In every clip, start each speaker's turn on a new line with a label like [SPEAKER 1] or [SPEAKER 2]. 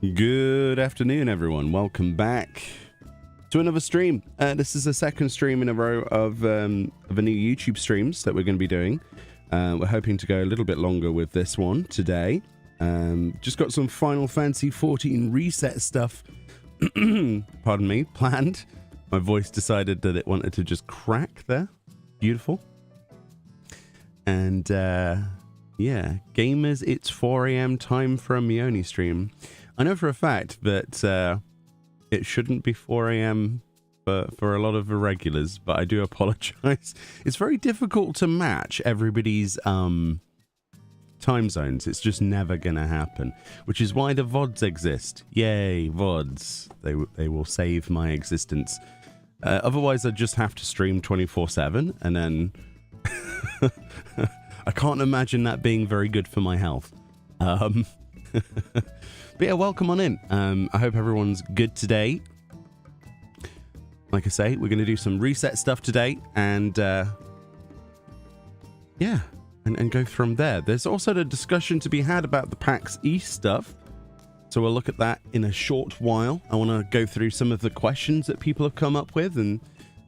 [SPEAKER 1] Good afternoon, everyone. Welcome back to another stream. This is the second stream in a row of a new YouTube streams that we're going to be doing. We're hoping to go a little bit longer with this one today. Just got some Final Fantasy 14 reset stuff, pardon me, planned. My voice decided that it wanted to just crack there. Beautiful. And yeah, gamers, it's 4 a.m. time for a Meoni stream. I know for a fact that it shouldn't be 4 a.m. for a lot of irregulars, but I do apologize. It's very difficult to match everybody's time zones. It's just never going to happen, which is why the VODs exist. Yay, VODs. They will save my existence. Otherwise, I'd just have to stream 24/7, and then I can't imagine that being very good for my health. But yeah, welcome on in. I hope everyone's good today. Like I say, we're going to do some reset stuff today, and yeah, and go from there. There's also the discussion to be had about the Pax East stuff, so we'll look at that in a short while. I want to go through some of the questions that people have come up with and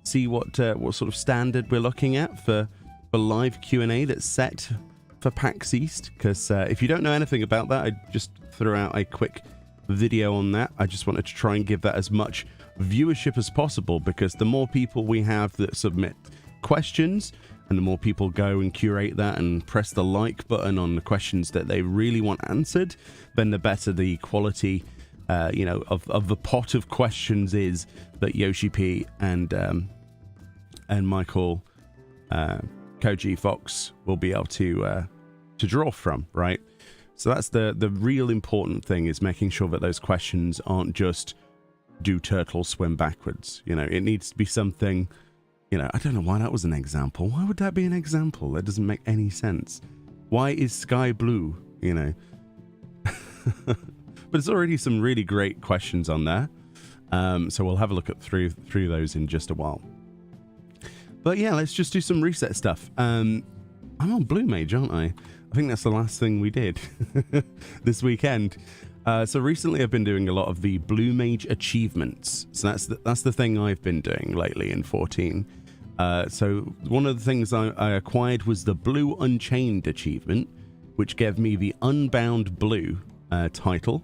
[SPEAKER 1] see what sort of standard we're looking at for live Q&A that's set for Pax East, because if you don't know anything about that, I just threw out a quick video on that. I just wanted to try and give that as much viewership as possible, because the more people we have that submit questions, and the more people go and curate that and press the like button on the questions that they really want answered, then the better the quality of the pot of questions is that Yoshi P and Michael Koji Fox will be able to draw from, right? So that's the real important thing, is making sure that those questions aren't just do turtles swim backwards. You know, it needs to be something, you know, I don't know why that was an example. Why would that be an example? That doesn't make any sense. Why is sky blue? You know. But there's already some really great questions on there. So we'll have a look at through those in just a while. But yeah, let's just do some reset stuff. I'm on Blue Mage, aren't I? I think that's the last thing we did this weekend. So recently I've been doing a lot of the Blue Mage achievements. So that's the thing I've been doing lately in 14. So one of the things I acquired was the Blue Unchained achievement, which gave me the Unbound Blue title,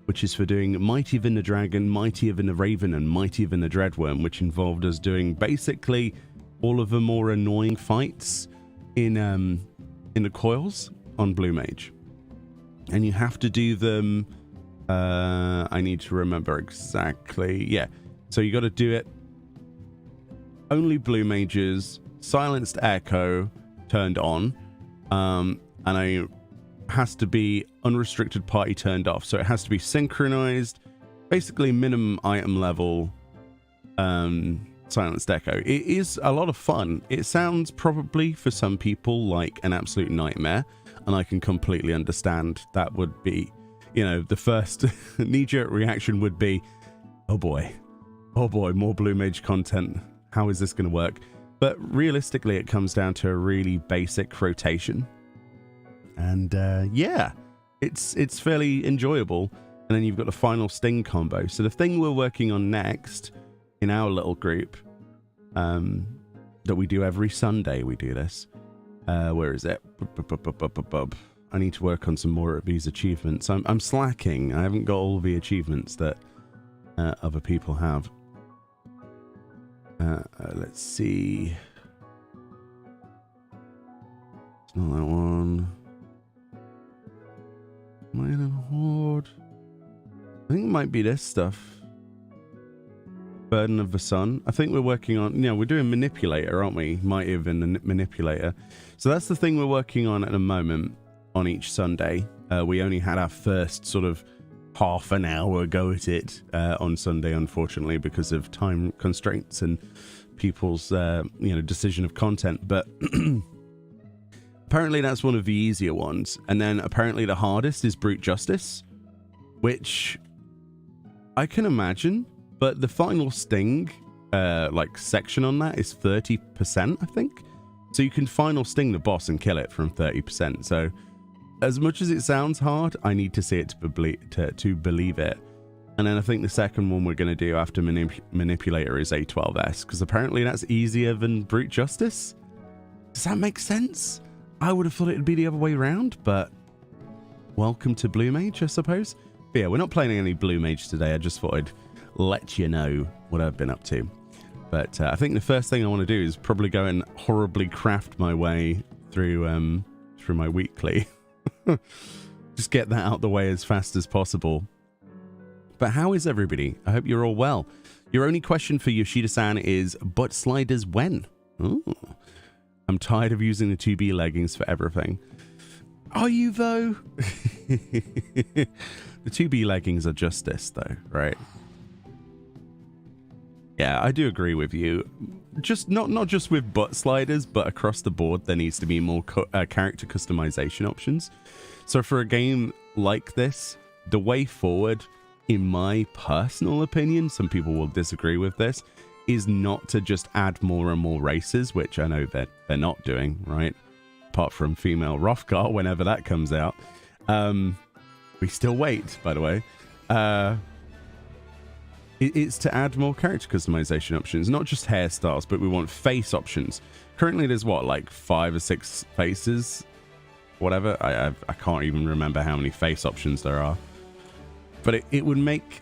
[SPEAKER 1] which is for doing Mightier Than the Dragon, Mightier Than the Raven, and Mightier Than the Dreadworm, which involved us doing basically all of the more annoying fights in the coils on Blue Mage. And you have to do them, I need to remember exactly, yeah. So you got to do it, only Blue Mages, Silenced Echo turned on, and it has to be unrestricted party turned off. So it has to be synchronized, basically minimum item level, Silenced Echo. It is a lot of fun. It sounds probably for some people like an absolute nightmare, and I can completely understand that would be, you know, the first knee-jerk reaction would be, oh boy, more Blue Mage content. How is this going to work? But realistically, it comes down to a really basic rotation. And yeah, it's fairly enjoyable. And then you've got the final sting combo. So the thing we're working on next in our little group, that we do every Sunday, we do this. Where is it? I need to work on some more of these achievements. I'm slacking. I haven't got all the achievements that other people have. Let's see. It's not that one. Minor Horde. I think it might be this stuff. Burden of the Sun. I think we're working on, you know, we're doing Manipulator, aren't we? Might have been the Manipulator. So that's the thing we're working on at the moment on each Sunday. We only had our first sort of half an hour go at it on Sunday, unfortunately, because of time constraints and people's, decision of content. But apparently that's one of the easier ones. And then apparently the hardest is Brute Justice, which I can imagine. But the final sting, section on that is 30%, I think. So you can final sting the boss and kill it from 30%. So as much as it sounds hard, I need to see it to believe it. And then I think the second one we're going to do after Manipulator is A12S, because apparently that's easier than Brute Justice. Does that make sense? I would have thought it would be the other way around, but welcome to Blue Mage, I suppose. But yeah, we're not playing any Blue Mage today. I just thought I'd let you know what I've been up to. But I think the first thing I want to do is probably go and horribly craft my way through my weekly. Just get that out the way as fast as possible. But how is everybody? I hope you're all well. Your only question for Yoshida-san is, butt sliders when? Ooh. I'm tired of using the 2B leggings for everything. Are you though? The 2B leggings are justice though, right? Yeah, I do agree with you. Just not just with butt sliders, but across the board, there needs to be more character customization options. So for a game like this, the way forward, in my personal opinion, some people will disagree with this, is not to just add more and more races, which I know that they're not doing, right? Apart from female Rothgar, whenever that comes out. We still wait, by the way. It's to add more character customization options, not just hairstyles, but we want face options. Currently, there's what, like 5 or 6 faces? Whatever. I can't even remember how many face options there are. But it would make...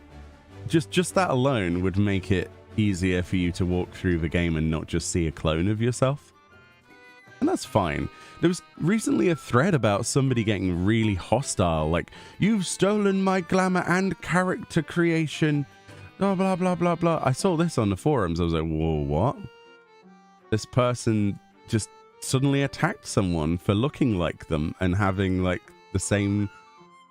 [SPEAKER 1] Just that alone would make it easier for you to walk through the game and not just see a clone of yourself. And that's fine. There was recently a thread about somebody getting really hostile, like, you've stolen my glamour and character creation, blah, blah, blah, blah, blah. I saw this on the forums. I was like, whoa, what? This person just suddenly attacked someone for looking like them and having, like, the same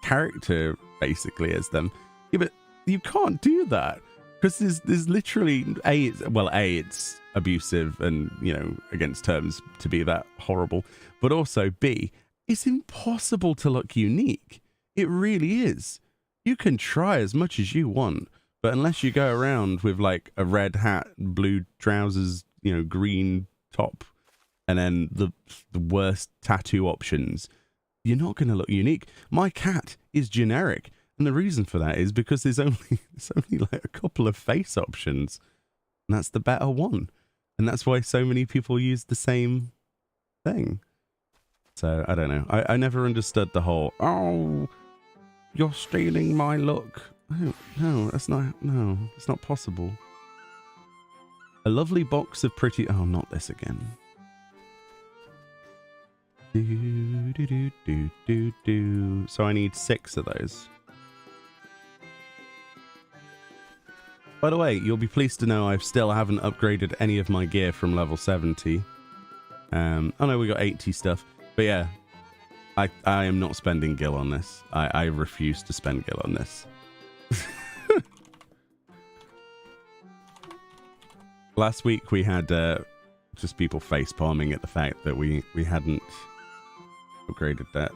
[SPEAKER 1] character, basically, as them. Yeah, but you can't do that. Because there's literally, it's abusive and, you know, against terms to be that horrible. But also, B, it's impossible to look unique. It really is. You can try as much as you want, but unless you go around with, like, a red hat, blue trousers, you know, green top, and then the worst tattoo options, you're not going to look unique. My cat is generic. And the reason for that is because there's only like a couple of face options, and that's the better one. And that's why so many people use the same thing. So I don't know. I never understood the whole, oh, you're stealing my look. No, it's not possible. A lovely box of pretty, oh, not this again. So I need 6 of those. By the way, you'll be pleased to know I still haven't upgraded any of my gear from level 70. Oh no, we got 80 stuff. But yeah, I am not spending gil on this. I refuse to spend gil on this. Last week we had just people face palming at the fact that we hadn't upgraded that.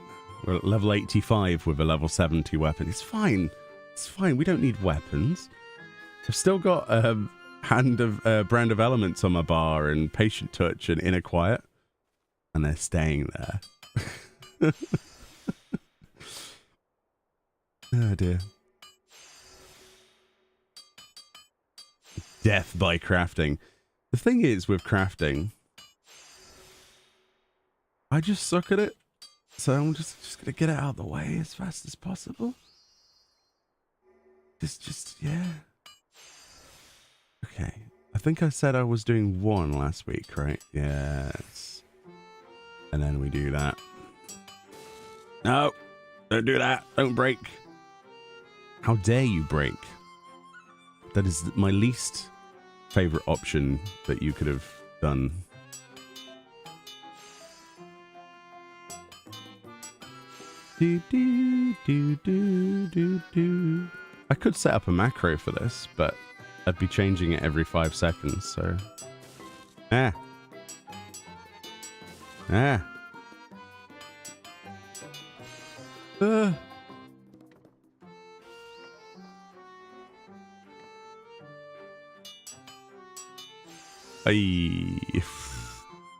[SPEAKER 1] We're at level 85 with a level 70 weapon. It's fine. It's fine. We don't need weapons. I've still got Brand of Elements on my bar and Patient Touch and Inner Quiet. And they're staying there. Oh dear. Death by crafting. The thing is with crafting, I just suck at it. So I'm just going to get it out of the way as fast as possible. Yeah. Okay, I think I said I was doing 1 last week, right? Yes. And then we do that. No, don't do that. Don't break. How dare you break? That is my least favorite option that you could have done. I could set up a macro for this, but I'd be changing it every 5 seconds, so... Aye.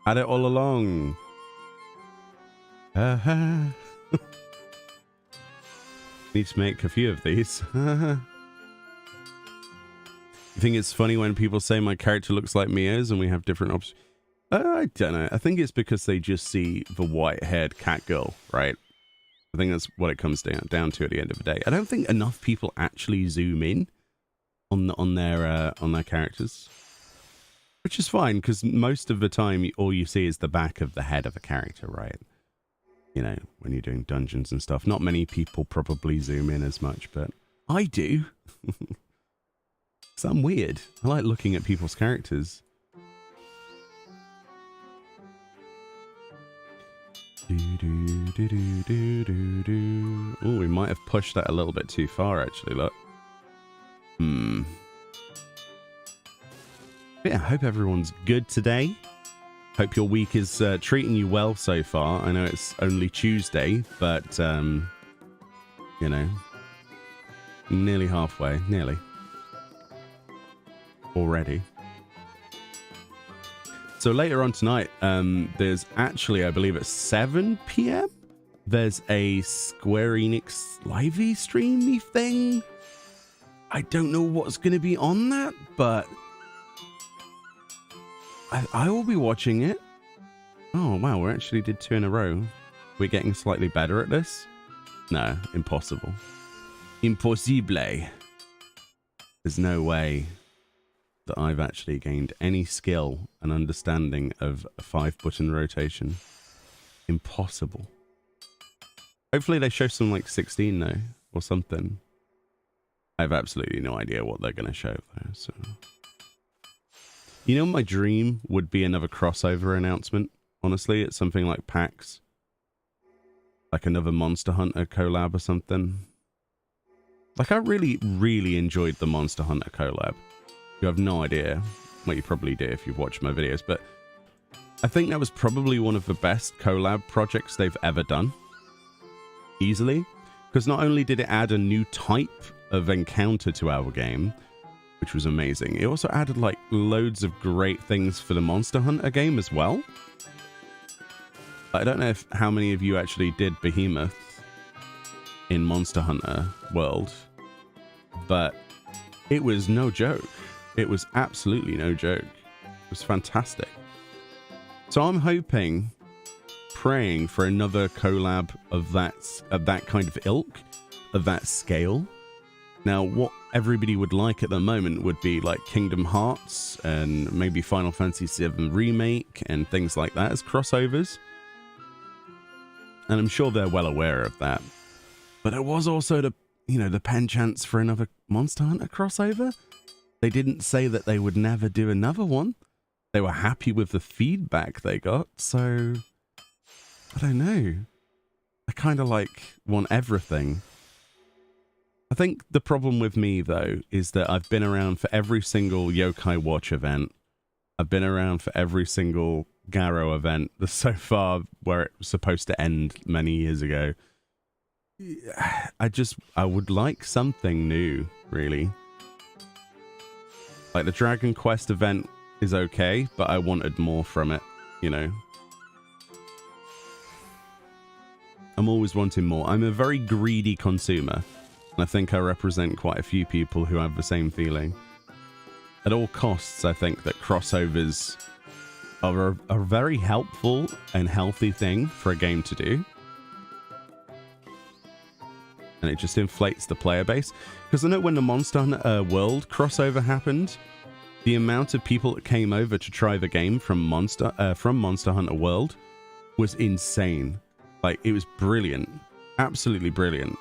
[SPEAKER 1] Had it all along. Need to make a few of these. You think it's funny when people say my character looks like Mia's and we have different options? I don't know. I think it's because they just see the white-haired cat girl, right? I think that's what it comes down to at the end of the day. I don't think enough people actually zoom in on their characters, which is fine because most of the time all you see is the back of the head of a character, right? You know, when you're doing dungeons and stuff. Not many people probably zoom in as much, but I do. So I'm weird. I like looking at people's characters. Oh, we might have pushed that a little bit too far, actually, look. Yeah, I hope everyone's good today. Hope your week is treating you well so far. I know it's only Tuesday, but, you know, nearly halfway, nearly. Already. So later on tonight, there's actually, I believe at 7 p.m., there's a Square Enix livey streamy thing. I don't know what's going to be on that, but I will be watching it. Oh, wow, we actually did 2 in a row. We're getting slightly better at this? No, impossible. Impossible. There's no way that I've actually gained any skill and understanding of a 5-button rotation. Impossible. Hopefully they show some like 16 though, or something. I have absolutely no idea what they're going to show though, so... You know, my dream would be another crossover announcement. Honestly, it's something like PAX. Like another Monster Hunter collab or something. Like, I really, really enjoyed the Monster Hunter collab. You have no idea. Well, you probably do if you've watched my videos, but I think that was probably one of the best collab projects they've ever done. Easily. Because not only did it add a new type of encounter to our game, which was amazing, it also added like loads of great things for the Monster Hunter game as well. I don't know how many of you actually did Behemoth in Monster Hunter World, but it was no joke. It was absolutely no joke. It was fantastic. So I'm hoping, praying for another collab of that kind of ilk, of that scale. Now, what everybody would like at the moment would be like Kingdom Hearts and maybe Final Fantasy VII Remake and things like that as crossovers. And I'm sure they're well aware of that. But there was also the, you know, the pen chance for another Monster Hunter crossover. They didn't say that they would never do another one. They were happy with the feedback they got, so I don't know. I kind of like want everything. I think the problem with me, though, is that I've been around for every single Yokai Watch event. I've been around for every single Garo event so far where it was supposed to end many years ago. I would like something new, really. Like the Dragon Quest event is okay, but I wanted more from it, you know. I'm always wanting more. I'm a very greedy consumer. And I think I represent quite a few people who have the same feeling. At all costs, I think that crossovers are a very helpful and healthy thing for a game to do. And it just inflates the player base. Because I know when the Monster Hunter World crossover happened, the amount of people that came over to try the game from Monster Hunter World was insane. Like, it was brilliant. Absolutely brilliant.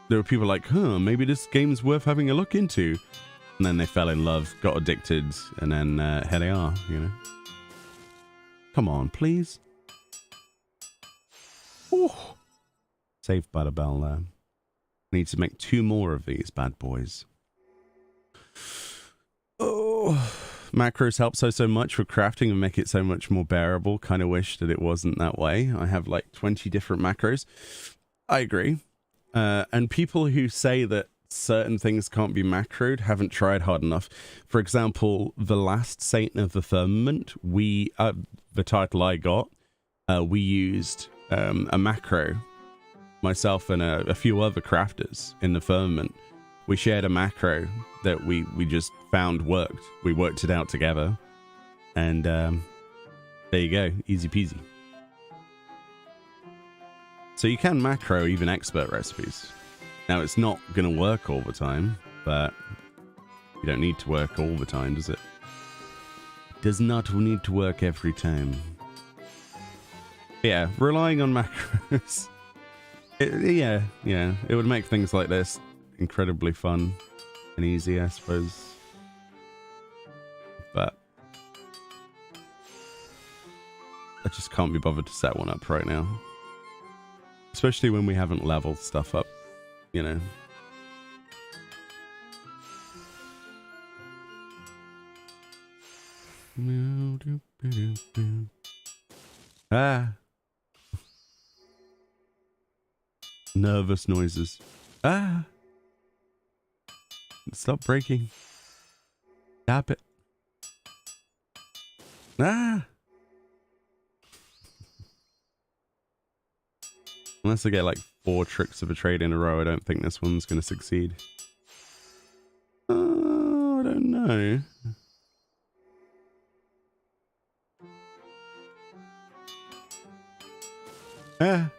[SPEAKER 1] There were people like, huh, maybe this game's worth having a look into. And then they fell in love, got addicted, and then here they are, you know. Come on, please. Ooh. Saved by the bell there. I need to make 2 more of these bad boys. Oh, macros help so much with crafting and make it so much more bearable. Kind of wish that it wasn't that way. I have like 20 different macros. I agree. And people who say that certain things can't be macroed haven't tried hard enough. For example, the last Satan of the Firmament, the title I got, we used a macro myself and a few other crafters in the firmament, we shared a macro that we just found worked. We worked it out together, and there you go, easy peasy. So you can macro even expert recipes. Now it's not going to work all the time, but you don't need to work all the time, does it? Does not need to work every time. Yeah, relying on macros. Yeah, it would make things like this incredibly fun and easy, I suppose. But I just can't be bothered to set one up right now. Especially when we haven't leveled stuff up, you know. Ah. Nervous noises. Ah. Stop breaking. Tap it. Ah. Unless I get like 4 tricks of a trade in a row, I don't think this one's going to succeed. Oh, I don't know. Ah.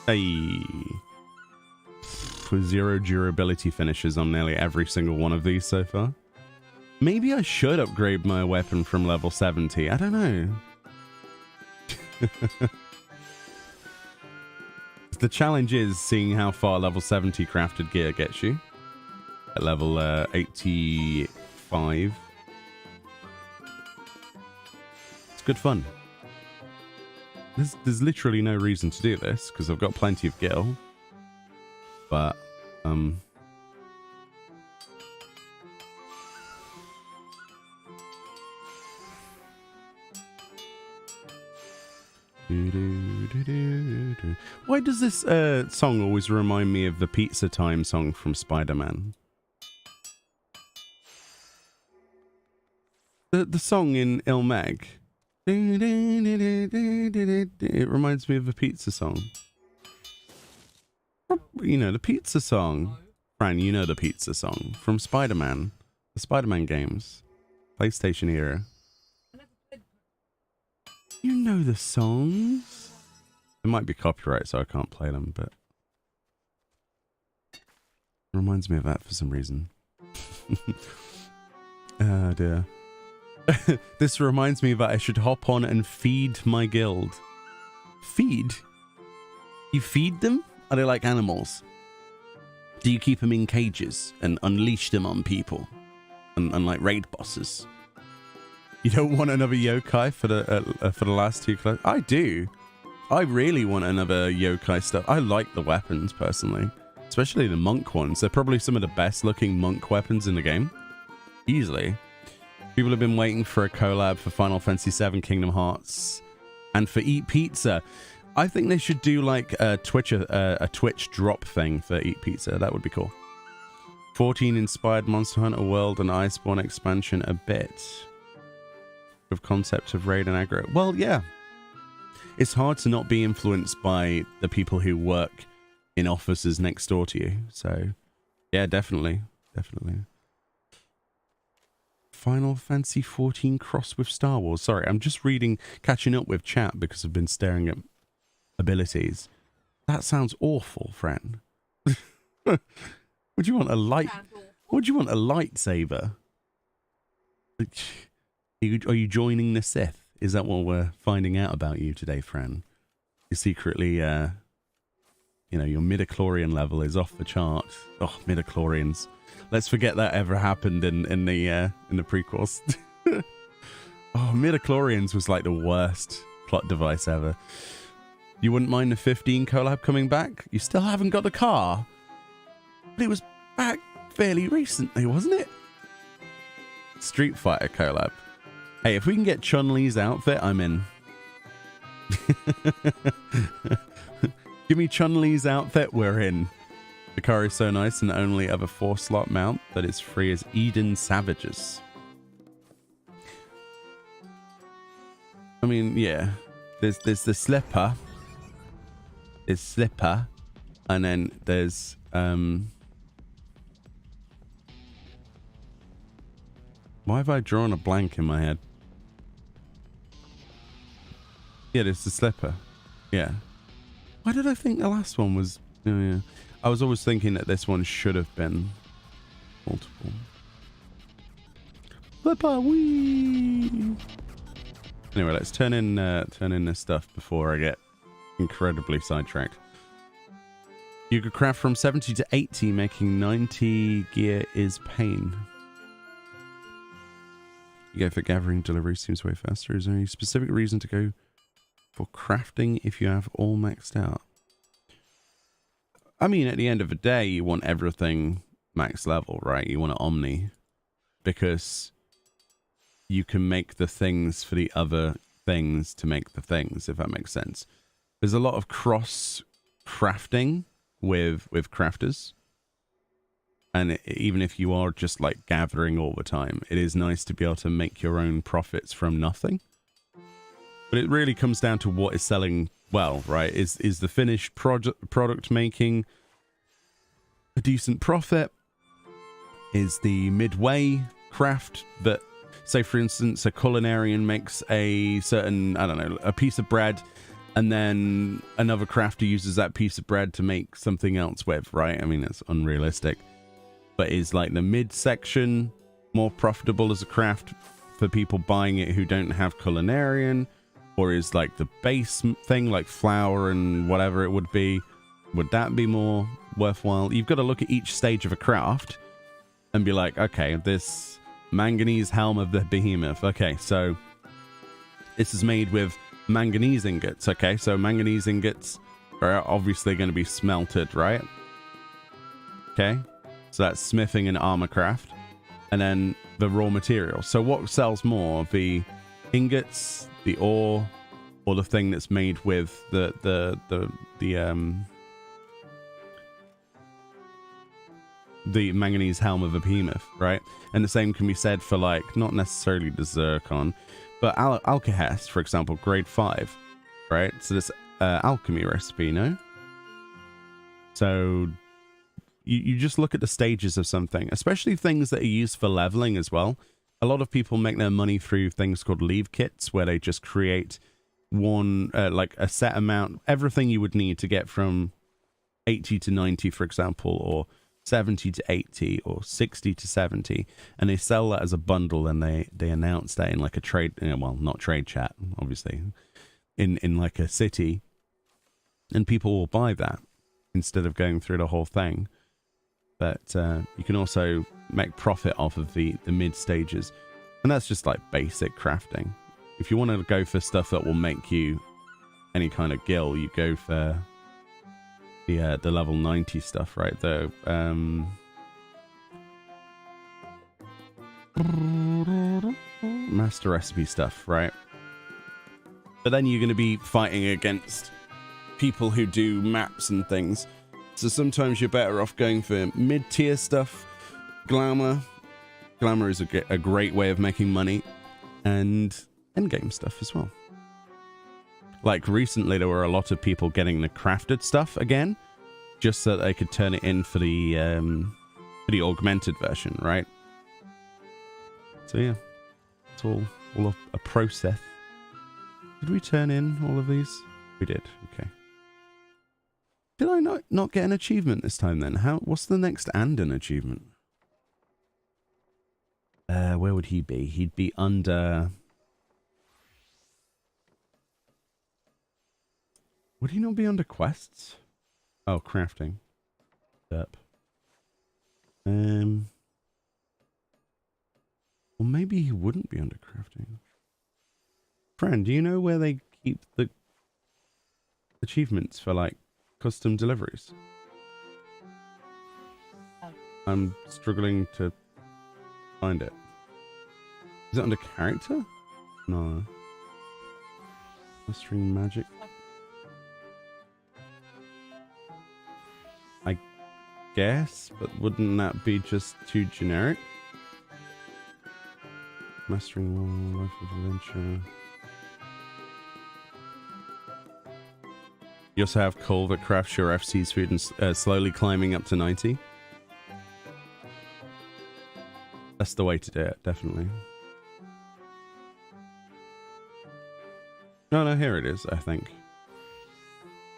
[SPEAKER 1] Hey. With 0 durability finishes on nearly every single one of these so far. Maybe I should upgrade my weapon from level 70. I don't know. The challenge is seeing how far level 70 crafted gear gets you. At level 85. It's good fun. There's literally no reason to do this because I've got plenty of gil. But why does this song always remind me of the Pizza Time song from Spider-Man? The song in Ilmeg. It reminds me of a pizza song. You know, the pizza song. Fran, you know the pizza song from Spider-Man. The Spider-Man games. PlayStation era. You know the songs? It might be copyright, so I can't play them, but... It reminds me of that for some reason. Oh dear. This reminds me that I should hop on and feed my guild. Feed? You feed them? Are they like animals? Do you keep them in cages and unleash them on people? And like raid bosses? You don't want another yokai for the last 2 classes? I do. I really want another yokai stuff. I like the weapons, personally. Especially the monk ones. They're probably some of the best looking monk weapons in the game. Easily. People have been waiting for a collab for Final Fantasy VII, Kingdom Hearts, and for Eat Pizza. I think they should do like a Twitch drop thing for Eat Pizza. That would be cool. 14 inspired Monster Hunter World and Iceborne expansion a bit. Of concept of raid and aggro. Well, yeah. It's hard to not be influenced by the people who work in offices next door to you. So, yeah, definitely. Definitely. Final Fantasy XIV cross with Star Wars. Sorry, I'm just catching up with chat because I've been staring at abilities. That sounds awful, friend. Would you want a lightsaber? Are you joining the Sith? Is that what we're finding out about you today, Fran? You're secretly, you know, your midichlorian level is off the chart. Oh, midichlorians. Let's forget that ever happened in the prequels. Oh, midichlorians was like the worst plot device ever. You wouldn't mind the 15 collab coming back? You still haven't got the car? But it was back fairly recently, wasn't it? Street Fighter collab. Hey, if we can get Chun-Li's outfit, I'm in. Give me Chun-Li's outfit, we're in. The car is so nice and only have a 4-slot mount that is free as Eden Savages. I mean, yeah. There's the slipper. slipper, and then there's why have I drawn a blank in my head? Yeah, there's the slipper. Yeah. Why did I think the last one was... Oh, yeah. I was always thinking that this one should have been multiple. Flipper, wee! Anyway, let's turn in this stuff before I get incredibly sidetracked. You could craft from 70 to 80, making 90 gear is pain. You go for gathering, delivery seems way faster. Is there any specific reason to go for crafting if you have all maxed out? I mean, at the end of the day, you want everything max level, right? You want it omni, because you can make the things for the other things to make the things, if that makes sense. There's a lot of cross crafting with crafters, and even if you are just like gathering all the time, it is nice to be able to make your own profits from nothing. But it really comes down to what is selling well, right? Is the finished product making a decent profit? Is the midway craft that, say for instance, a culinarian makes a certain, I don't know, a piece of bread, and then another crafter uses that piece of bread to make something else with, right? I mean, it's unrealistic. But is like the mid section more profitable as a craft for people buying it who don't have culinarian? Or is like the base thing, like flour and whatever it would be, would that be more worthwhile? You've got to look at each stage of a craft and be like, okay, this manganese helm of the behemoth. Okay, so this is made with manganese ingots. Okay, so manganese ingots are obviously going to be smelted, right? Okay, so that's smithing and armor craft. And then the raw material. So what sells more, the ingots, the ore, or the thing that's made with the manganese helm of a behemoth, right? And the same can be said for, like, not necessarily the zircon, but alkahest, for example, grade 5, right? So this alchemy recipe, no? So you just look at the stages of something, especially things that are used for leveling as well. A lot of people make their money through things called leave kits, where they just create one, like a set amount, everything you would need to get from 80 to 90, for example, or 70 to 80, or 60 to 70, and they sell that as a bundle, and they announce that in like a trade, well, not trade chat, obviously, in like a city, and people will buy that instead of going through the whole thing. But you can also make profit off of the mid stages, and that's just like basic crafting. If you want to go for stuff that will make you any kind of gil, you go for the level 90 stuff, right? The master recipe stuff, right? But then you're going to be fighting against people who do maps and things. So sometimes you're better off going for mid-tier stuff. Glamour is a great way of making money, and endgame stuff as well. Like recently, there were a lot of people getting the crafted stuff again, just so that they could turn it in for the augmented version, right? So yeah, it's all a process. Did we turn in all of these? We did. Okay. Did I not get an achievement this time then? What's the next Andon achievement? Where would he be? He'd be under... Would he not be under quests? Oh, crafting. Yep. Well, maybe he wouldn't be under crafting. Friend, do you know where they keep the achievements for, like, custom deliveries? I'm struggling to find it. Is it under character? No. Mastering magic. I guess, but wouldn't that be just too generic? Mastering life of adventure. You also have Culver Craft Sure FC's food and slowly climbing up to 90. That's the way to do it, definitely. No, here it is, I think.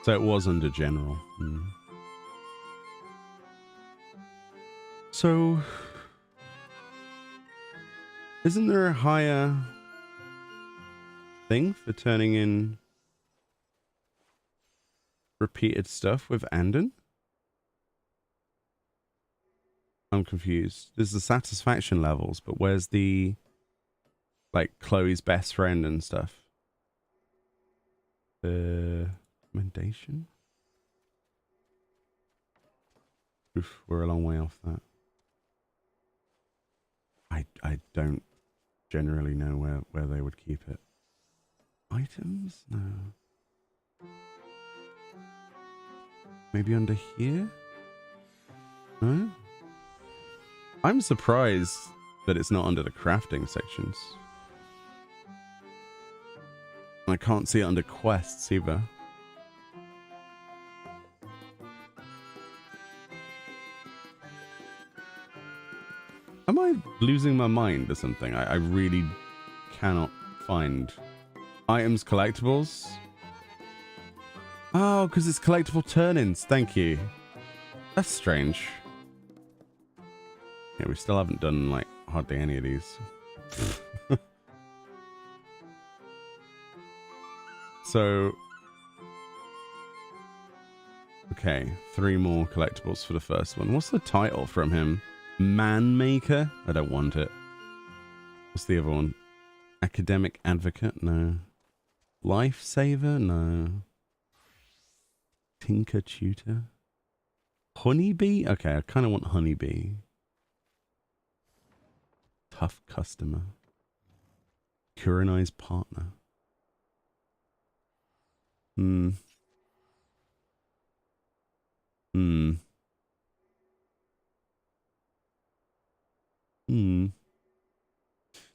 [SPEAKER 1] So it was under general. So, isn't there a higher thing for turning in repeated stuff with Andon? I'm confused. There's the satisfaction levels, but where's the, like, Chloe's best friend and stuff? The recommendation? Oof, we're a long way off that. I don't generally know where they would keep it. Items? No. Maybe under here? No? I'm surprised that it's not under the crafting sections. I can't see it under quests either. Am I losing my mind or something? I really cannot find items, collectibles. Oh, because it's collectible turn-ins. Thank you. That's strange. Yeah, we still haven't done, like, hardly any of these. So... okay, 3 more collectibles for the first one. What's the title from him? Manmaker? I don't want it. What's the other one? Academic Advocate? No. Lifesaver? No. Tinker Tutor? Honeybee? Okay, I kind of want Honeybee. Tough Customer. Kurenai's Partner.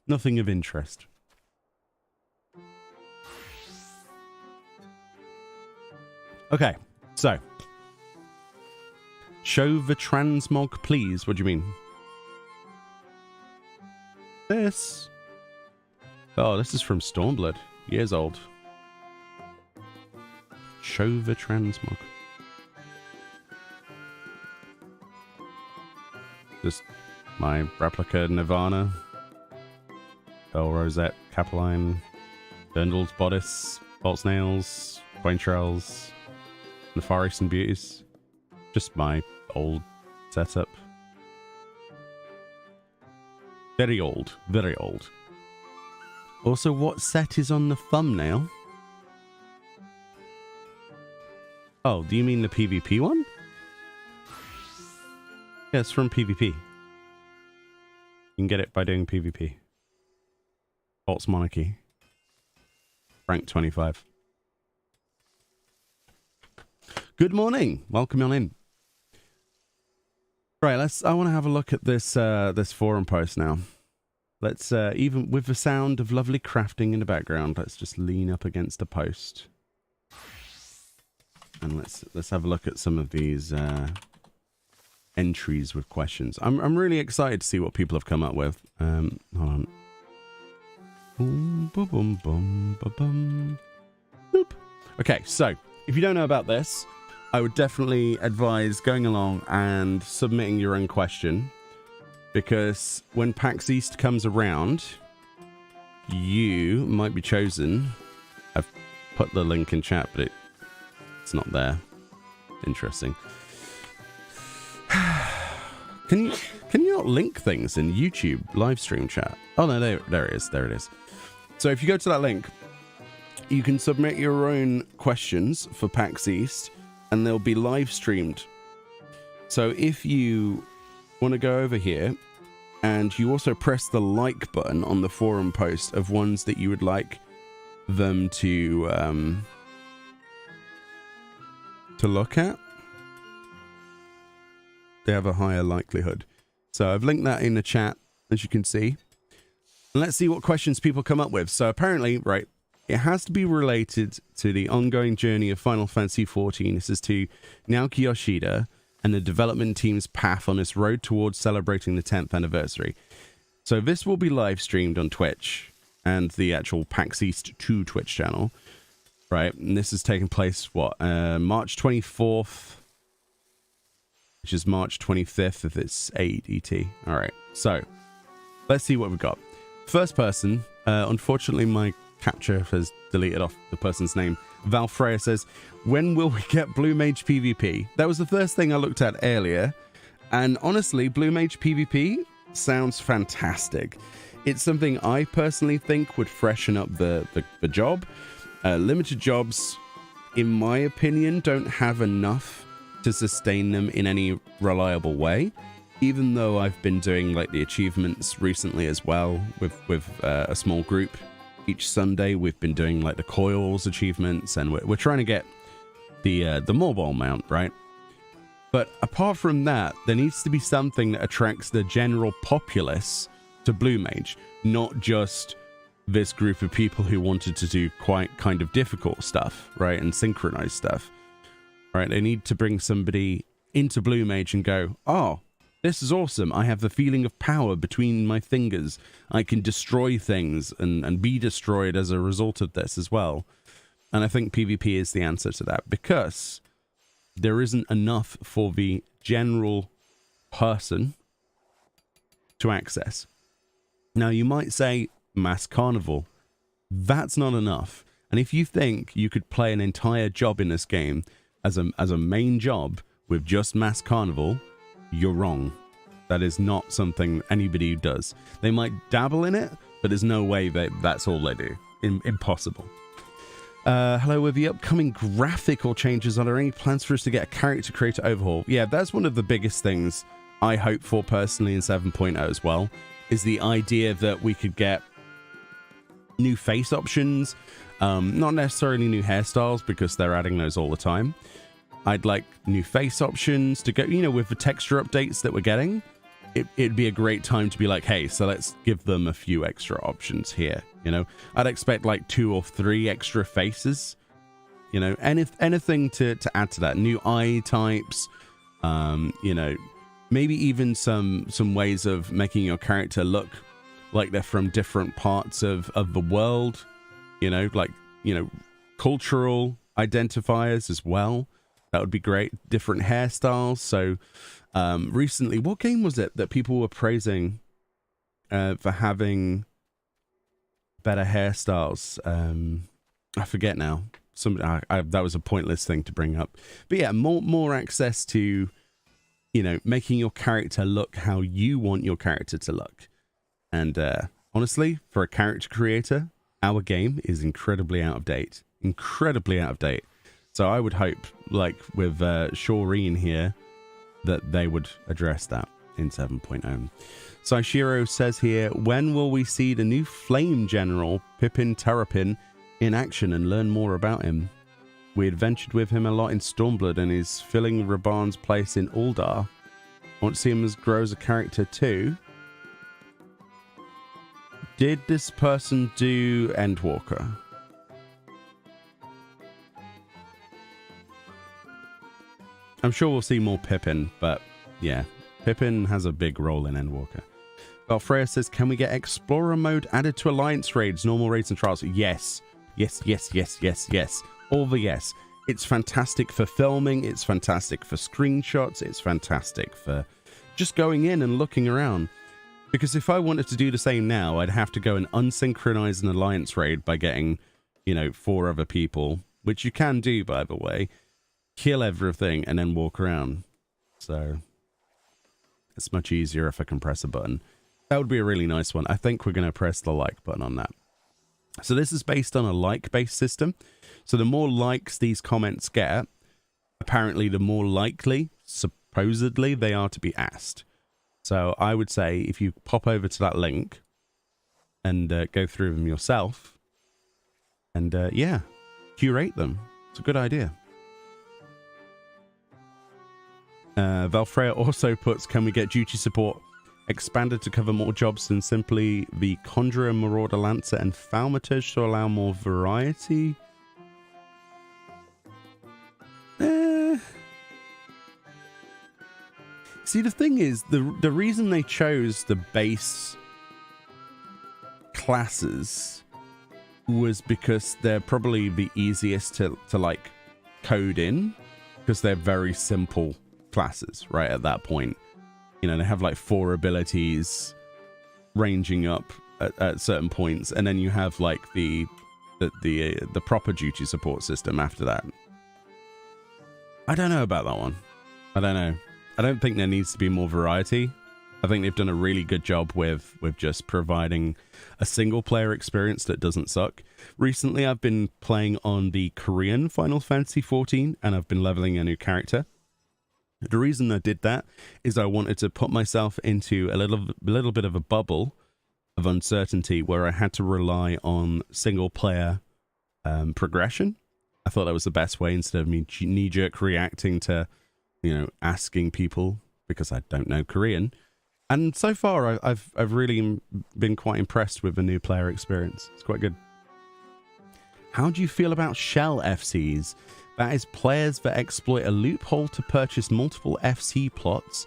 [SPEAKER 1] Nothing of interest. Okay, so. Show the transmog, please. What do you mean? This. Oh, this is from Stormblood. Years old. Show the transmog. Just my replica Nirvana. Pearl Rosette, Capeline, Dirndl's Bodice, False Nails, Quaintrells, Nefarious and Beauties. Just my old setup. Very old, very old. Also, what set is on the thumbnail? Oh, do you mean the PvP one? Yeah, it's from PvP. You can get it by doing PvP. False Monarchy. Rank 25. Good morning. Welcome on in. Right, I want to have a look at this this forum post now. Let's even with the sound of lovely crafting in the background, let's just lean up against a post. And let's have a look at some of these entries with questions. I'm really excited to see what people have come up with. Hold on. Boom, boom, boom, boom, boom, boom. Boop. Okay, so if you don't know about this, I would definitely advise going along and submitting your own question, because when PAX East comes around, you might be chosen. I've put the link in chat, but it's not there. Interesting. Can you not link things in YouTube live stream chat? Oh no, there it is. There it is. So if you go to that link, you can submit your own questions for PAX East, and they'll be live streamed. So if you want to go over here, and you also press the like button on the forum post of ones that you would like them to look at, they have a higher likelihood. So I've linked that in the chat, as you can see. And let's see what questions people come up with. So apparently, right, It has to be related to the ongoing journey of Final Fantasy XIV. This is to Naoki Yoshida and the development team's path on its road towards celebrating the 10th anniversary. So this will be live streamed on Twitch and the actual PAX East 2 Twitch channel, right? And this is taking place, March 24th, which is March 25th if it's 8 ET. All right, so let's see what we've got. First person, unfortunately, my capture has deleted off the person's name. Valfreya says, when will we get Blue Mage PvP? That was the first thing I looked at earlier. And honestly, Blue Mage PvP sounds fantastic. It's something I personally think would freshen up the job. Limited jobs, in my opinion, don't have enough to sustain them in any reliable way. Even though I've been doing like the achievements recently as well with a small group. Each Sunday we've been doing like the coils achievements, and we're trying to get the mobile mount, right? But apart from that, there needs to be something that attracts the general populace to Blue Mage, not just this group of people who wanted to do quite kind of difficult stuff, right? And synchronized stuff, right? They need to bring somebody into Blue Mage and go, oh, this is awesome. I have the feeling of power between my fingers. I can destroy things and be destroyed as a result of this as well. And I think PvP is the answer to that, because there isn't enough for the general person to access. Now, you might say Mass Carnival. That's not enough. And if you think you could play an entire job in this game as a main job with just Mass Carnival, you're wrong. That is not something anybody does. They might dabble in it, but there's no way that's all they do. Impossible. Hello, with the upcoming graphical changes, are there any plans for us to get a character creator overhaul? Yeah, that's one of the biggest things I hope for personally in 7.0 as well, is the idea that we could get new face options, not necessarily new hairstyles, because they're adding those all the time. I'd like new face options to go, with the texture updates that we're getting. It'd be a great time to be like, hey, so let's give them a few extra options here. I'd expect like 2 or 3 extra faces, anything to add to that. New eye types, maybe even some ways of making your character look like they're from different parts of the world, cultural identifiers as well. That would be great. Different hairstyles. So recently, what game was it that people were praising for having better hairstyles? I forget now. That was a pointless thing to bring up. But yeah, more access to, making your character look how you want your character to look. And honestly, for a character creator, our game is incredibly out of date. Incredibly out of date. So I would hope, like with Shoreen here, that they would address that in 7.0. Saishiro says here, when will we see the new Flame General, Pippin Terrapin, in action and learn more about him? We adventured with him a lot in Stormblood and he's filling Raban's place in Uldar. I want to see him grow as a character too. Did this person do Endwalker? I'm sure we'll see more Pippin, but yeah, Pippin has a big role in Endwalker. Well, Freya says, can we get Explorer mode added to Alliance raids, normal raids and trials? Yes. Yes, yes, yes, yes, yes. All the yes. It's fantastic for filming. It's fantastic for screenshots. It's fantastic for just going in and looking around. Because if I wanted to do the same now, I'd have to go and unsynchronize an Alliance raid by getting, 4 other people, which you can do, by the way. Kill everything and then walk around. So it's much easier if I can press a button. That would be a really nice one. I think we're going to press the like button on that. So this is based on a like-based system. So the more likes these comments get, apparently the more likely, supposedly, they are to be asked. So I would say if you pop over to that link and go through them yourself and, yeah, curate them. It's a good idea. Valfreya also puts, can we get duty support expanded to cover more jobs than simply the Conjurer, Marauder, Lancer, and Thaumaturge to allow more variety. See, the thing is, the reason they chose the base classes was because they're probably the easiest to like code in, because they're very simple classes right at that point. You know, they have like 4 abilities ranging up at certain points, and then you have like the proper duty support system after that. I don't know about that one. I don't know. I don't think there needs to be more variety. I think they've done a really good job with just providing a single player experience that doesn't suck. Recently, I've been playing on the Korean Final Fantasy XIV, and I've been leveling a new character. The reason I did that is I wanted to put myself into a little bit of a bubble of uncertainty where I had to rely on single player progression. I thought that was the best way, instead of me knee-jerk reacting to, you know, asking people because I don't know Korean. And so far, I've really been quite impressed with the new player experience. It's quite good. How do you feel about shell FCs? That is players that exploit a loophole to purchase multiple FC plots,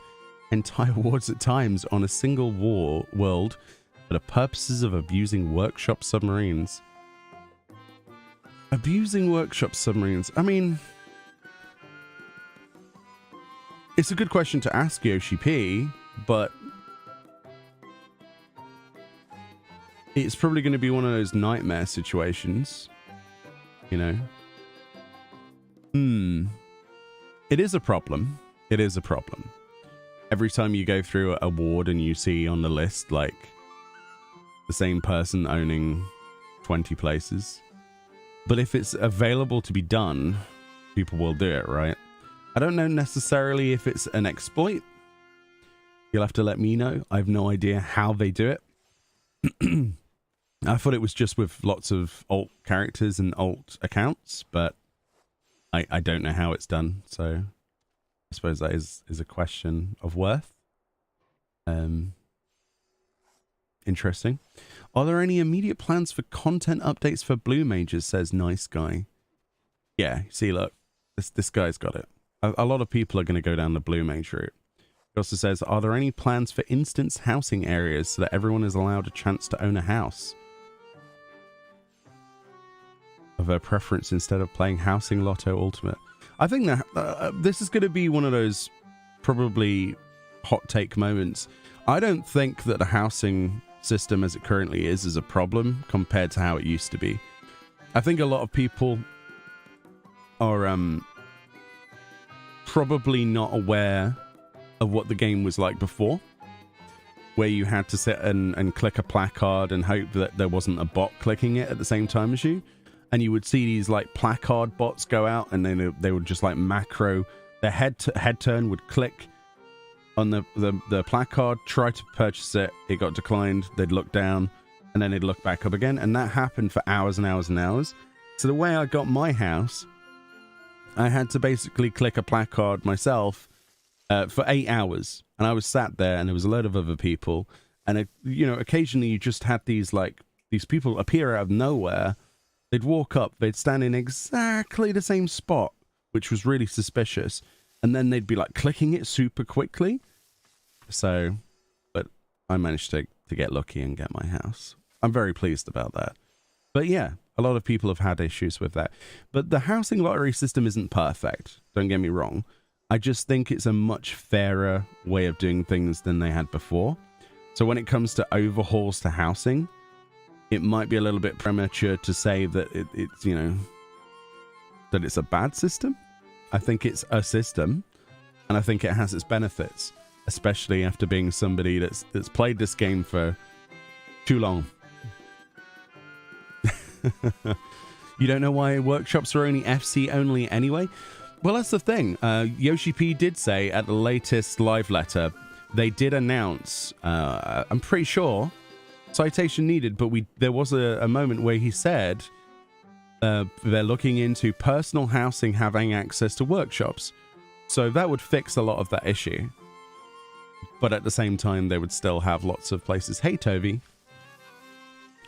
[SPEAKER 1] entire wards at times, on a single world for the purposes of abusing workshop submarines. Abusing workshop submarines. I mean, it's a good question to ask Yoshi P, but it's probably going to be one of those nightmare situations, you know? It is a problem. It is a problem. Every time you go through a ward and you see on the list, like, the same person owning 20 places. But if it's available to be done, people will do it, right? I don't know necessarily if it's an exploit. You'll have to let me know. I have no idea how they do it. I thought it was just with lots of alt characters and alt accounts, but I don't know how it's done. So I suppose that is a question of worth. Interesting. Are there any immediate plans for content updates for Blue Mages, says Nice Guy. Yeah, see, look, this guy's got it. A lot of people are going to go down the Blue Mage route. He also says, are there any plans for instance housing areas so that everyone is allowed a chance to own a house of their preference instead of playing Housing Lotto Ultimate? I think that this is going to be one of those probably hot take moments. I don't think that the housing system as it currently is a problem compared to how it used to be. I think a lot of people are probably not aware of what the game was like before, where you had to sit and click a placard and hope that there wasn't a bot clicking it at the same time as you. And you would see these like placard bots go out, and then they would just like macro. Their head turn would click on the placard, try to purchase it. It got declined. They'd look down, and then they'd look back up again. And that happened for hours and hours and hours. So the way I got my house, I had to basically click a placard myself for 8 hours. And I was sat there, and there was a load of other people. And, you know, occasionally you just had these people appear out of nowhere. They'd walk up, they'd stand in exactly the same spot, which was really suspicious. And then they'd be like clicking it super quickly. So, but I managed to get lucky and get my house. I'm very pleased about that. But yeah, a lot of people have had issues with that. But the housing lottery system isn't perfect. Don't get me wrong. I just think it's a much fairer way of doing things than they had before. So when it comes to overhauls to housing, it might be a little bit premature to say that it's, you know, that it's a bad system. I think it's a system, and I think it has its benefits, especially after being somebody that's played this game for too long. You don't know why workshops are only FC only anyway? Well, that's the thing. Yoshi P did say at the latest live letter, they did announce, I'm pretty sure, citation needed, but there was a moment where he said they're looking into personal housing having access to workshops. So that would fix a lot of that issue. but at the same time, they would still have lots of places. Hey, Toby.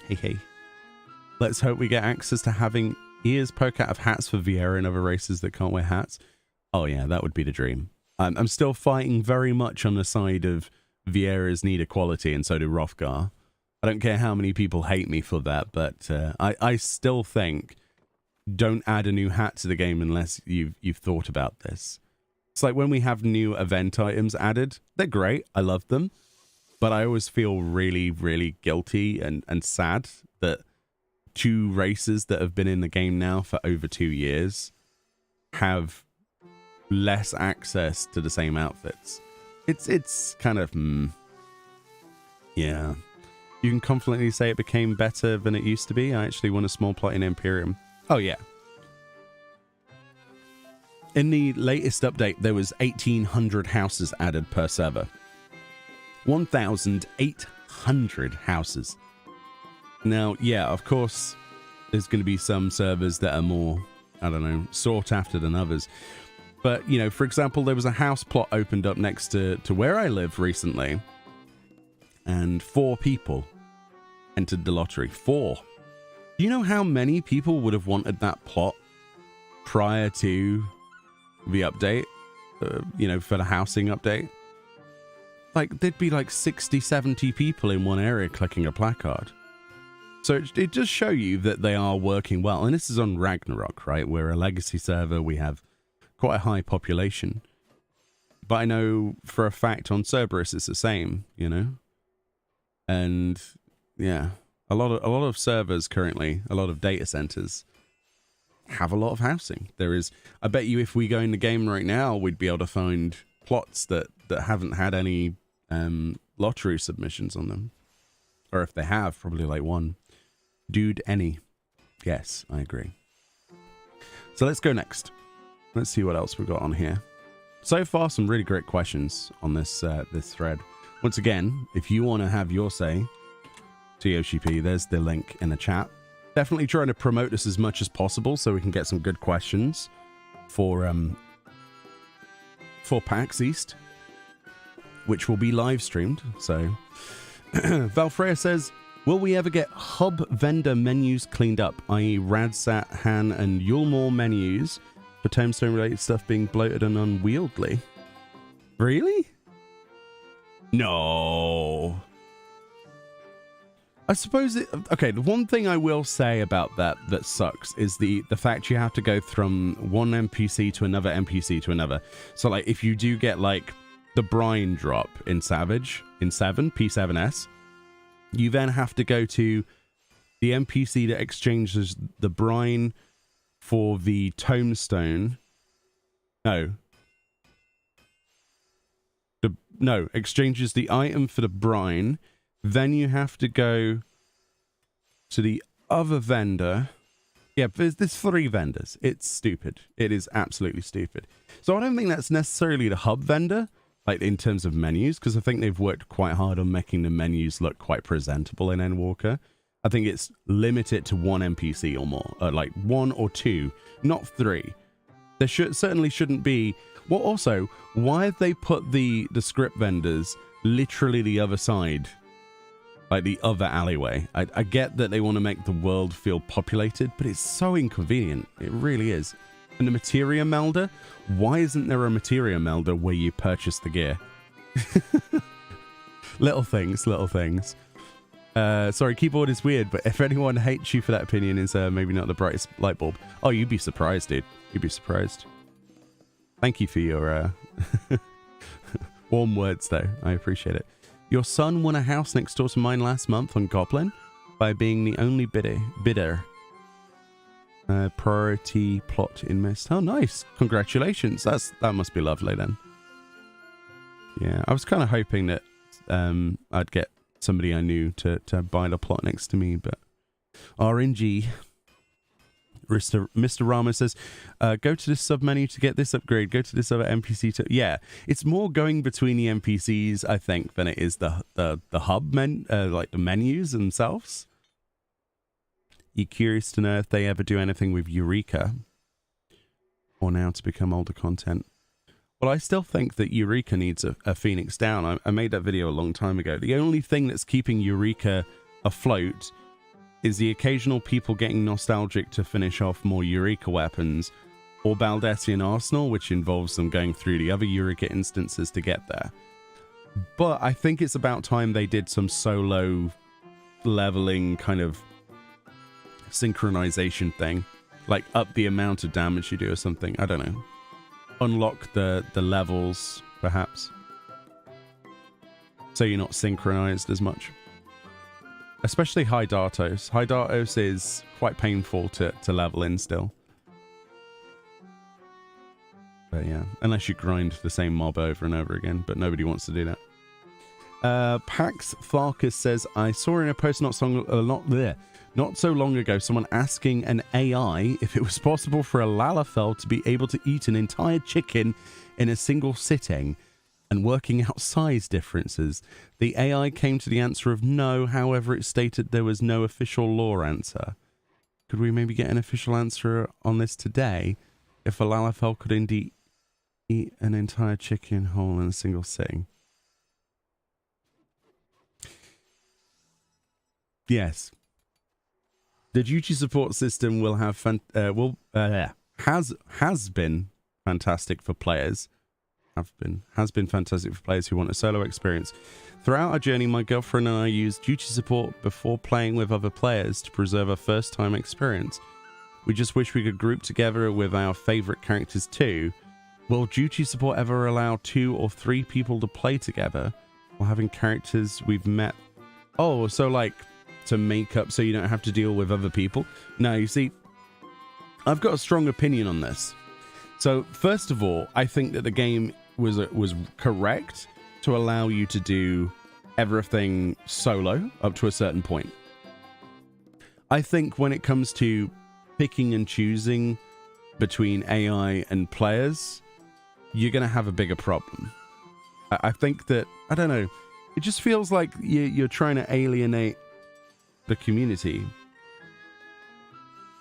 [SPEAKER 1] Hey. Let's hope we get access to having ears poke out of hats for Vieira and other races that can't wear hats. Oh yeah, that would be the dream. I'm still fighting very much on the side of Vieira's need equality, and so do Rothgar. I don't care how many people hate me for that, but I still think don't add a new hat to the game unless you've thought about this. It's like when we have new event items added, they're great, I love them, but I always feel really, really guilty and sad that 2 races that have been in the game now for over 2 years have less access to the same outfits. It's kind of yeah. You can confidently say it became better than it used to be. I actually won a small plot in Imperium. Oh yeah. In the latest update, there was 1,800 houses added per server. 1,800 houses. Now, yeah, of course, there's going to be some servers that are more, I don't know, sought after than others. But, you know, for example, there was a house plot opened up next to where I live recently. And 4 people entered the lottery. 4. Do you know how many people would have wanted that plot prior to the update? You know, for the housing update? Like, there'd be like 60, 70 people in one area clicking a placard. So it does show you that they are working well. And this is on Ragnarok, right? We're a legacy server. We have quite a high population. But I know for a fact on Cerberus it's the same, you know? And yeah, a lot of servers currently, a lot of data centers have a lot of housing. There is, I bet you if we go in the game right now, we'd be able to find plots that haven't had any lottery submissions on them. Or if they have, probably like one. Dude, any. Yes, I agree. So let's go next. Let's see what else we've got on here. So far, some really great questions on this this thread. Once again, if you want to have your say to Yoshi P, there's the link in the chat. Definitely trying to promote this as much as possible so we can get some good questions for PAX East, which will be live streamed. So Valfreya says, will we ever get hub vendor menus cleaned up, i.e. Radsat, Han, and Yulmore menus for Tombstone related stuff being bloated and unwieldy? Really? No. I suppose it... Okay, the one thing I will say about that sucks is the fact you have to go from one NPC to another NPC to another. So, like, if you do get, like, the brine drop in Savage, in 7, P7S, you then have to go to the NPC that exchanges the brine for the tombstone. No, exchanges the item for the brine. Then you have to go to the other vendor. Yeah, there's 3 vendors. It's stupid. It is absolutely stupid. So I don't think that's necessarily the hub vendor, like in terms of menus, because I think they've worked quite hard on making the menus look quite presentable in Endwalker. I think it's limited to 1 NPC or more, like 1 or 2, not 3. There certainly shouldn't be. Well, also, why have they put the script vendors literally the other side, like the other alleyway? I get that they want to make the world feel populated, but it's so inconvenient. It really is. And the materia melder, why isn't there a materia melder where you purchase the gear? Little things. Sorry, keyboard is weird, but if anyone hates you for that opinion, is maybe not the brightest light bulb. Oh, you'd be surprised, dude. You'd be surprised. Thank you for your warm words, though. I appreciate it. Your son won a house next door to mine last month on Goblin by being the only bidder. Priority plot in Mist. Oh, nice. Congratulations. That must be lovely, then. Yeah, I was kind of hoping that I'd get somebody I knew to buy the plot next to me, but RNG. Mr. Rama says, go to this submenu to get this upgrade. Go to this other NPC to... Yeah, it's more going between the NPCs, I think, than it is the hub like the menus themselves. You curious to know if they ever do anything with Eureka or now to become older content? Well, I still think that Eureka needs a Phoenix down. I made that video a long time ago. The only thing that's keeping Eureka afloat is the occasional people getting nostalgic to finish off more Eureka weapons, or Baldessian Arsenal, which involves them going through the other Eureka instances to get there. But I think it's about time they did some solo leveling kind of synchronization thing. Like up the amount of damage you do or something. I don't know. Unlock the levels, perhaps. So you're not synchronized as much. Especially High Dartos. High Dartos is quite painful to level in still. But yeah, unless you grind the same mob over and over again, but nobody wants to do that. Pax East says, I saw in a post not so long ago someone asking an AI if it was possible for a Lalafell to be able to eat an entire chicken in a single sitting, and working out size differences. The AI came to the answer of no, however it stated there was no official law answer. Could we maybe get an official answer on this today? If a Lalafell could indeed eat an entire chicken whole in a single sitting. Yes. The duty support system will have has been fantastic for players. Has been fantastic for players who want a solo experience. Throughout our journey, my girlfriend and I used duty support before playing with other players to preserve a first-time experience. We just wish we could group together with our favorite characters too. Will duty support ever allow 2 or 3 people to play together while having characters we've met? Oh, so like to make up so you don't have to deal with other people? No, you see, I've got a strong opinion on this. So first of all, I think that the game was correct to allow you to do everything solo up to a certain point. I think when it comes to picking and choosing between AI and players, you're going to have a bigger problem. I think that, I don't know, it just feels like you're trying to alienate the community.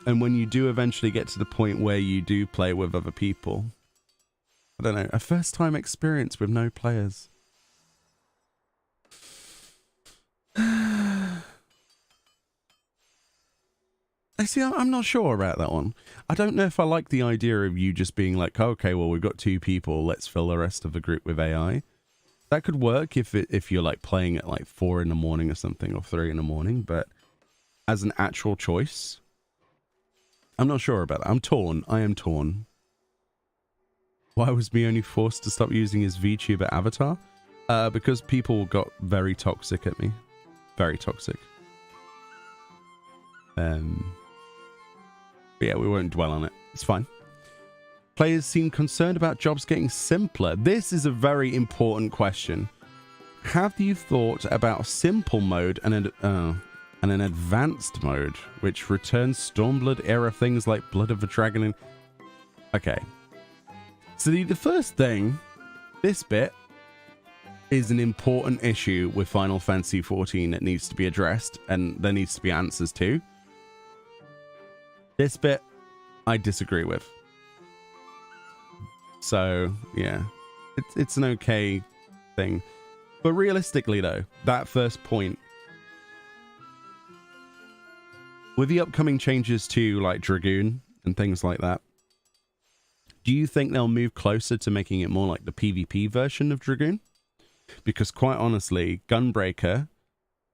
[SPEAKER 1] And when you do eventually get to the point where you do play with other people, I don't know, a first time experience with no players. I see, I'm not sure about that one. I don't know if I like the idea of you just being like, okay, well, we've got 2 people, let's fill the rest of the group with AI. That could work if you're like playing at like 4 in the morning or something, or 3 in the morning, but as an actual choice, I'm not sure about that. I'm torn. I am torn. Why was Meoni forced to stop using his VTuber avatar? Because people got very toxic at me. Very toxic. But yeah, we won't dwell on it. It's fine. Players seem concerned about jobs getting simpler. This is a very important question. Have you thought about simple mode and an advanced mode, which returns Stormblood era things like Blood of a Dragon and... Okay. So the first thing, this bit, is an important issue with Final Fantasy XIV that needs to be addressed, and there needs to be answers to. This bit, I disagree with. So, yeah. It's an okay thing. But realistically, though, that first point, with the upcoming changes to, like, Dragoon and things like that, do you think they'll move closer to making it more like the PvP version of Dragoon? Because quite honestly, Gunbreaker,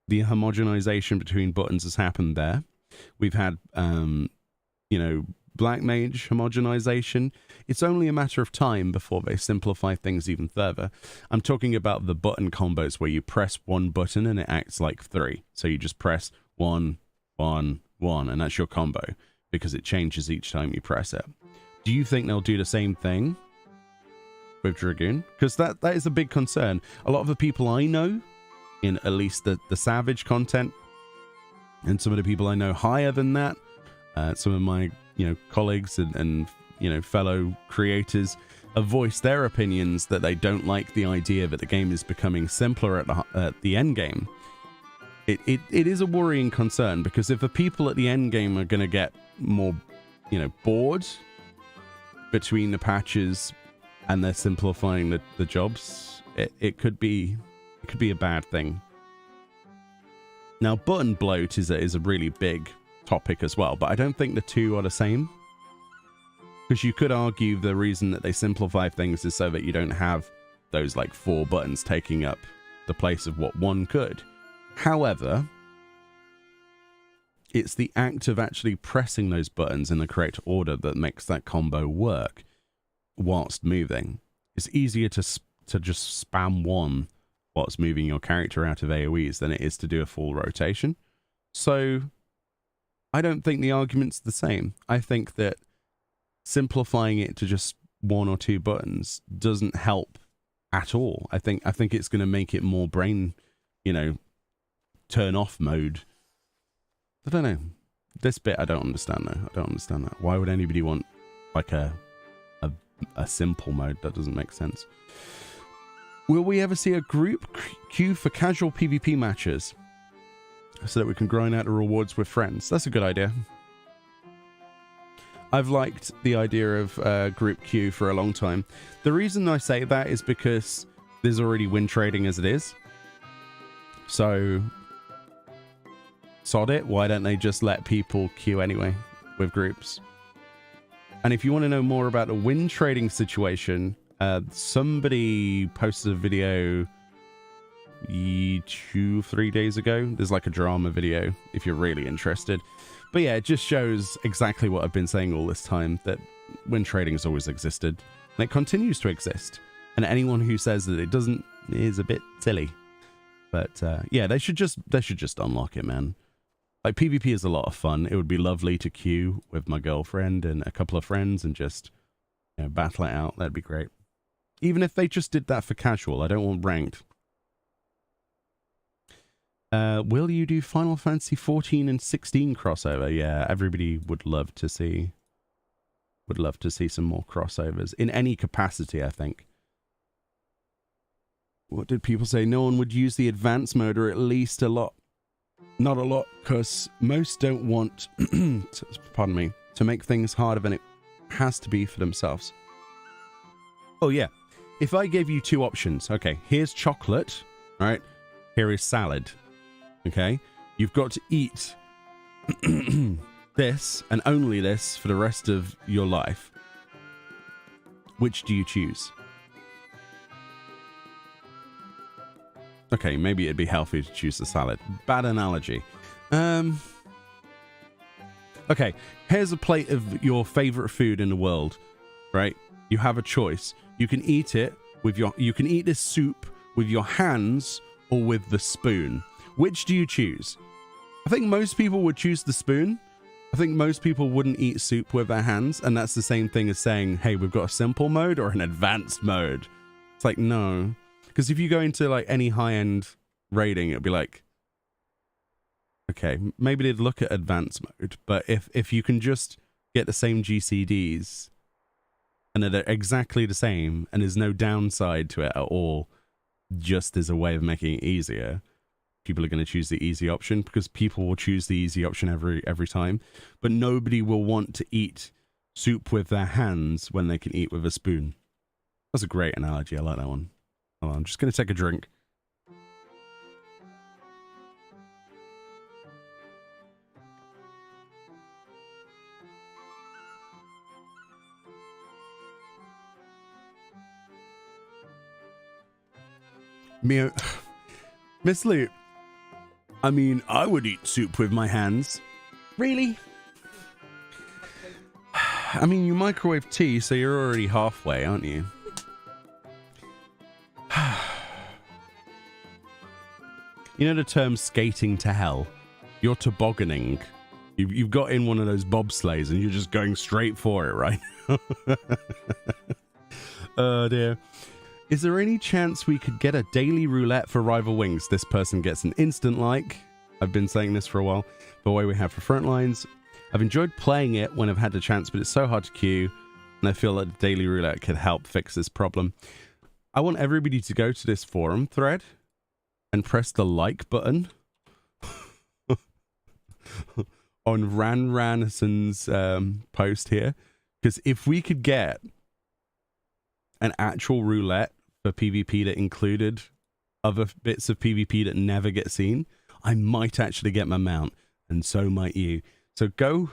[SPEAKER 1] the homogenization between buttons has happened there. We've had, you know, Black Mage homogenization. It's only a matter of time before they simplify things even further. I'm talking about the button combos where you press one button and it acts like 3. So you just press 1, 1, 1, and that's your combo because it changes each time you press it. Do you think they'll do the same thing with Dragoon? Because that is a big concern. A lot of the people I know, in at least the Savage content, and some of the people I know higher than that, some of my colleagues and fellow creators have voiced their opinions that they don't like the idea that the game is becoming simpler at the end game. It is a worrying concern, because if the people at the end game are going to get more bored between the patches and they're simplifying the jobs, it could be a bad thing. Now, button bloat is a really big topic as well, but I don't think the two are the same. Because you could argue the reason that they simplify things is so that you don't have those like 4 buttons taking up the place of what one could. However, it's the act of actually pressing those buttons in the correct order that makes that combo work whilst moving. It's easier to just spam one whilst moving your character out of AoEs than it is to do a full rotation. So I don't think the argument's the same. I think that simplifying it to just 1 or 2 buttons doesn't help at all. I think it's going to make it more brain, turn off mode. I don't know. This bit I don't understand though. I don't understand that. Why would anybody want like a simple mode? That doesn't make sense. Will we ever see a group queue for casual PvP matches so that we can grind out the rewards with friends? That's a good idea. I've liked the idea of group queue for a long time. The reason I say that is because there's already win trading as it is. So sod it. Why don't they just let people queue anyway with groups? And if you want to know more about the win trading situation, somebody posted a video 2-3 days ago. There's like a drama video if you're really interested. But yeah, it just shows exactly what I've been saying all this time, that win trading has always existed and it continues to exist. And anyone who says that it doesn't is a bit silly. But yeah, they should just unlock it, man. Like, PvP is a lot of fun. It would be lovely to queue with my girlfriend and a couple of friends and just battle it out. That'd be great. Even if they just did that for casual. I don't want ranked. Will you do Final Fantasy 14 and 16 crossover? Yeah, everybody would love to see some more crossovers in any capacity, I think. What did people say? No one would use the advanced mode, or at least a lot. Not a lot, because most don't want, pardon me, to make things harder than it has to be for themselves. Oh yeah, if I gave you 2 options, okay, here's chocolate, right? Here is salad, okay? You've got to eat this and only this for the rest of your life. Which do you choose? Okay, maybe it'd be healthy to choose the salad. Bad analogy. Okay, here's a plate of your favorite food in the world, right? You have a choice. You can eat it with you can eat this soup with your hands or with the spoon. Which do you choose? I think most people would choose the spoon. I think most people wouldn't eat soup with their hands, and that's the same thing as saying, hey, we've got a simple mode or an advanced mode. It's like, no. Because if you go into like any high-end raiding, it'd be like, okay, maybe they'd look at advanced mode, but if you can just get the same GCDs and they're exactly the same and there's no downside to it at all, just as a way of making it easier, people are going to choose the easy option, because people will choose the easy option every time, but nobody will want to eat soup with their hands when they can eat with a spoon. That's a great analogy. I like that one. Hold on, I'm just going to take a drink. Miss Lou, I mean, I would eat soup with my hands. Really? I mean, you microwave tea, so you're already halfway, aren't you? You know the term skating to hell? You're tobogganing. You've got in one of those bobsleighs and you're just going straight for it, right? Oh dear. Is there any chance we could get a daily roulette for Rival Wings? This person gets an instant like. I've been saying this for a while. The way we have for Frontlines. I've enjoyed playing it when I've had the chance, but it's so hard to queue. And I feel that daily roulette could help fix this problem. I want everybody to go to this forum thread and press the like button on Ran Ranison's post here. Because if we could get an actual roulette for PvP that included other bits of PvP that never get seen, I might actually get my mount, and so might you. So go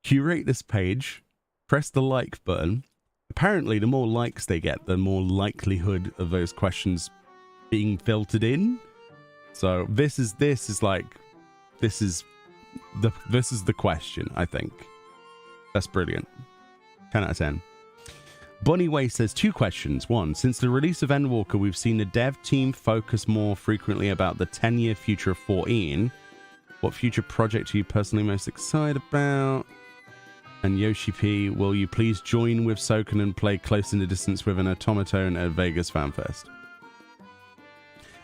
[SPEAKER 1] curate this page, press the like button. Apparently, the more likes they get, the more likelihood of those questions being filtered in. So this is the question, I think. That's brilliant. 10 out of 10. Bunny Way says 2 questions. 1, since the release of Endwalker, we've seen the dev team focus more frequently about the 10-year future of 14. What future project are you personally most excited about? And Yoshi P, will you please join with Soken and play Close in the Distance with an automaton at Vegas Fan Fest?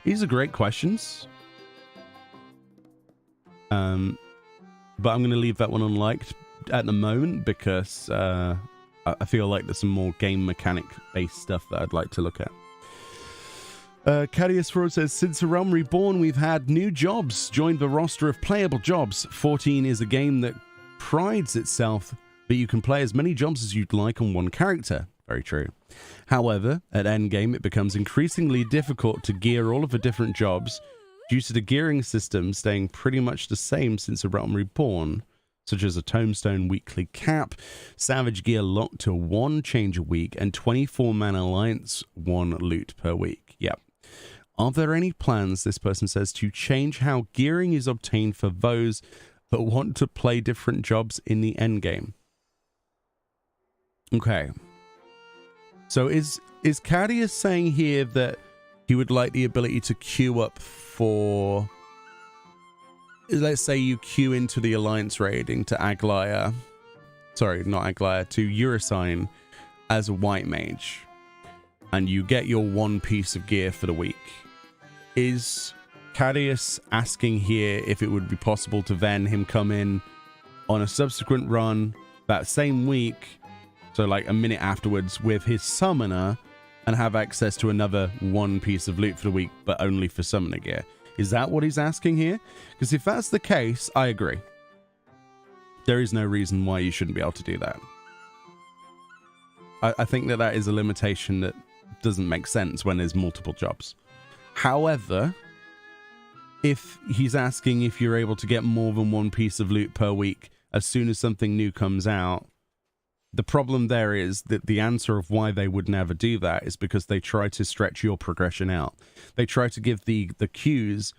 [SPEAKER 1] These are great questions. But I'm going to leave that one unliked at the moment because I feel like there's some more game mechanic based stuff that I'd like to look at. Cadius Fraud says, since A Realm Reborn, we've had new jobs joined the roster of playable jobs. 14 is a game that prides itself that you can play as many jobs as you'd like on one character. Very true. However, at endgame, it becomes increasingly difficult to gear all of the different jobs due to the gearing system staying pretty much the same since A Realm Reborn, such as a tombstone weekly cap, savage gear locked to 1 change a week, and 24-man alliance 1 loot per week. Yep. Are there any plans, this person says, to change how gearing is obtained for those that want to play different jobs in the endgame? Okay. So is Cadius saying here that he would like the ability to queue up for... Let's say you queue into the Alliance raiding to Aglaia. Sorry, not Aglaia, to Eurosine as a white mage. And you get your 1 piece of gear for the week. Is Cadius asking here if it would be possible to then him come in on a subsequent run that same week, so like a minute afterwards, with his summoner and have access to another 1 piece of loot for the week, but only for summoner gear? Is that what he's asking here? Because if that's the case, I agree. There is no reason why you shouldn't be able to do that. I think that is a limitation that doesn't make sense when there's multiple jobs. However, if he's asking if you're able to get more than 1 piece of loot per week as soon as something new comes out, the problem there is that the answer of why they would never do that is because they try to stretch your progression out. They try to give the queues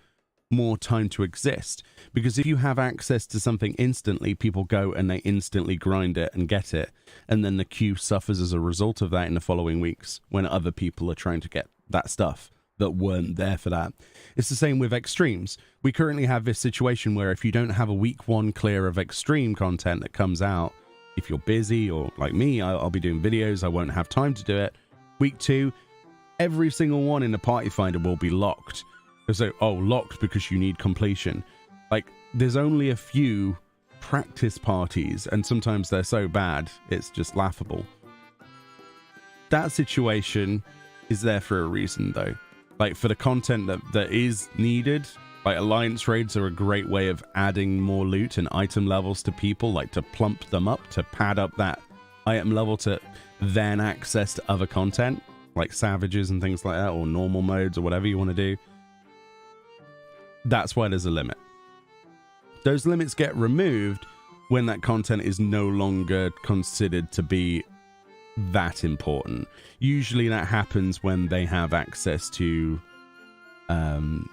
[SPEAKER 1] more time to exist. Because if you have access to something instantly, people go and they instantly grind it and get it. And then the queue suffers as a result of that in the following weeks when other people are trying to get that stuff that weren't there for that. It's the same with extremes. We currently have this situation where if you don't have a week 1 clear of extreme content that comes out, if you're busy or like me, I'll be doing videos, I won't have time to do it. Week 2, every single one in the party finder will be locked. So, locked because you need completion. Like, there's only a few practice parties, and sometimes they're so bad, it's just laughable. That situation is there for a reason, though. Like, for the content that is needed, like, Alliance raids are a great way of adding more loot and item levels to people, like to plump them up, to pad up that item level to then access to other content, like savages and things like that, or normal modes, or whatever you want to do. That's why there's a limit. Those limits get removed when that content is no longer considered to be that important. Usually that happens when they have access to... And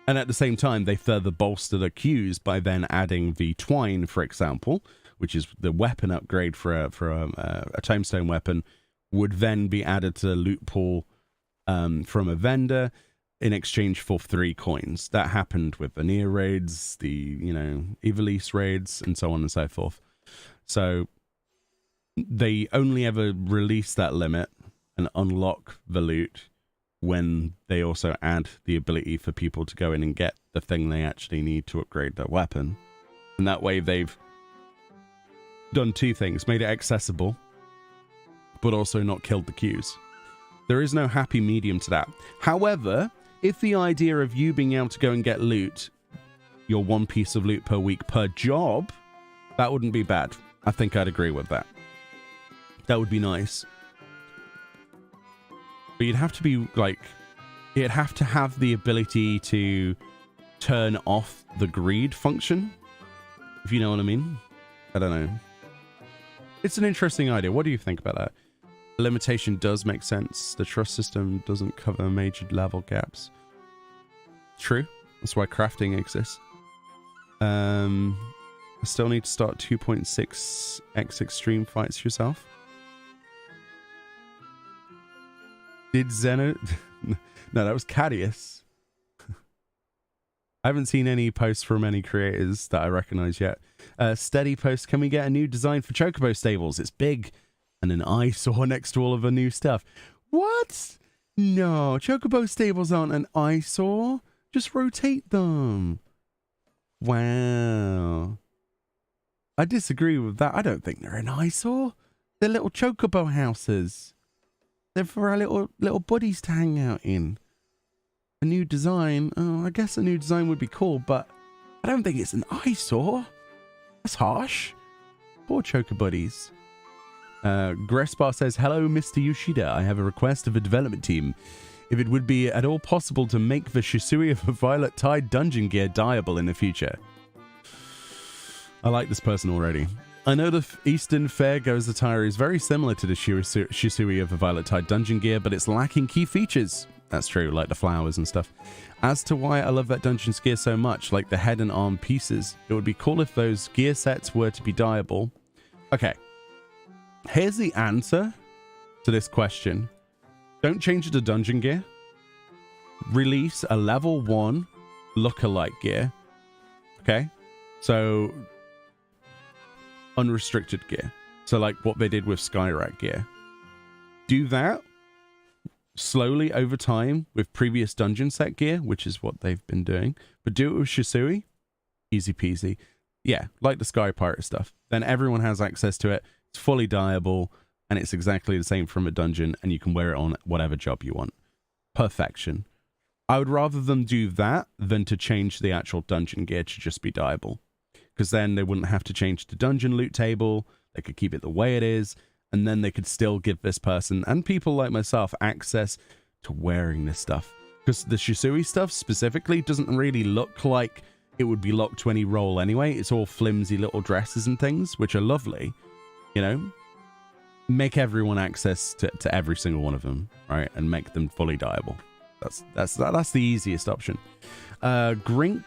[SPEAKER 1] at the same time, they further bolster the queues by then adding the Twine, for example, which is the weapon upgrade for a tombstone weapon, would then be added to the loot pool from a vendor in exchange for 3 coins. That happened with the Vanir raids, the, Ivalice raids, and so on and so forth. So they only ever release that limit and unlock the loot when they also add the ability for people to go in and get the thing they actually need to upgrade their weapon. And that way they've done 2 things, made it accessible, but also not killed the queues. There is no happy medium to that. However, if the idea of you being able to go and get loot, your 1 piece of loot per week per job, that wouldn't be bad. I think I'd agree with that. That would be nice. But you'd have to be like, it'd have to have the ability to turn off the greed function, if you know what I mean. I don't know. It's an interesting idea. What do you think about that? The limitation does make sense. The trust system doesn't cover major level gaps. True. That's why crafting exists. I still need to start 2.6x extreme fights yourself. Did Zeno... No, that was Cadius. I haven't seen any posts from any creators that I recognize yet. Steady post, can we get a new design for Chocobo stables? It's big and an eyesore next to all of the new stuff. What? No, Chocobo stables aren't an eyesore. Just rotate them. Wow. I disagree with that. I don't think they're an eyesore. They're little Chocobo houses. They're for our little buddies to hang out in. A new design. Oh, I guess a new design would be cool, but I don't think it's an eyesore. That's harsh. Poor Chocobuddies. Grespar says, hello, Mr. Yoshida. I have a request of a development team. If it would be at all possible to make the Shisui of a Violet Tide dungeon gear dyeable in the future. I like this person already. I know the Eastern Fair Goes attire is very similar to the Shisui of a Violet Tide dungeon gear, but it's lacking key features. That's true, like the flowers and stuff. As to why I love that dungeon's gear so much, like the head and arm pieces, it would be cool if those gear sets were to be dyeable. Okay. Here's the answer to this question. Don't change it to dungeon gear. Release a level 1 lookalike gear. Okay? So, unrestricted gear. So like what they did with Skyrack gear. Do that slowly over time with previous dungeon set gear, which is what they've been doing. But do it with Shisui. Easy peasy. Yeah, like the Sky Pirate stuff. Then everyone has access to it. It's fully dyeable. And it's exactly the same from a dungeon, and you can wear it on whatever job you want. Perfection. I would rather them do that than to change the actual dungeon gear to just be dyeable. Because then they wouldn't have to change the dungeon loot table, they could keep it the way it is, and then they could still give this person, and people like myself, access to wearing this stuff. Because the Shisui stuff specifically doesn't really look like it would be locked to any role anyway. It's all flimsy little dresses and things, which are lovely, you know? Make everyone access to every single one of them, right? And make them fully dyeable. That's the easiest option. Grink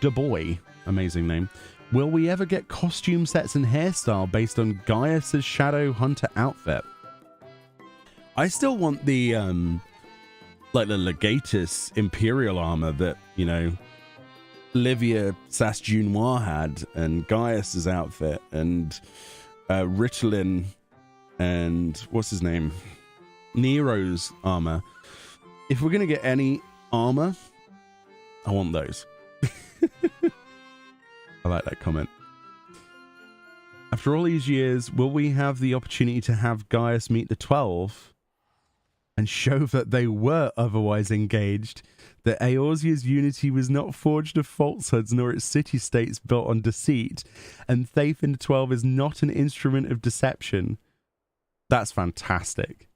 [SPEAKER 1] the Boy, amazing name. Will we ever get costume sets and hairstyle based on Gaius's Shadow Hunter outfit? I still want the like the Legatus Imperial armor that, you know, Livia Sasjunnoir had, and Gaius's outfit, and Ritalin, and what's his name, Nero's armor. If we're gonna get any armor, I want those. I like that comment. After all these years, will we have the opportunity to have Gaius meet the 12 and show that they were otherwise engaged, that Eorzea's unity was not forged of falsehoods, nor its city-states built on deceit, and faith in the 12 is not an instrument of deception? That's fantastic.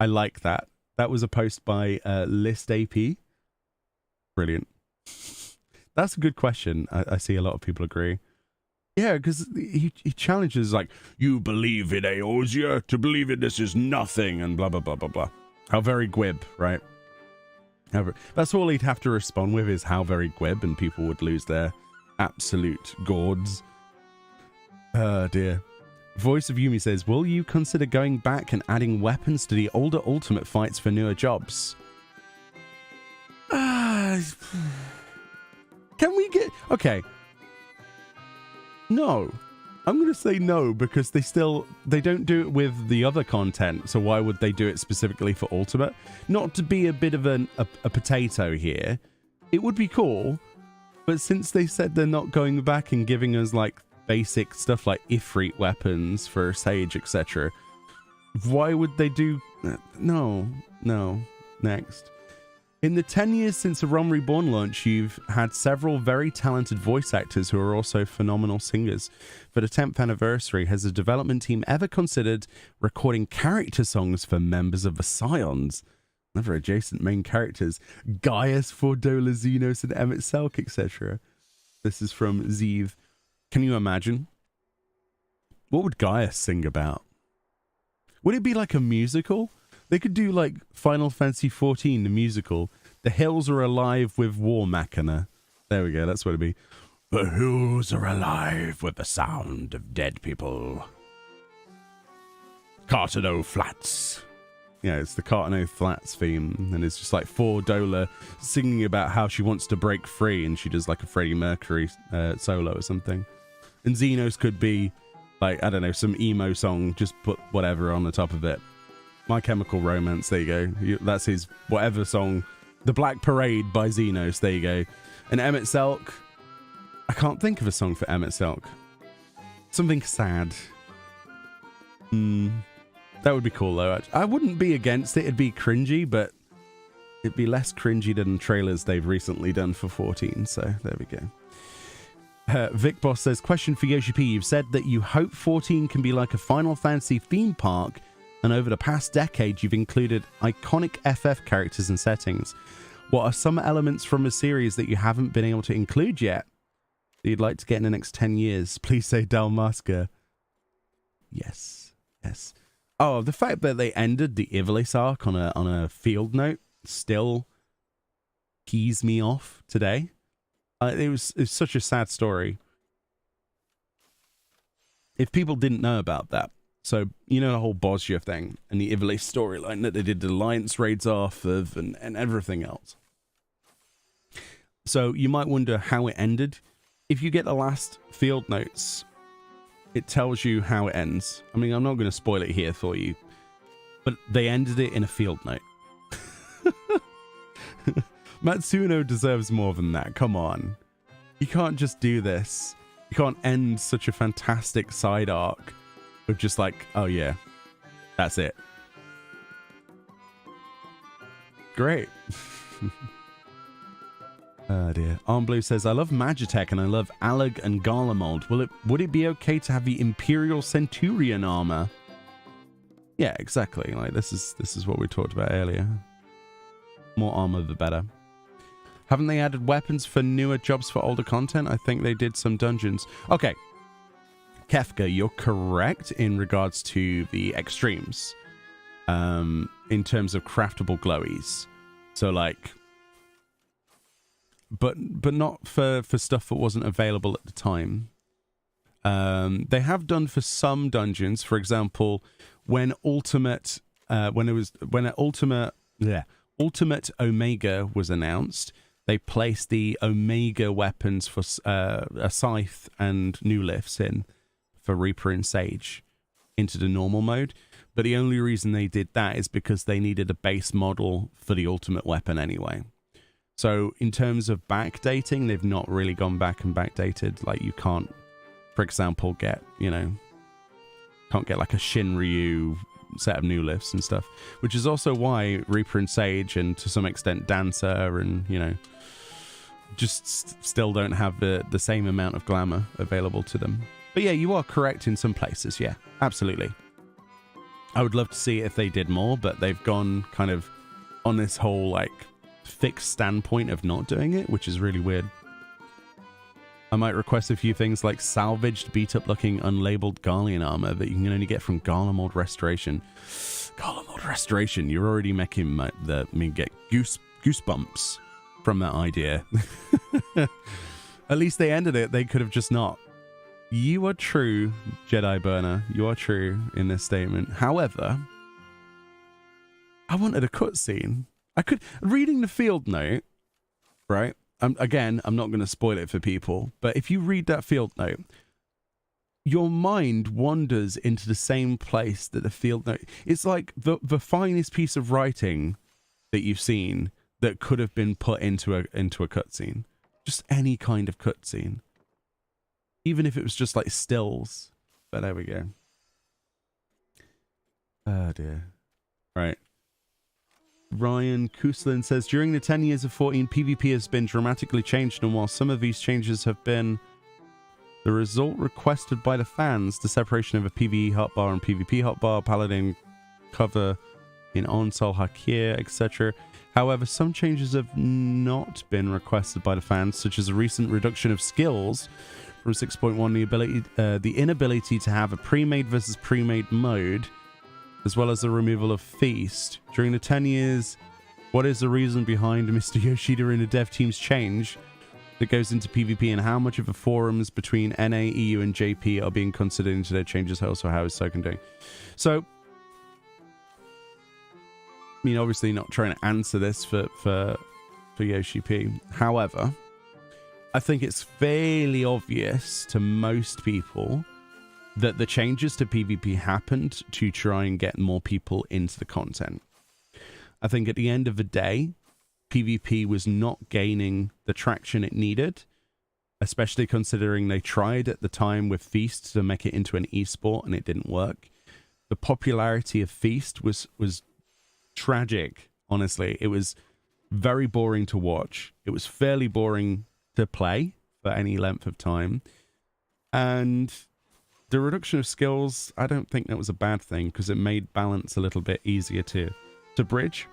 [SPEAKER 1] I like that. That was a post by List AP. Brilliant. That's a good question. I see a lot of people agree. Yeah, because he challenges like, you believe in Eorzea, to believe in this is nothing, and blah, blah, blah, blah, blah. How very Gwib, right? That's all he'd have to respond with is how very Gwib, and people would lose their absolute gourds. Oh, dear. Voice of Yumi says, will you consider going back and adding weapons to the older ultimate fights for newer jobs? Can we get... Okay. No. I'm going to say no, because they don't do it with the other content, so why would they do it specifically for ultimate? Not to be a bit of a potato here. It would be cool, but since they said they're not going back and giving us, like, basic stuff like Ifrit weapons for Sage, etc. Why would they do... No. Next. In the 10 years since the Realm Reborn launch, you've had several very talented voice actors who are also phenomenal singers. For the 10th anniversary, has the development team ever considered recording character songs for members of the Scions? Other adjacent main characters, Gaius, Fordola, Xenos, and Emmett Selk, etc. This is from Zeev. Can you imagine? What would Gaius sing about? Would it be like a musical? They could do like Final Fantasy XIV, the musical. The hills are alive with war machina. There we go, that's what it'd be. The hills are alive with the sound of dead people. Cartano Flats. Yeah, it's the Cartano Flats theme. And it's just like Fordola singing about how she wants to break free. And she does like a Freddie Mercury solo or something. And Xenos could be like, I don't know, some emo song. Just put whatever on the top of it. My Chemical Romance, there you go. That's his whatever song. The Black Parade by Xenos, there you go. And Emmett Selk, I can't think of a song for Emmett Selk. Something sad. That would be cool though. I wouldn't be against it. It'd be cringy, but it'd be less cringy than trailers they've recently done for 14. So there we go. Vic Boss says, question for Yoshi P. You've said that you hope 14 can be like a Final Fantasy theme park. And over the past decade, you've included iconic FF characters and settings. What are some elements from a series that you haven't been able to include yet that you'd like to get in the next 10 years? Please say Dalmasca. Yes. Yes. Oh, the fact that they ended the Ivalice arc on a field note still keys me off today. It was such a sad story. If people didn't know about that. So, you know, the whole Bosnia thing and the Ivalice storyline that they did the Alliance raids off of and everything else. So you might wonder how it ended. If you get the last field notes, it tells you how it ends. I mean, I'm not going to spoil it here for you, but they ended it in a field note. Matsuno deserves more than that. Come on. You can't just do this. You can't end such a fantastic side arc with just like, oh yeah, that's it. Great. Oh dear. Armblue says, I love Magitech and I love Allag and Garlemald. Would it be okay to have the Imperial Centurion armor? Yeah, exactly. Like this is what we talked about earlier. More armor the better. Haven't they added weapons for newer jobs for older content? I think they did some dungeons. Okay. Kefka, you're correct in regards to the extremes. In terms of craftable glowies. So like, but not for stuff that wasn't available at the time. They have done for some dungeons. For example, when Ultimate Omega was announced, they placed the Omega weapons for a Scythe and New Lifts in for Reaper and Sage into the normal mode. But the only reason they did that is because they needed a base model for the ultimate weapon anyway. So in terms of backdating, they've not really gone back and backdated. Like you can't, for example, get, can't get like a Shinryu set of new lifts and stuff, which is also why Reaper and Sage and to some extent Dancer and, just still don't have the same amount of glamour available to them. But yeah, you are correct in some places. Yeah, absolutely. I would love to see if they did more, but they've gone kind of on this whole like fixed standpoint of not doing it, which is really weird. I might request a few things like salvaged, beat-up looking, unlabeled Garlean armor that you can only get from Garlemald Restoration. Garlemald Restoration, you're already making me get goosebumps from that idea. At least they ended it. They could have just not. You are true, Jedi Burner. You are true in this statement. However, I wanted a cutscene. Reading the field note, right? Again, I'm not going to spoil it for people, but if you read that field note, your mind wanders into the same place that the field note. It's like the finest piece of writing that you've seen that could have been put into a cutscene. Just any kind of cutscene. Even if it was just like stills. But there we go. Oh dear. Right. Ryan Kuslin says, during the 10 years of 14, PvP has been dramatically changed, and while some of these changes have been the result requested by the fans, the separation of a PvE hotbar and PvP hotbar, Paladin cover in Onsol, Hakir, etc. However, some changes have not been requested by the fans, such as a recent reduction of skills from 6.1, the inability to have a pre-made versus pre-made mode, as well as the removal of Feast. During the 10 years, what is the reason behind Mr. Yoshida and the dev team's change that goes into PvP, and how much of the forums between NA, EU, and JP are being considered into their changes? Also, how is Soken doing? So, I mean, obviously not trying to answer this for Yoshi P. However, I think it's fairly obvious to most people that the changes to PvP happened to try and get more people into the content. I think at the end of the day, PvP was not gaining the traction it needed, especially considering they tried at the time with Feast to make it into an esport and it didn't work. The popularity of Feast was tragic, honestly. It was very boring to watch. It was fairly boring to play for any length of time. And the reduction of skills, I don't think that was a bad thing, because it made balance a little bit easier to bridge.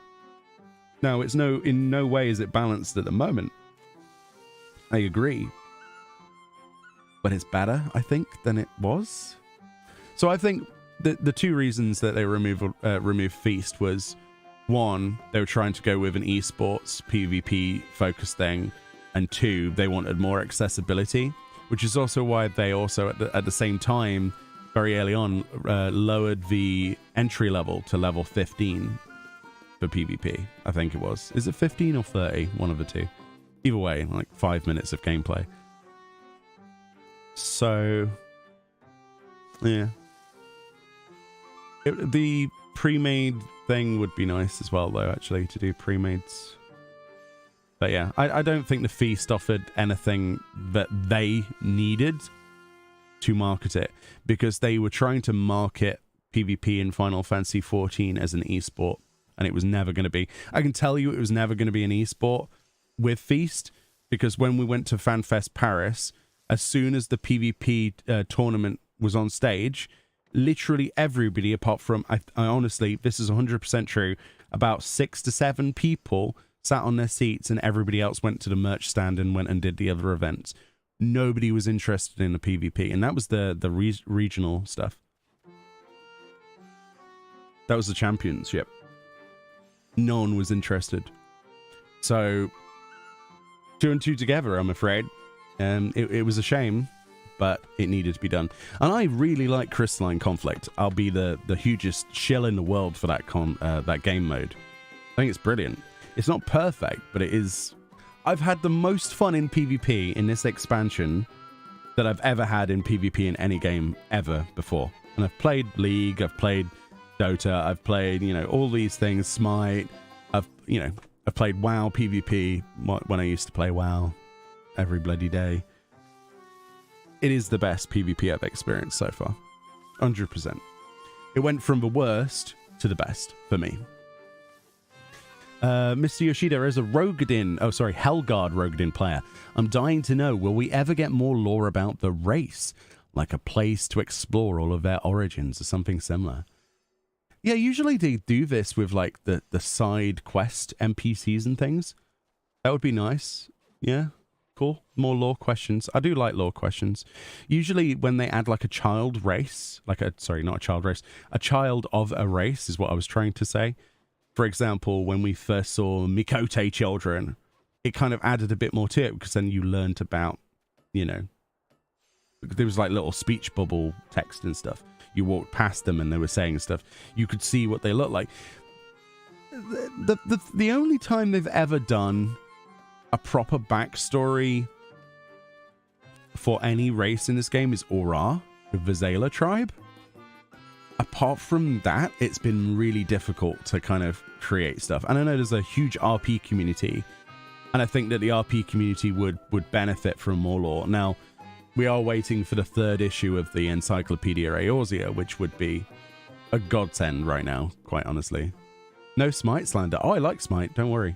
[SPEAKER 1] Now, it's in no way is it balanced at the moment. I agree. But it's better, I think, than it was. So I think the two reasons that they removed Feast was, one, they were trying to go with an esports PvP focused thing, and two, they wanted more accessibility, which is also why they also at the same time, very early on, lowered the entry level to level 15 for PvP. I think it was. Is it 15 or 30? One of the two. Either way, like 5 minutes of gameplay. So, yeah. The pre-made thing would be nice as well, though, actually, to do pre-mades. But yeah, I don't think the Feast offered anything that they needed to market it, because they were trying to market PvP in Final Fantasy XIV as an esport, and it was never going to be. I can tell you it was never going to be an esport with Feast, because when we went to FanFest Paris, as soon as the PvP tournament was on stage, literally everybody, apart from, I honestly, this is 100% true, about 6 to 7 people sat on their seats, and everybody else went to the merch stand and went and did the other events. Nobody was interested in the PvP, and that was the regional stuff. That was the championship. No one was interested. So, 2 and 2 together, I'm afraid. It was a shame, but it needed to be done. And I really like Crystalline Conflict. I'll be the hugest shill in the world for that game mode. I think it's brilliant. It's not perfect, but it is. I've had the most fun in PvP in this expansion that I've ever had in PvP in any game ever before. And I've played League, I've played Dota, I've played, all these things, Smite. I've played WoW PvP when I used to play WoW every bloody day. It is the best PvP I've experienced so far. 100%. It went from the worst to the best for me. Mr. Yoshida, as a Helgard Rogadin player, I'm dying to know, will we ever get more lore about the race? Like a place to explore all of their origins or something similar? Yeah, usually they do this with like the side quest NPCs and things. That would be nice. Yeah, cool. More lore questions. I do like lore questions. Usually when they add like a child race, not a child race, a child of a race is what I was trying to say. For example, when we first saw Mikote children, it kind of added a bit more to it, because then you learned about, there was like little speech bubble text and stuff. You walked past them and they were saying stuff. You could see what they looked like. The only time they've ever done a proper backstory for any race in this game is Aura, the Vizela tribe. Apart from that, it's been really difficult to kind of create stuff. And I know there's a huge RP community, and I think that the RP community would benefit from more lore. Now, we are waiting for the 3rd issue of the Encyclopedia Eorzea, which would be a godsend right now, quite honestly. No Smite slander. Oh, I like Smite. Don't worry.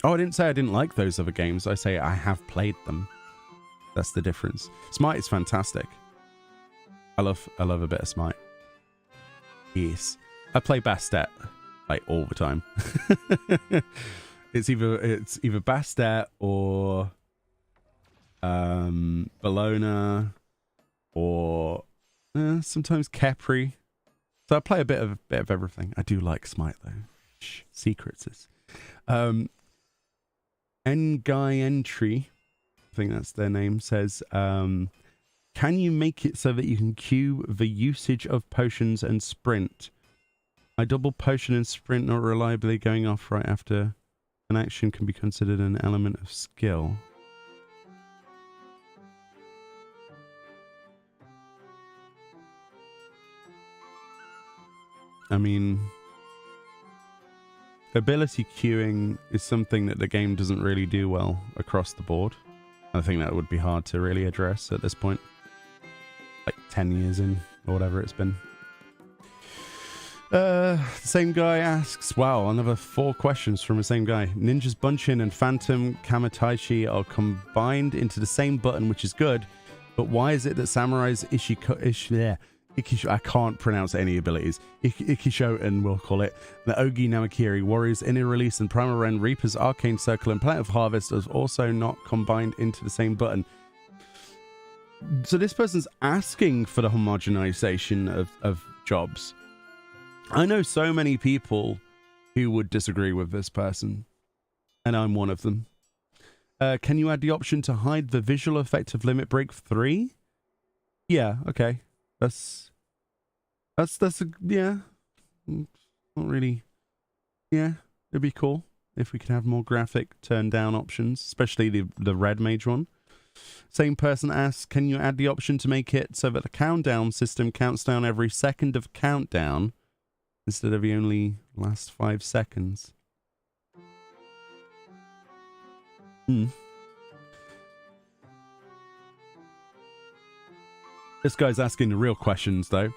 [SPEAKER 1] Oh, I didn't say I didn't like those other games. I say I have played them. That's the difference. Smite is fantastic. I love a bit of Smite. Yes. I play Bastet like all the time. It's either Bastet or Bologna or sometimes Capri. So I play a bit of everything. I do like Smite though. Shh, secrets. N-Guy Entry, I think that's their name, says, can you make it so that you can queue the usage of potions and sprint? I double potion and sprint not reliably going off right after an action can be considered an element of skill. I mean, ability queuing is something that the game doesn't really do well across the board. I think that would be hard to really address at this point. Like 10 years in, or whatever it's been. The same guy asks, wow, another 4 questions from the same guy. Ninja's Bunchin and Phantom Kamataichi are combined into the same button, which is good, but why is it that Samurai's I can't pronounce any abilities. Ikishoten, we'll call it. The Ogi Namakiri, Warriors Inner Release, and Primal Ren, Reaper's Arcane Circle, and Planet of Harvest is also not combined into the same button. So this person's asking for the homogenization of jobs. I know so many people who would disagree with this person, and I'm one of them. Can you add the option to hide the visual effect of Limit Break 3? Yeah, okay. Yeah. Not really. Yeah, it'd be cool if we could have more graphic turn down options, especially the red mage one. Same person asks, can you add the option to make it so that the countdown system counts down every second of countdown instead of the only last 5 seconds? This guy's asking the real questions, though.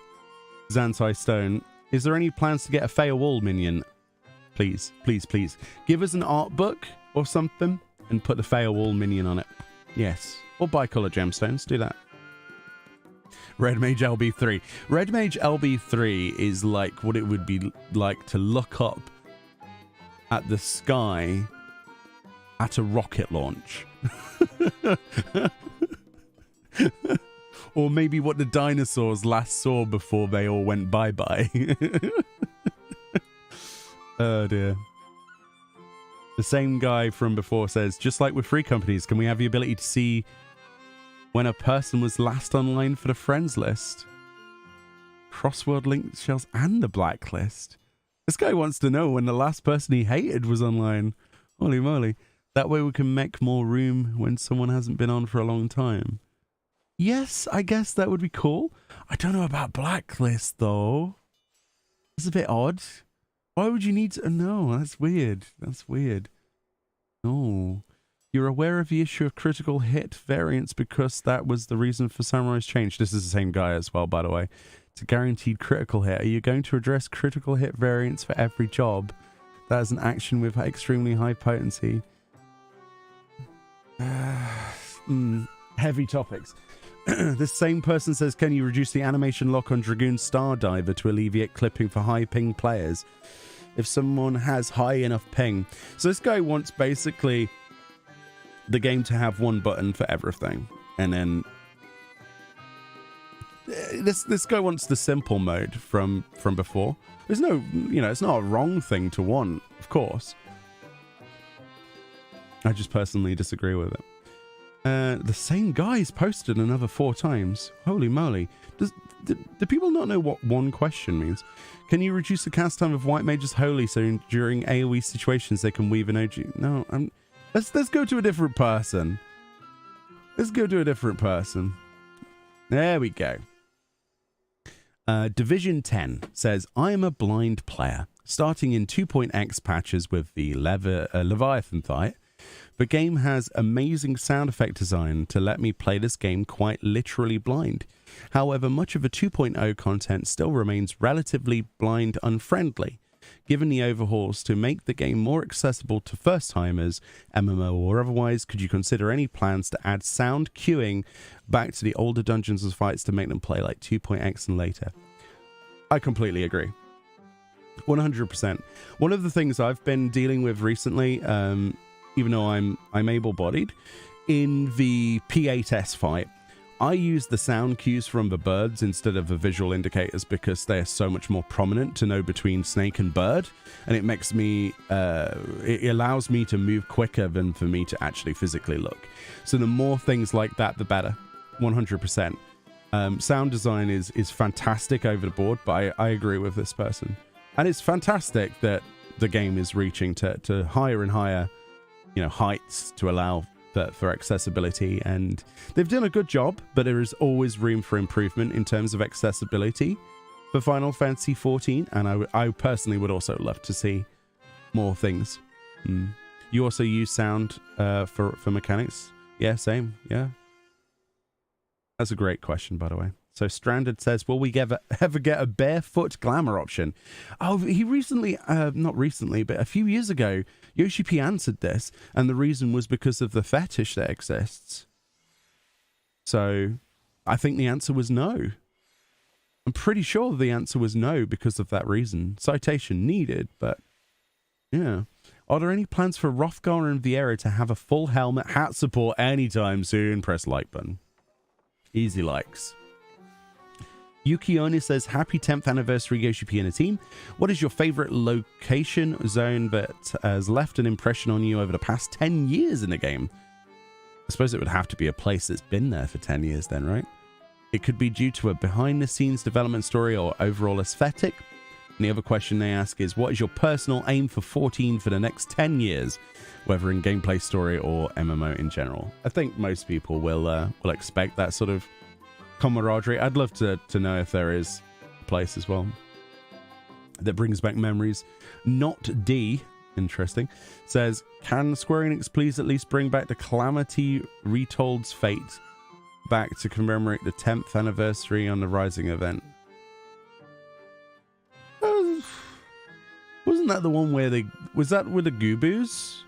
[SPEAKER 1] Zantai Stone, is there any plans to get a Feyre Wall minion? Please, please, please. Give us an art book or something and put the Feyre Wall minion on it. Yes. Or bicolor gemstones. Do that. Red Mage LB3. Red Mage LB3 is like what it would be like to look up at the sky at a rocket launch. Or maybe what the dinosaurs last saw before they all went bye-bye. Oh dear. The same guy from before says, just like with free companies, can we have the ability to see when a person was last online for the friends list? Crossword link shells and the blacklist. This guy wants to know when the last person he hated was online. Holy moly. That way we can make more room when someone hasn't been on for a long time. Yes, I guess that would be cool. I don't know about blacklist, though. It's a bit odd. Why would you need to... No, that's weird. That's weird. No. You're aware of the issue of critical hit variance because that was the reason for Samurai's change. This is the same guy as well, by the way. It's a guaranteed critical hit. Are you going to address critical hit variance for every job? That is an action with extremely high potency. Heavy topics. This same person says, can you reduce the animation lock on Dragoon Stardiver to alleviate clipping for high ping players if someone has high enough ping? So this guy wants basically the game to have one button for everything, and then this guy wants the simple mode from before. There's no, it's not a wrong thing to want, of course. I just personally disagree with it. The same guy's posted another 4 times. Holy moly. Do people not know what one question means? Can you reduce the cast time of White Mages Holy so during AoE situations they can weave an OG? No, let's go to a different person. Let's go to a different person. There we go. Division 10 says, I am a blind player. Starting in 2.x patches with the Leviathan fight. The game has amazing sound effect design to let me play this game quite literally blind. However, much of the 2.0 content still remains relatively blind unfriendly. Given the overhauls to make the game more accessible to first-timers, MMO or otherwise, could you consider any plans to add sound queuing back to the older dungeons and fights to make them play like 2.x and later? I completely agree. 100%. One of the things I've been dealing with recently, even though I'm able-bodied, in the P8S fight, I use the sound cues from the birds instead of the visual indicators because they're so much more prominent to know between snake and bird, and it makes me, it allows me to move quicker than for me to actually physically look. So the more things like that, the better. 100%. Sound design is fantastic over the board, but I agree with this person. And it's fantastic that the game is reaching to higher and higher, heights to allow for accessibility, and they've done a good job, but there is always room for improvement in terms of accessibility for Final Fantasy XIV, and I personally would also love to see more things. You also use sound for mechanics? Yeah, same. Yeah. That's a great question, by the way. So Stranded says, will we ever get a barefoot glamour option? Oh, he recently, not recently, but a few years ago, Yoshi P answered this, and the reason was because of the fetish that exists. So I think the answer was no. I'm pretty sure the answer was no because of that reason. Citation needed, but yeah. Are there any plans for Hrothgar and Viera to have a full helmet hat support anytime soon? Press like button. Easy likes. Yukioni says, happy 10th anniversary Yoshi P and a team. What is your favorite location zone that has left an impression on you over the past 10 years in the game? I suppose it would have to be a place that's been there for 10 years then, right? It could be due to a behind-the-scenes development story or overall aesthetic. And the other question they ask is, what is your personal aim for 14 for the next 10 years? Whether in gameplay, story, or MMO in general. I think most people will expect that sort of camaraderie. I'd love to know if there is a place as well that brings back memories. Not D, interesting, says, can Square Enix please at least bring back the Calamity Retold's Fate back to commemorate the 10th anniversary on the Rising event? Wasn't that the one where was that with the Goobus?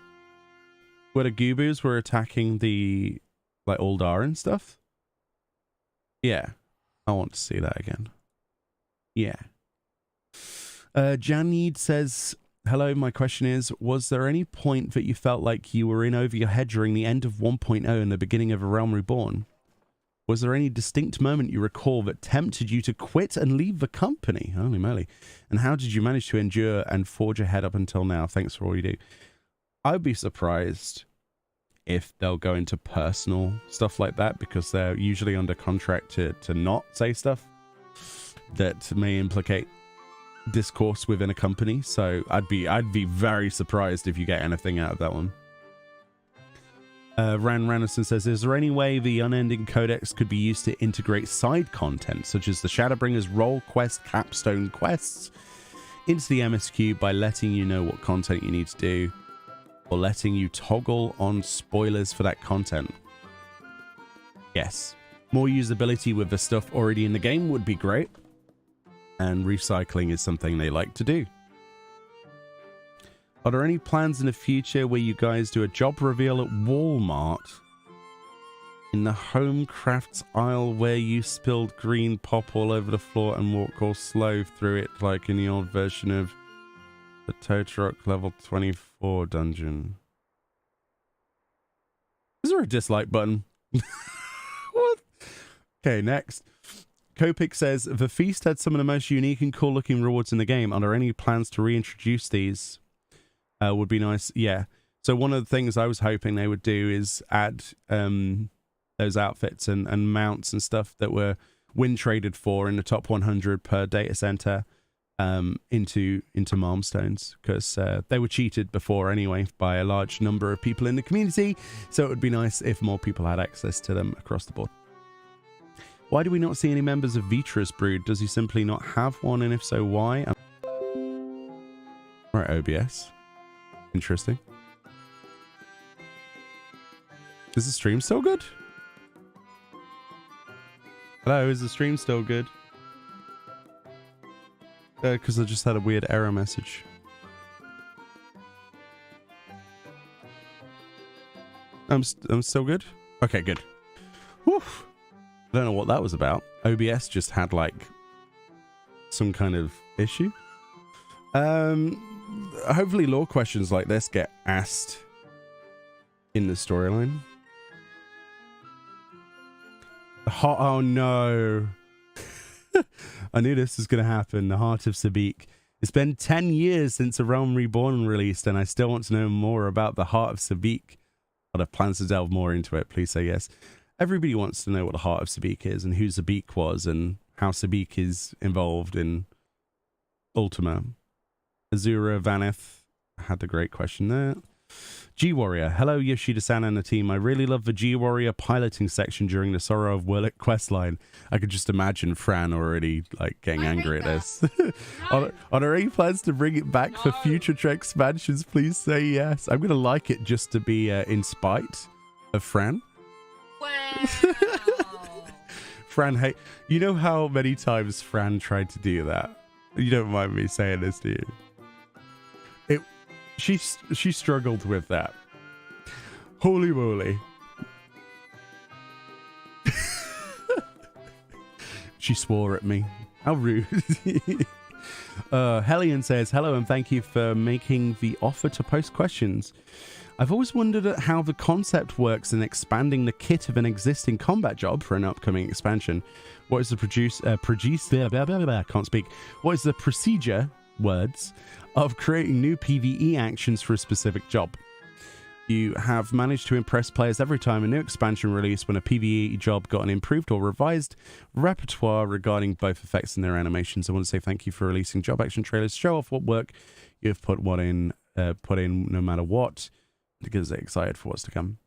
[SPEAKER 1] Where the Goobus were attacking the Uldar and stuff? Yeah, I want to see that again. Yeah. Janid says, hello, my question is, was there any point that you felt like you were in over your head during the end of 1.0 and the beginning of A Realm Reborn? Was there any distinct moment you recall that tempted you to quit and leave the company? Holy moly. And how did you manage to endure and forge ahead up until now? Thanks for all you do. I'd be surprised if they'll go into personal stuff like that, because they're usually under contract to not say stuff that may implicate discourse within a company. So I'd be very surprised if you get anything out of that one. Ran Randerson says, is there any way the Unending Codex could be used to integrate side content, such as the Shadowbringers role quest capstone quests, into the MSQ by letting you know what content you need to do, or letting you toggle on spoilers for that content? Yes. More usability with the stuff already in the game would be great, and recycling is something they like to do. Are there any plans in the future where you guys do a job reveal at Walmart in the home crafts aisle where you spilled green pop all over the floor and walk all slow through it like in the old version of the Tow Truck level 24 dungeon? Is there a dislike button? What? Okay, next. Copic says, the feast had some of the most unique and cool looking rewards in the game. Are there any plans to reintroduce these? Would be nice. Yeah. So one of the things I was hoping they would do is add those outfits and mounts and stuff that were win traded for in the top 100 per data center into Malmstones, because they were cheated before anyway by a large number of people in the community. So it would be nice if more people had access to them across the board. Why do we not see any members of Vitra's brood? Does he simply not have one? And if so, why? Right, OBS. Interesting. Is the stream still good? Hello, is the stream still good? Because I just had a weird error message. I'm still good? Okay, good. Whew. I don't know what that was about. OBS just had, like, some kind of issue. Hopefully lore questions like this get asked in the storyline. Oh, no. I knew this was going to happen. The Heart of Sabik. It's been 10 years since A Realm Reborn released, and I still want to know more about the Heart of Sabik. I'd have plans to delve more into it. Please say yes. Everybody wants to know what the Heart of Sabik is, and who Sabik was, and how Sabik is involved in Ultima. Azura Vaneth had the great question there. G-Warrior. Hello, Yoshida-san and the team. I really love the G-Warrior piloting section during the Sorrow of Wurlik questline. I could just imagine Fran already, like, getting angry at this. No. Are there any plans to bring it back for future Trek expansions? Please say yes. I'm going to like it just to be in spite of Fran.
[SPEAKER 2] Wow.
[SPEAKER 1] Fran, hey, you know how many times Fran tried to do that? You don't mind me saying this, do you? She struggled with that. Holy moly. She swore at me. How rude. Hellion says, hello and thank you for making the offer to post questions. I've always wondered at how the concept works in expanding the kit of an existing combat job for an upcoming expansion. What is the can't speak. What is the procedure, words, of creating new PvE actions for a specific job? You have managed to impress players every time a new expansion released when a PvE job got an improved or revised repertoire regarding both effects and their animations. I want to say thank you for releasing job action trailers. Show off what work you've put in no matter what, because they're excited for what's to come.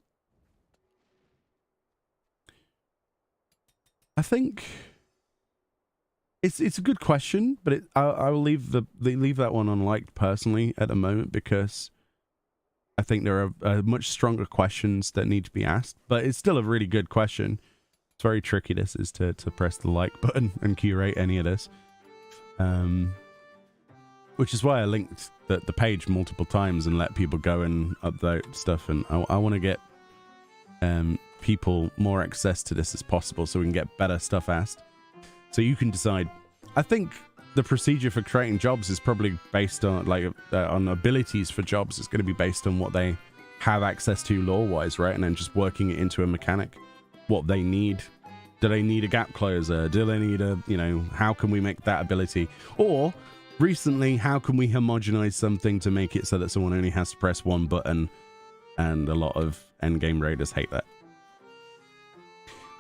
[SPEAKER 1] I think it's a good question, but I will leave that one unliked personally at the moment, because I think there are much stronger questions that need to be asked. But it's still a really good question. It's very tricky. This is to press the like button and curate any of this, which is why I linked the page multiple times and let people go and upvote stuff. And I want to get people more access to this as possible, so we can get better stuff asked. So you can decide. I think the procedure for creating jobs is probably based on on abilities for jobs. It's going to be based on what they have access to lore-wise, right? And then just working it into a mechanic. What they need. Do they need a gap closer? Do they need how can we make that ability? Or recently, how can we homogenize something to make it so that someone only has to press one button? And a lot of endgame raiders hate that.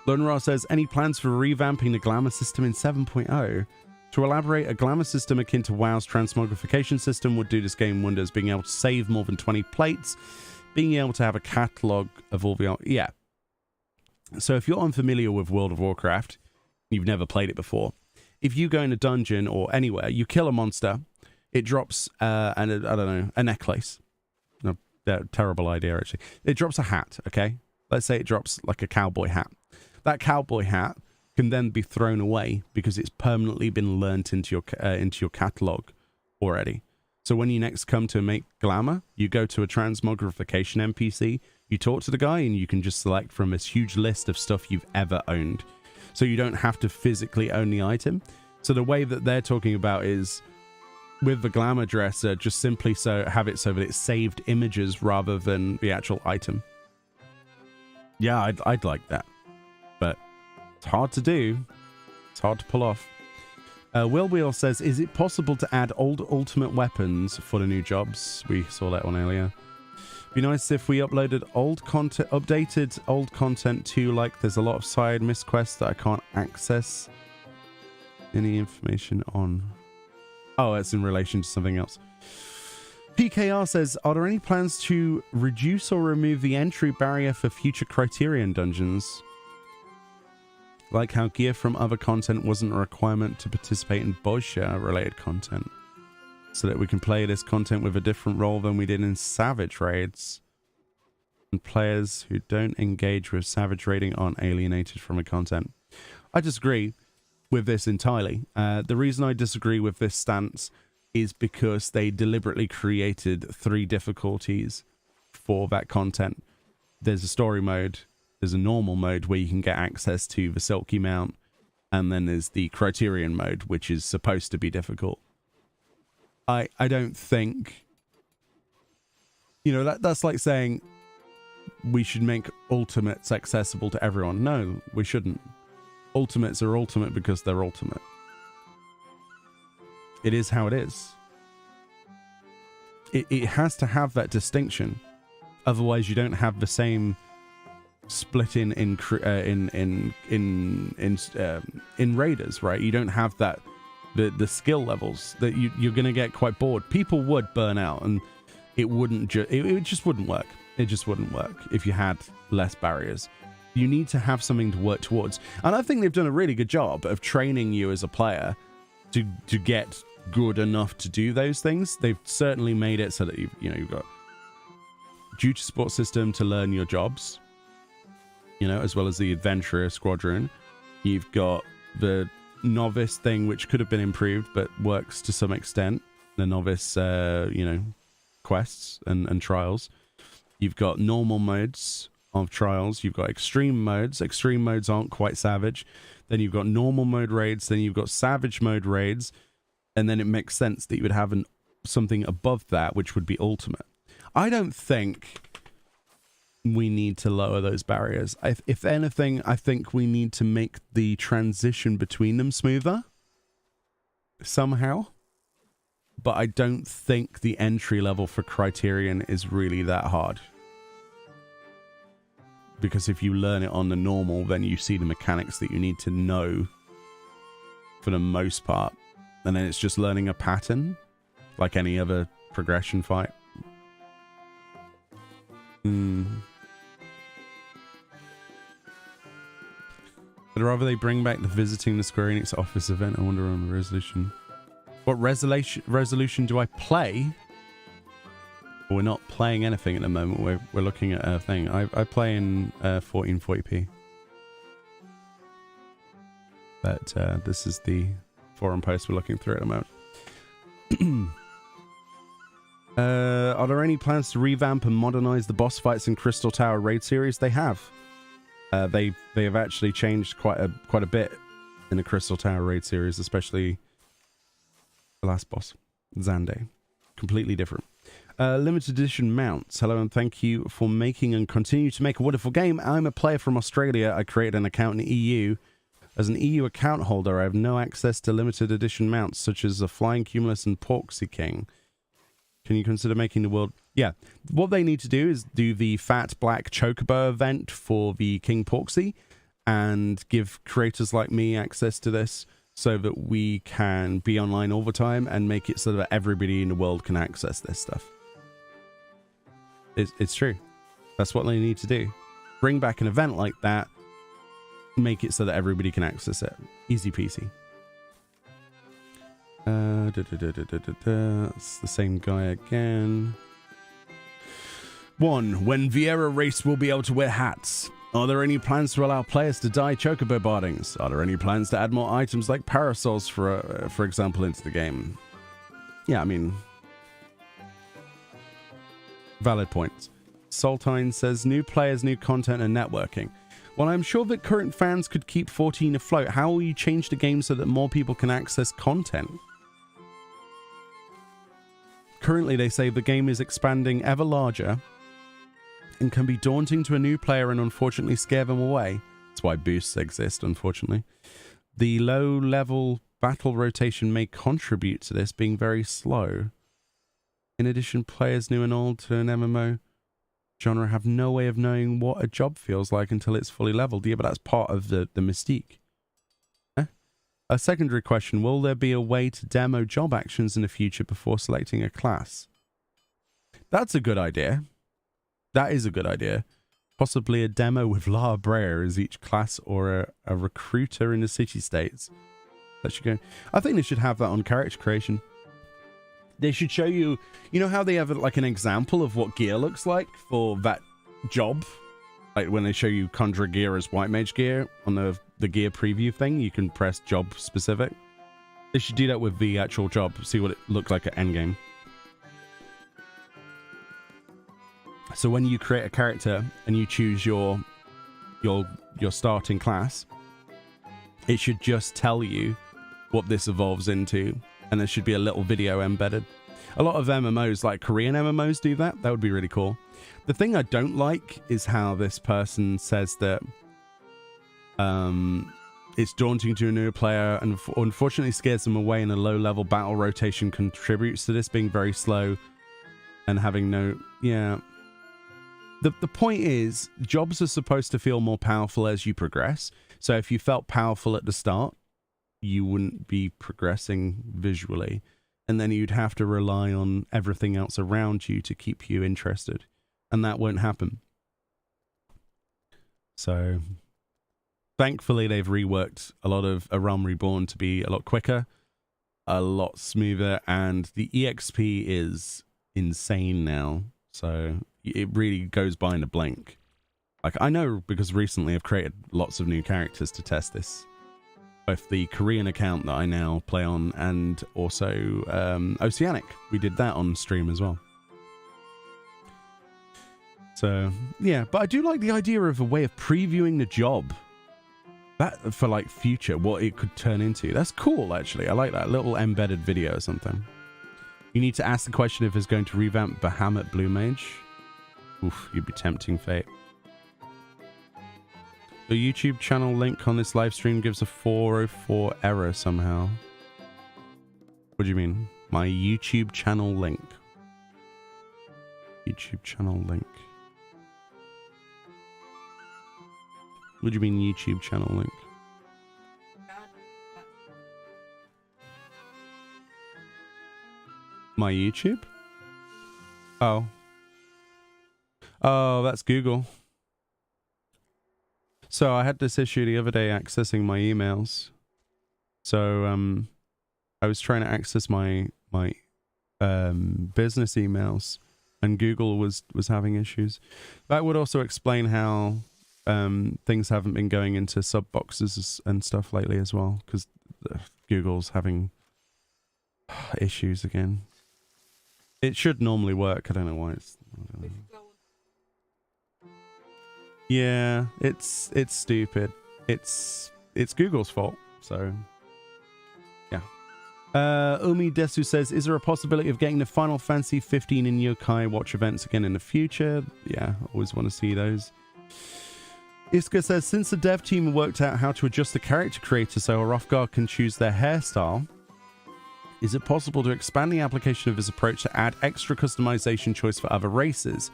[SPEAKER 1] Lunra says, any plans for revamping the glamour system in 7.0? To elaborate, a glamour system akin to WoW's transmogrification system would do this game wonders, being able to save more than 20 plates, being able to have a catalogue of all the... Yeah. So if you're unfamiliar with World of Warcraft, you've never played it before, if you go in a dungeon or anywhere, you kill a monster, it drops, a necklace. No, terrible idea, actually. It drops a hat, okay? Let's say it drops like a cowboy hat. That cowboy hat can then be thrown away because it's permanently been learnt into your catalog already. So when you next come to make glamour, you go to a transmogrification NPC, you talk to the guy, and you can just select from this huge list of stuff you've ever owned. So you don't have to physically own the item. So the way that they're talking about is with the glamour dresser, just simply have it so that it's saved images rather than the actual item. Yeah, I'd like that. But it's hard to do. It's hard to pull off. Will Wheel says, is it possible to add old ultimate weapons for the new jobs? We saw that one earlier. Be nice if we updated old content too, like there's a lot of side miss quests that I can't access any information on. Oh, it's in relation to something else. PKR says, are there any plans to reduce or remove the entry barrier for future Criterion dungeons? Like how gear from other content wasn't a requirement to participate in Bozja related content, so that we can play this content with a different role than we did in Savage raids, and players who don't engage with Savage raiding aren't alienated from the content. I disagree. with this entirely. The reason I disagree with this stance is because they deliberately created 3 difficulties for that content. There's a story mode, there's a normal mode where you can get access to the Silky Mount, and then there's the Criterion mode, which is supposed to be difficult. I don't think... You know, that's like saying we should make ultimates accessible to everyone. No, we shouldn't. Ultimates are ultimate because they're ultimate. It is how it is. It has to have that distinction. Otherwise, you don't have the same split in raiders, right? You don't have that the skill levels that you're going to get quite bored. People would burn out, and it just wouldn't work. It just wouldn't work if you had less barriers. You need to have something to work towards, and I think they've done a really good job of training you as a player to get good enough to do those things. They've certainly made it so that you've got duty support system to learn your jobs, as well as the adventurer squadron. You've got the novice thing, which could have been improved but works to some extent, the novice quests and trials. You've got normal modes of trials, you've got extreme modes aren't quite savage, then you've got normal mode raids, then you've got savage mode raids, and then it makes sense that you would have something above that, which would be ultimate. I don't think we need to lower those barriers. If anything, I think we need to make the transition between them smoother somehow. But I don't think the entry level for Criterion is really that hard. Because if you learn it on the normal, then you see the mechanics that you need to know for the most part. And then it's just learning a pattern, like any other progression fight. But rather they bring back the visiting the Square Enix office event, I wonder on the resolution. What resolution do I play? Well, we're not playing anything at the moment. We're looking at a thing. I play in 1440p. But this is the forum post we're looking through at the moment. Are there any plans to revamp and modernize the boss fights in Crystal Tower Raid series? They have. They have actually changed quite a bit in the Crystal Tower Raid series, especially the last boss, Zande. Completely different. Limited edition mounts. Hello and thank you for making and continue to make a wonderful game. I'm a player from Australia. I created an account in the EU. As an EU account holder, I have no access to limited edition mounts such as the Flying Cumulus and Porksy King. Can you consider making the world... Yeah. What they need to do is do the Fat Black Chocobo event for the King Porksy and give creators like me access to this so that we can be online all the time and make it so that everybody in the world can access this stuff. It's true. That's what they need to do. Bring back an event like that. Make it so that everybody can access it. Easy peasy. It's the same guy again. 1. When Vieira race will be able to wear hats? Are there any plans to allow players to dye chocobo bardings? Are there any plans to add more items like parasols, for example, into the game? Yeah, I mean... Valid points. Saltine says, new players, new content, and networking. Well, I'm sure that current fans could keep 14 afloat. How will you change the game so that more people can access content? Currently, they say the game is expanding ever larger and can be daunting to a new player and unfortunately scare them away. That's why boosts exist, unfortunately. The low-level battle rotation may contribute to this being very slow. In addition, players new and old to an MMO genre have no way of knowing what a job feels like until it's fully leveled. Yeah, but that's part of the mystique. A secondary question, will there be a way to demo job actions in the future before selecting a class? That's a good idea. That is a good idea. Possibly a demo with La Brea as each class or a recruiter in the city-states. That should go. I think they should have that on character creation. They should show you, you know how they have like an example of what gear looks like for that job? Like when they show you Conjurer gear as White Mage gear on the the gear preview thing, you can press job specific. They should do that with the actual job. See what it looks like at endgame. So when you create a character and you choose your starting class, it should just tell you what this evolves into, and there should be a little video embedded. A lot of MMOs, like Korean MMOs, do that. That would be really cool. The thing I don't like is how this person says that it's daunting to a new player and unfortunately scares them away, and a low-level battle rotation contributes to this being very slow and having no... Yeah. The point is, jobs are supposed to feel more powerful as you progress. So if you felt powerful at the start, you wouldn't be progressing visually. And then you'd have to rely on everything else around you to keep you interested. And that won't happen. So, thankfully, they've reworked a lot of A Realm Reborn to be a lot quicker, a lot smoother, and the EXP is insane now. So, it really goes by in a blink. Like, I know because recently I've created lots of new characters to test this. Both the Korean account that I now play on and also Oceanic. We did that on stream as well. So, yeah. But I do like the idea of a way of previewing the job. That, for like future, what it could turn into. That's cool, actually. I like that. Little embedded video or something. You need to ask the question if it's going to revamp Bahamut Blue Mage. Oof, you'd be tempting fate. The YouTube channel link on this live stream gives a 404 error somehow. What do you mean? My YouTube channel link. YouTube channel link. What do you mean YouTube channel link? My YouTube? Oh. Oh, that's Google. So I had this issue the other day accessing my emails. So I was trying to access my business emails, and Google was having issues. That would also explain how things haven't been going into sub boxes and stuff lately as well, because Google's having issues again. It should normally work. I don't know why it's. I don't know. Yeah, it's stupid. It's Google's fault. So, yeah. Umi Desu says, is there a possibility of getting the Final Fantasy 15 in Yokai Watch events again in the future? Yeah, always want to see those. Iska says, since the dev team worked out how to adjust the character creator so Hrothgar can choose their hairstyle, is it possible to expand the application of this approach to add extra customization choice for other races?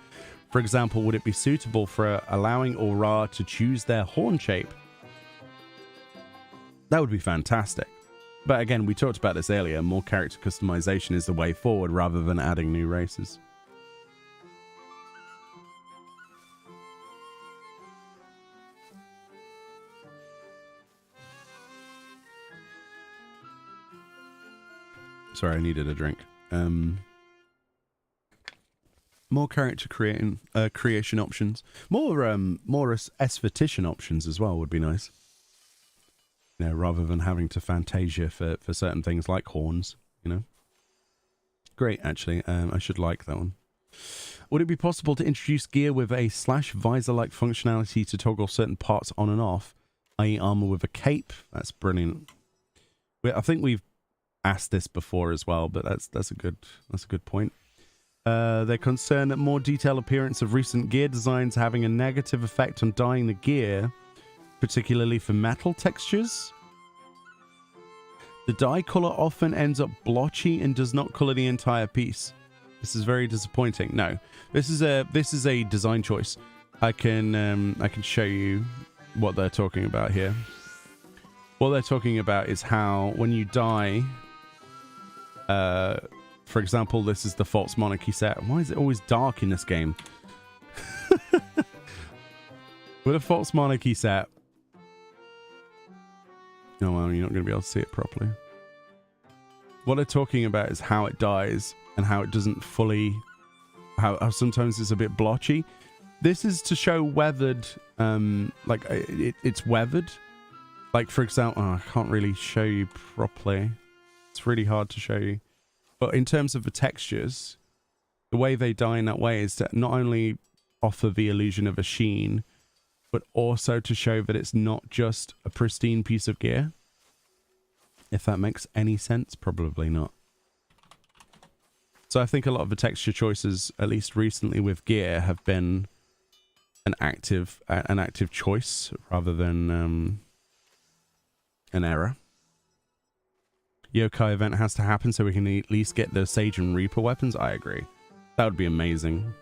[SPEAKER 1] For example, would it be suitable for allowing Aura to choose their horn shape? That would be fantastic. But again, we talked about this earlier. More character customization is the way forward rather than adding new races. Sorry, I needed a drink. More character creation options. More aesthetician options as well would be nice. You know, rather than having to Fantasia for certain things like horns, you know. Great, actually. I should like that one. Would it be possible to introduce gear with a /visor-like functionality to toggle certain parts on and off, i.e. armor with a cape? That's brilliant. I think we've asked this before as well, but that's a good point. They're concerned that more detailed appearance of recent gear designs having a negative effect on dyeing the gear, particularly for metal textures. The dye color often ends up blotchy and does not color the entire piece. This is very disappointing. No, this is a design choice. I can show you what they're talking about here. What they're talking about is how when you dye, for example, this is the False Monarchy set. Why is it always dark in this game? With a False Monarchy set. Oh, well, you're not going to be able to see it properly. What they're talking about is how it dyes and how it doesn't fully... How sometimes it's a bit blotchy. This is to show weathered... it's weathered. Like, for example, I can't really show you properly. It's really hard to show you. But in terms of the textures, the way they dye in that way is to not only offer the illusion of a sheen, but also to show that it's not just a pristine piece of gear. If that makes any sense, probably not. So I think a lot of the texture choices, at least recently with gear, have been an active choice rather than an error. Yokai event has to happen so we can at least get the Sage and Reaper weapons. I agree. That would be amazing.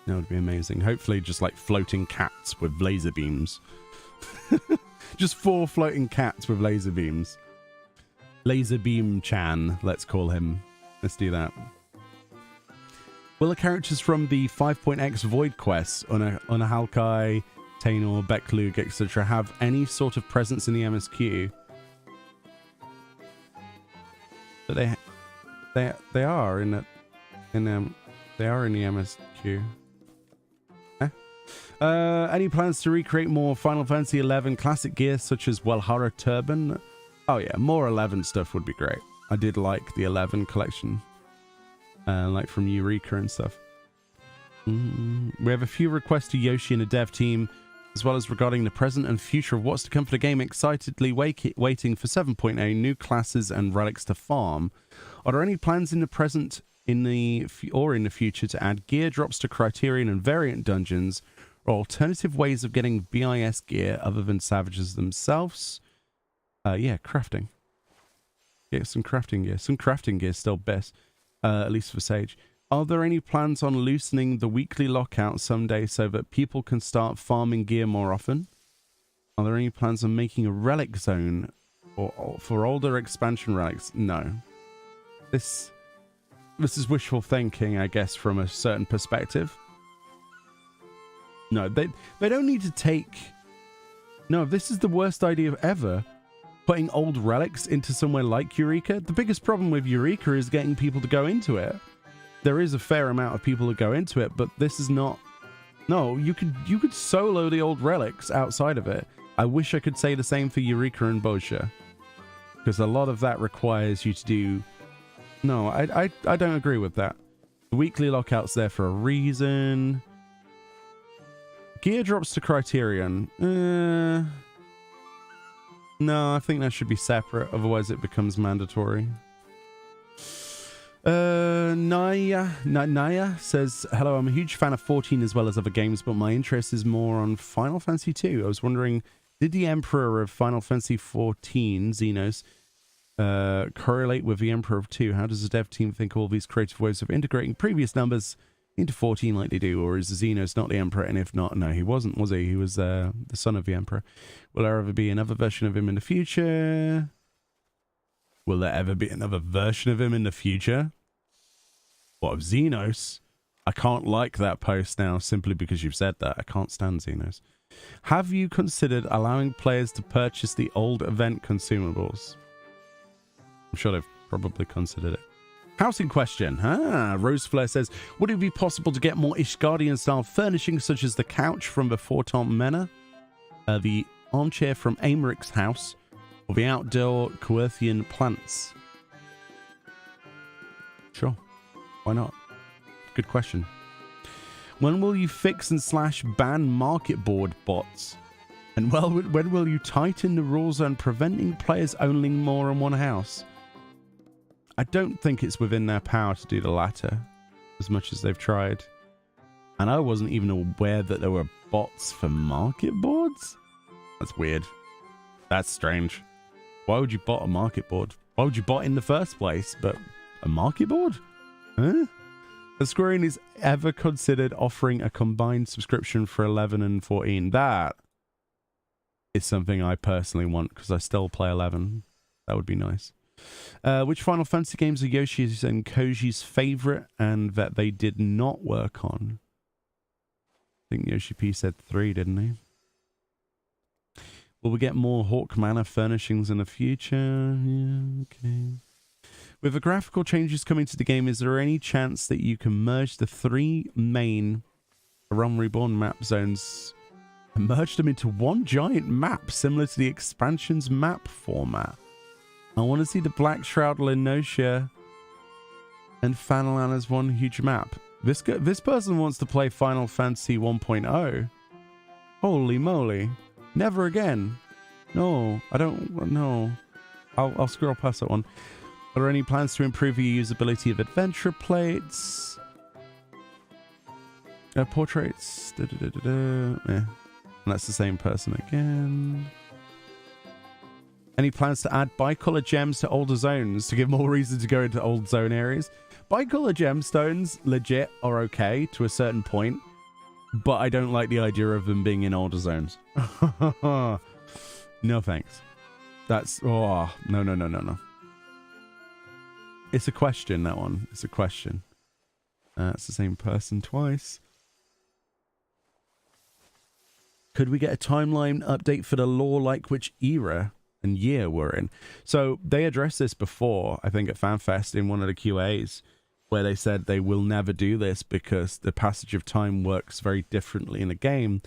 [SPEAKER 1] That would be amazing. Hopefully just like floating cats with laser beams. Just 4 floating cats with laser beams. Laser Beam Chan, let's call him. Let's do that. Will the characters from the 5.x Void quests on a Halkai, Tainor, Beklug, etc. have any sort of presence in the MSQ? But they are in the MSQ. Any plans to recreate more Final Fantasy XI classic gear such as Welhara Turban? Oh yeah, more 11 stuff would be great. I did like the 11 collection, like from Eureka and stuff. We have a few requests to Yoshi and the dev team, as well as regarding the present and future of what's to come for the game. Excitedly waiting for 7.0 new classes and relics to farm. Are there any plans in the present, in the future, to add gear drops to Criterion and variant dungeons, or alternative ways of getting BIS gear other than Savages themselves? Yeah, crafting. Get some crafting gear. Some crafting gear is still best, at least for Sage. Are there any plans on loosening the weekly lockout someday so that people can start farming gear more often? Are there any plans on making a relic zone or for older expansion relics? No. This is wishful thinking, I guess, from a certain perspective. No, they don't need to take... No, this is the worst idea ever. Putting old relics into somewhere like Eureka. The biggest problem with Eureka is getting people to go into it. There is a fair amount of people that go into it, but this is not... No, you could solo the old relics outside of it. I wish I could say the same for Eureka and Bosha, because a lot of that requires you to do... No, I don't agree with that. The weekly lockout's there for a reason. Gear drops to Criterion. No, I think that should be separate, otherwise it becomes mandatory. Naya says, hello, I'm a huge fan of 14 as well as other games, but my interest is more on Final Fantasy 2. I was wondering, did the Emperor of Final Fantasy 14, Xenos, correlate with the Emperor of 2? How does the dev team think all these creative ways of integrating previous numbers into 14 like they do? Or is Xenos not the Emperor? And if not, no, he wasn't, was he? He was the son of the Emperor. Will there ever be another version of him in the future? Will there ever be another version of him in the future? What, of Xenos? I can't like that post now simply because you've said that. I can't stand Xenos. Have you considered allowing players to purchase the old event consumables? I'm sure they've probably considered it. Housing question. Roseflare says, would it be possible to get more Ishgardian style furnishings such as the couch from the Fortemps Manor, the armchair from Aymerich's house, or the outdoor Coerthian plants? Sure. Why not? Good question. When will you fix and / ban market board bots? And when will you tighten the rules on preventing players owning more than one house? I don't think it's within their power to do the latter, as much as they've tried. And I wasn't even aware that there were bots for market boards? That's weird. That's strange. Why would you bot a market board? Why would you bot in the first place? But a market board? Huh? Has Square Enix ever considered offering a combined subscription for 11 and 14? That is something I personally want, because I still play 11. That would be nice. Which Final Fantasy games are Yoshi's and Koji's favorite and that they did not work on? I think Yoshi P said 3, didn't he? Will we get more Hawk Manor furnishings in the future? Yeah, okay. With the graphical changes coming to the game, is there any chance that you can merge the 3 main Realm Reborn map zones and merged them into one giant map similar to the expansion's map format. I want to see the Black Shroud, Linosia, and Fanalan as one huge map. This person wants to play Final Fantasy 1.0. Holy moly. Never again. No, I don't know. I'll scroll past that one. Are there any plans to improve the usability of adventure plates? Portraits. Yeah. And that's the same person again. Any plans to add bicolor gems to older zones to give more reason to go into old zone areas? Bicolor gemstones, legit, are okay to a certain point, but I don't like the idea of them being in older zones. No thanks. That's... Oh, no. It's a question, that one. It's a question. It's the same person twice. Could we get a timeline update for the lore, like which era and year we're in? So they addressed this before, I think at FanFest in one of the QAs, where they said they will never do this because the passage of time works very differently in a game.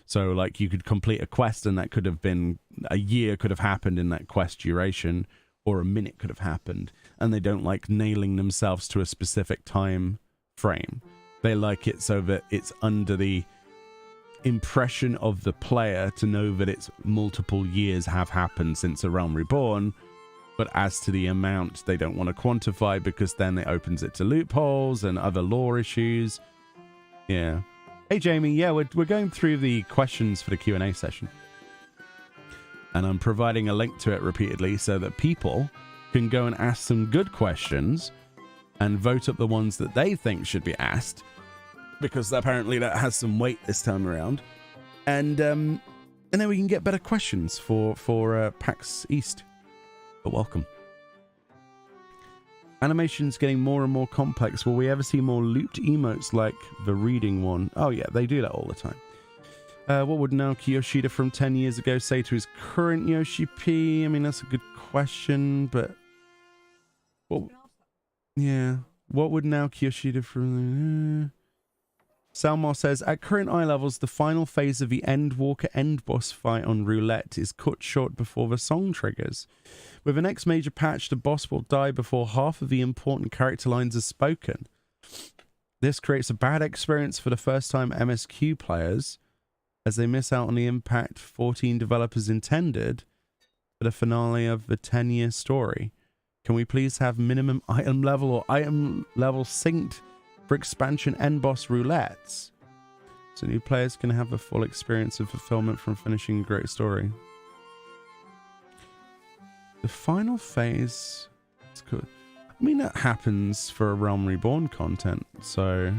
[SPEAKER 1] So like you could complete a quest and that could have been a year could have happened in that quest duration, or a minute could have happened, and they don't like nailing themselves to a specific time frame. They like it so that it's under the impression of the player to know that it's multiple years have happened since A Realm Reborn, but as to the amount, they don't want to quantify because then it opens it to loopholes and other lore issues. Yeah. Hey Jamie, yeah, we're going through the questions for the Q&A session, and I'm providing a link to it repeatedly so that people can go and ask some good questions and vote up the ones that they think should be asked, because apparently that has some weight this time around, and then we can get better questions for PAX East. But welcome. Animation's getting more and more complex. Will we ever see more looped emotes like the reading one? Oh yeah, they do that all the time. What would Naoki Yoshida from 10 years ago say to his current Yoshi P? I mean, that's a good question, but... Well, yeah. What would Naoki Yoshida from... Salmar says, at current eye levels, the final phase of the Endwalker end boss fight on Roulette is cut short before the song triggers. With the next major patch, the boss will die before half of the important character lines are spoken. This creates a bad experience for the first-time MSQ players, as they miss out on the impact 14 developers intended for the finale of the 10-year story. Can we please have minimum item level or item level synced for expansion end boss roulettes, so new players can have a full experience of fulfillment from finishing a great story? The final phase, it's good. I mean, that happens for Realm Reborn content, so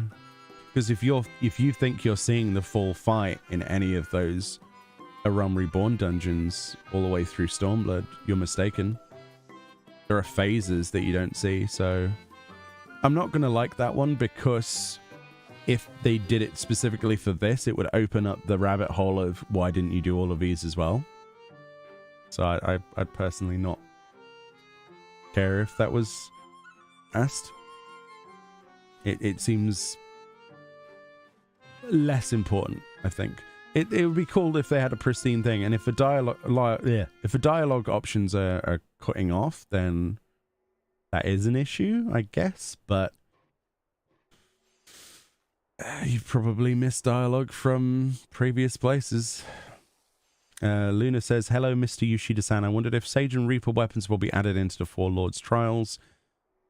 [SPEAKER 1] because if you think you're seeing the full fight in any of those A Realm Reborn dungeons all the way through Stormblood, you're mistaken. There are phases that you don't see, so I'm not going to like that one, because if they did it specifically for this, it would open up the rabbit hole of why didn't you do all of these as well. So I'd personally not care if that was asked. It seems less important, I think. It would be cool if they had a pristine thing, and if the dialogue options are cutting off, then that is an issue, I guess, but you've probably missed dialogue from previous places. Luna says, hello, Mr. Yoshida-san. I wondered if Sage and Reaper weapons will be added into the Four Lords Trials.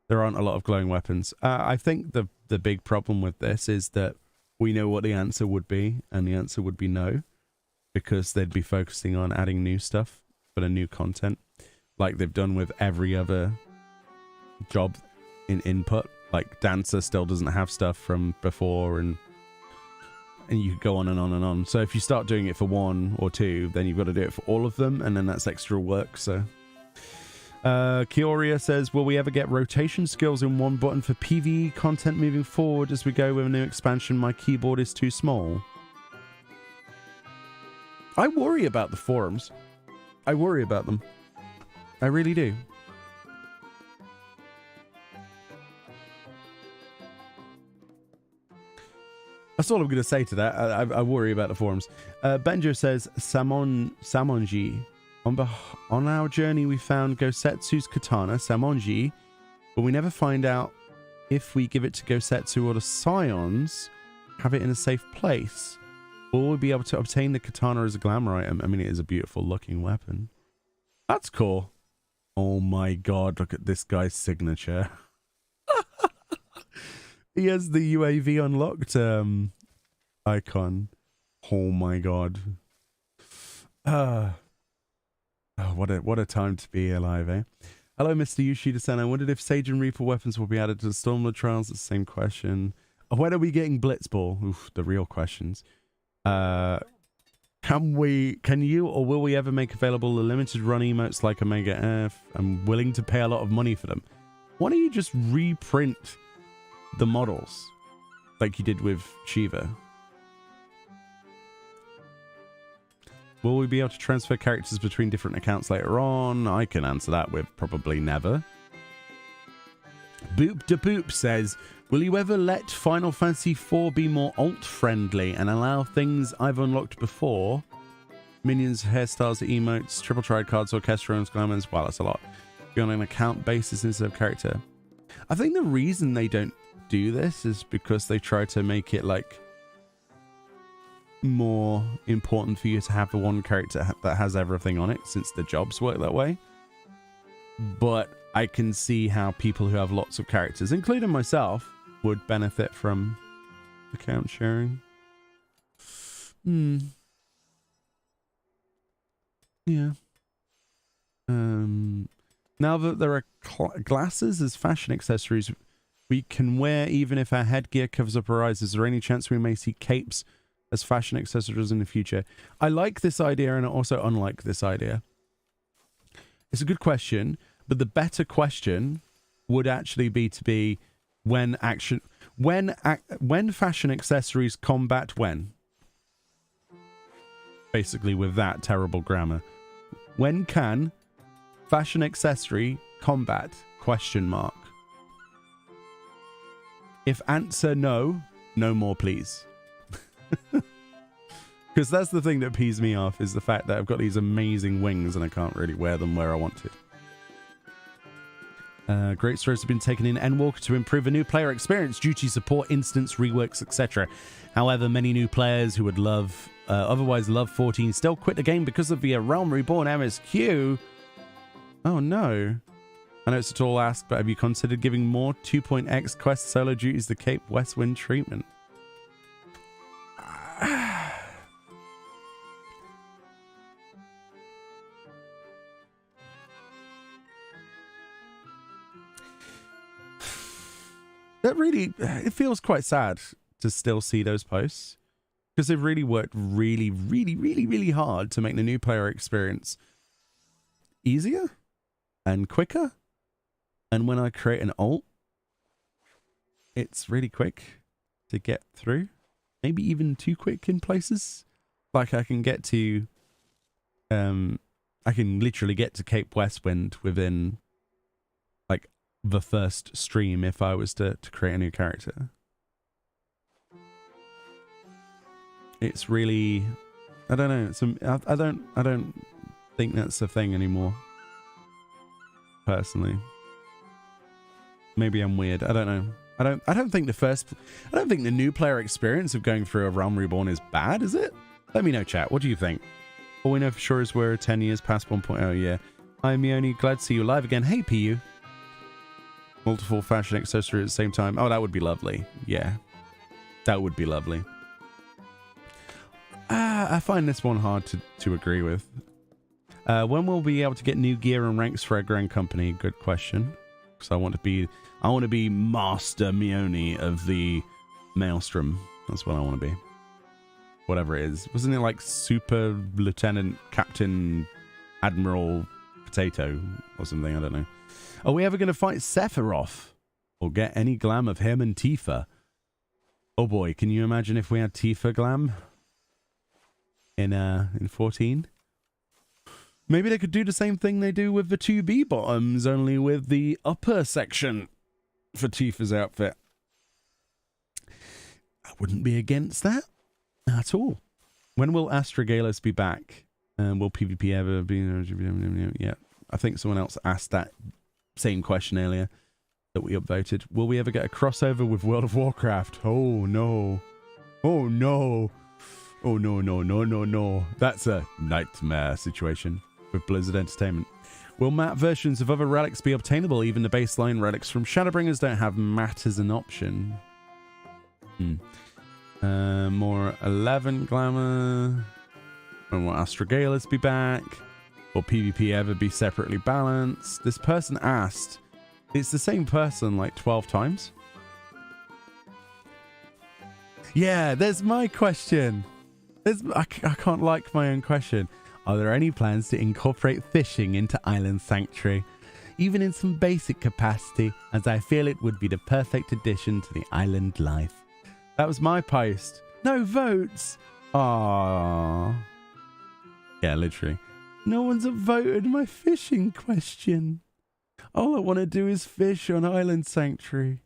[SPEAKER 1] There aren't a lot of glowing weapons. I think the big problem with this is that we know what the answer would be, and the answer would be no, because they'd be focusing on adding new stuff for the new content, like they've done with every other job in input. Like Dancer still doesn't have stuff from before, and you could go on and on and on. So if you start doing it for one or two, then you've got to do it for all of them, and then that's extra work. So Kioria says, will we ever get rotation skills in one button for PvE content moving forward as we go with a new expansion? My keyboard is too small. I worry about the forums. I worry about them. I really do. That's all I'm going to say to that. I worry about the forums. Benjo says, Samonji. On our journey, we found Gosetsu's katana, Samonji, but we never find out if we give it to Gosetsu or the Scions, have it in a safe place. Will we be able to obtain the katana as a glamour item? I mean, it is a beautiful looking weapon. That's cool. Oh my god, look at this guy's signature. He has the UAV unlocked icon. Oh my god. Oh, what a time to be alive, eh? Hello, Mr. Yoshida-san. I wondered if Sage and Reaper weapons will be added to the Stormlord Trials. The same question. When are we getting Blitzball? Oof, the real questions. Can you or will we ever make available the limited run emotes like Omega F? I'm willing to pay a lot of money for them. Why don't you just reprint the models like you did with Shiva? Will we be able to transfer characters between different accounts later on? I can answer that with probably never. Boop da Boop says, will you ever let Final Fantasy IV be more alt-friendly and allow things I've unlocked before? Minions, hairstyles, emotes, triple triad cards, orchestra, and glamours. Wow, that's a lot. Be on an account basis instead of character. I think the reason they don't do this is because they try to make it like more important for you to have the one character that has everything on it, since the jobs work that way. But I can see how people who have lots of characters, including myself, would benefit from account sharing. Yeah. Now that there are glasses as fashion accessories we can wear even if our headgear covers up our eyes, is there any chance we may see capes as fashion accessories in the future? I like this idea and I also unlike this idea. It's a good question, but the better question would actually be when fashion accessories combat when. Basically with that terrible grammar. When can fashion accessory combat? Question mark. If answer no, no more please. Because that's the thing that pees me off, is the fact that I've got these amazing wings and I can't really wear them where I want to. Great strides have been taken in Endwalker to improve a new player experience, duty support, instance, reworks, etc. However, many new players who would otherwise love 14 still quit the game because of the Realm Reborn MSQ. Oh no. I know it's a tall ask, but have you considered giving more 2.x quest solo duties the Cape Westwind treatment? That really, it feels quite sad to still see those posts, because they've really worked really hard to make the new player experience easier and quicker. And when I create an alt, it's really quick to get through, maybe even too quick in places. Like I can get to, I can literally get to Cape Westwind within like the first stream if I was to create a new character. It's really, I don't know. I don't think that's a thing anymore. Personally, maybe I'm weird. I don't know. I don't think the new player experience of going through a Realm Reborn is bad, is it? Let me know, chat. What do you think? All we know for sure is we're 10 years past 1.0. Yeah. I'm Meoni. Glad to see you live again. Hey, PU. Multiple fashion accessories at the same time. Oh, that would be lovely. Yeah. That would be lovely. I find this one hard to agree with. When will we be able to get new gear and ranks for our grand company? Good question. Because I want to be Master Meoni of the Maelstrom. That's what I want to be. Whatever it is. Wasn't it like Super Lieutenant Captain Admiral Potato or something? I don't know. Are we ever going to fight Sephiroth? Or get any glam of him and Tifa? Oh boy, can you imagine if we had Tifa glam in 14? Maybe they could do the same thing they do with the 2B bottoms, only with the upper section for Tifa's outfit. I wouldn't be against that at all. When will Astragalus be back? Will PvP ever be? Yeah, I think someone else asked that same question earlier that we upvoted. Will we ever get a crossover with World of Warcraft? Oh no. Oh no. Oh no, no, no, no, no. That's a nightmare situation with Blizzard Entertainment. Will matte versions of other relics be obtainable? Even the baseline relics from Shadowbringers don't have matte as an option. More 11 glamour. When will Astragalus be back? Will PvP ever be separately balanced? This person asked. It's the same person like 12 times. Yeah, there's my question. I can't like my own question. Are there any plans to incorporate fishing into Island Sanctuary? Even in some basic capacity, as I feel it would be the perfect addition to the island life. That was my post. No votes. Aww. Yeah, literally. No one's voted my fishing question. All I want to do is fish on Island Sanctuary.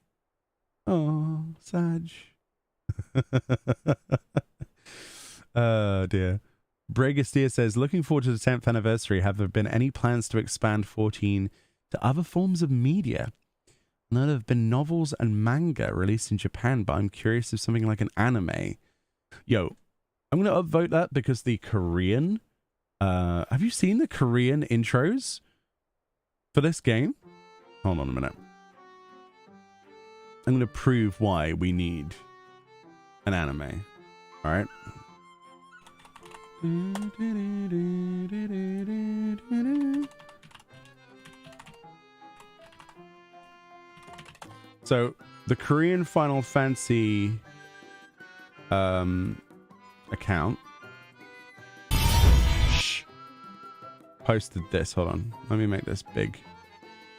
[SPEAKER 1] Oh, Sag. Oh dear. Bregastier says, looking forward to the 10th anniversary. Have there been any plans to expand 14 to other forms of media? I know there have been novels and manga released in Japan, but I'm curious if something like an anime. Yo, I'm going to upvote that because the Korean... have you seen the Korean intros for this game? Hold on a minute. I'm going to prove why we need an anime. All right. So the Korean Final Fantasy account posted this. Hold on, let me make this big,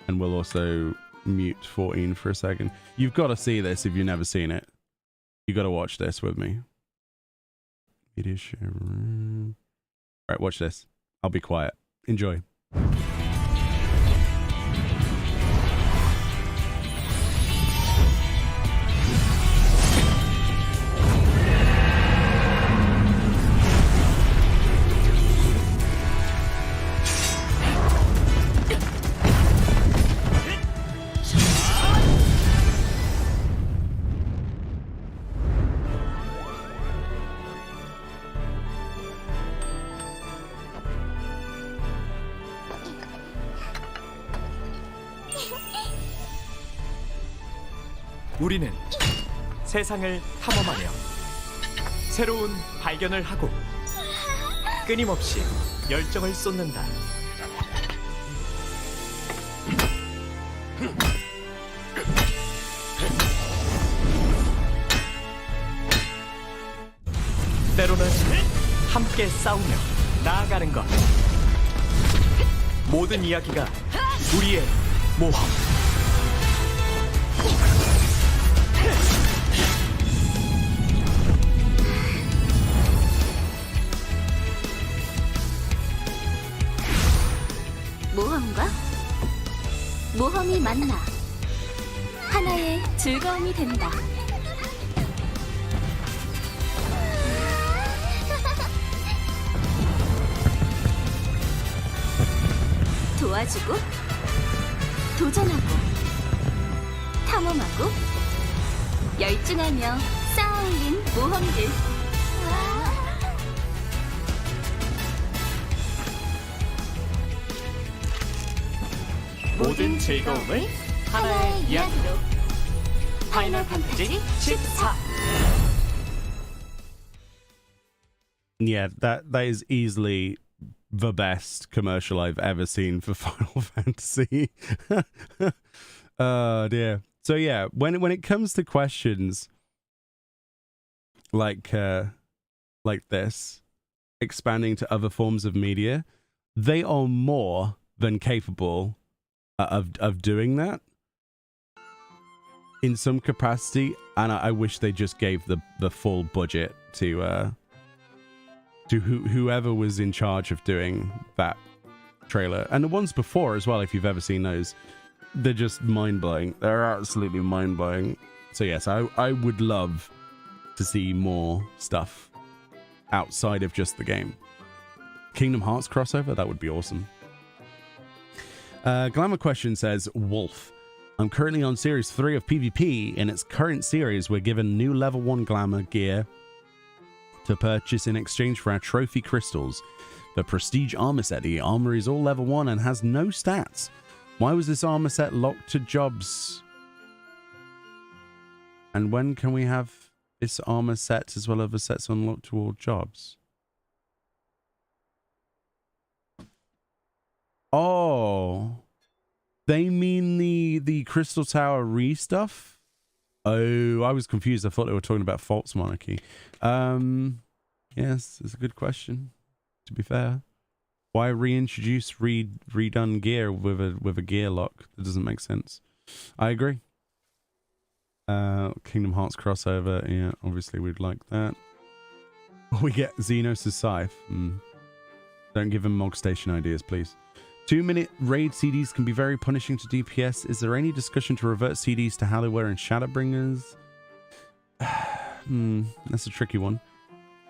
[SPEAKER 1] and we'll also mute 14 for a second. You've got to see this if you've never seen it. You got to watch this with me. Video share. All right, watch this. I'll be quiet. Enjoy.
[SPEAKER 3] 우리는 세상을 탐험하며 새로운 발견을 하고 끊임없이 열정을 쏟는다. 때로는 함께 싸우며 나아가는 것. 모든 이야기가 우리의 모험.
[SPEAKER 4] 모험과 모험이 만나 하나의 즐거움이 된다. 도와주고 도전하고 탐험하고 열중하며 쌓아올린 모험들.
[SPEAKER 3] 모든 즐거움을 하나의 이야기로. 파이널 판타지 14.
[SPEAKER 1] Yeah, that is easily the best commercial I've ever seen for Final Fantasy. Oh dear. So yeah, when it comes to questions like this, expanding to other forms of media, they are more than capable of doing that in some capacity, and I wish they just gave the full budget to whoever was in charge of doing that trailer, and the ones before as well. If you've ever seen those, they're just mind-blowing. They're absolutely mind-blowing. So yes, I would love to see more stuff outside of just the game. Kingdom Hearts crossover, that would be awesome. Glamour Question says, Wolf, I'm currently on Series 3 of PvP. In its current series, we're given new level 1 Glamour gear to purchase in exchange for our trophy crystals. The Prestige armor set. The armor is all level 1 and has no stats. Why was this armor set locked to jobs? And when can we have this armor set as well as other sets unlocked to all jobs? Oh, they mean the Crystal Tower stuff? Oh, I was confused. I thought they were talking about False Monarchy. Yes, it's a good question. To be fair, why reintroduce redone gear with a gear lock? That doesn't make sense. I agree. Kingdom Hearts crossover. Yeah, obviously we'd like that. We get Xenos' Scythe. Don't give him Mog Station ideas, please. 2-minute raid CDs can be very punishing to DPS. Is there any discussion to revert CDs to how they were in Shadowbringers? That's a tricky one.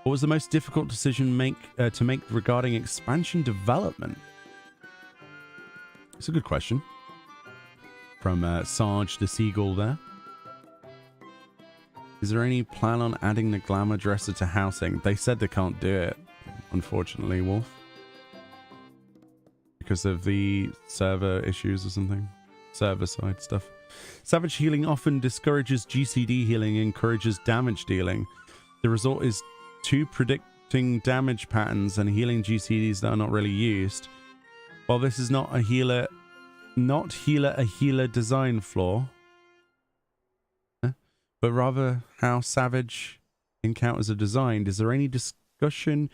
[SPEAKER 1] What was the most difficult decision to make regarding expansion development? It's a good question. From Sarge the Seagull there. Is there any plan on adding the Glamour Dresser to housing? They said they can't do it, unfortunately, Wolf. Because of the server issues or something. Server side stuff. Savage healing often discourages GCD healing and encourages damage dealing. The result is two predicting damage patterns and healing GCDs that are not really used. While this is not a healer design flaw, but rather how Savage encounters are designed. Is there any discussion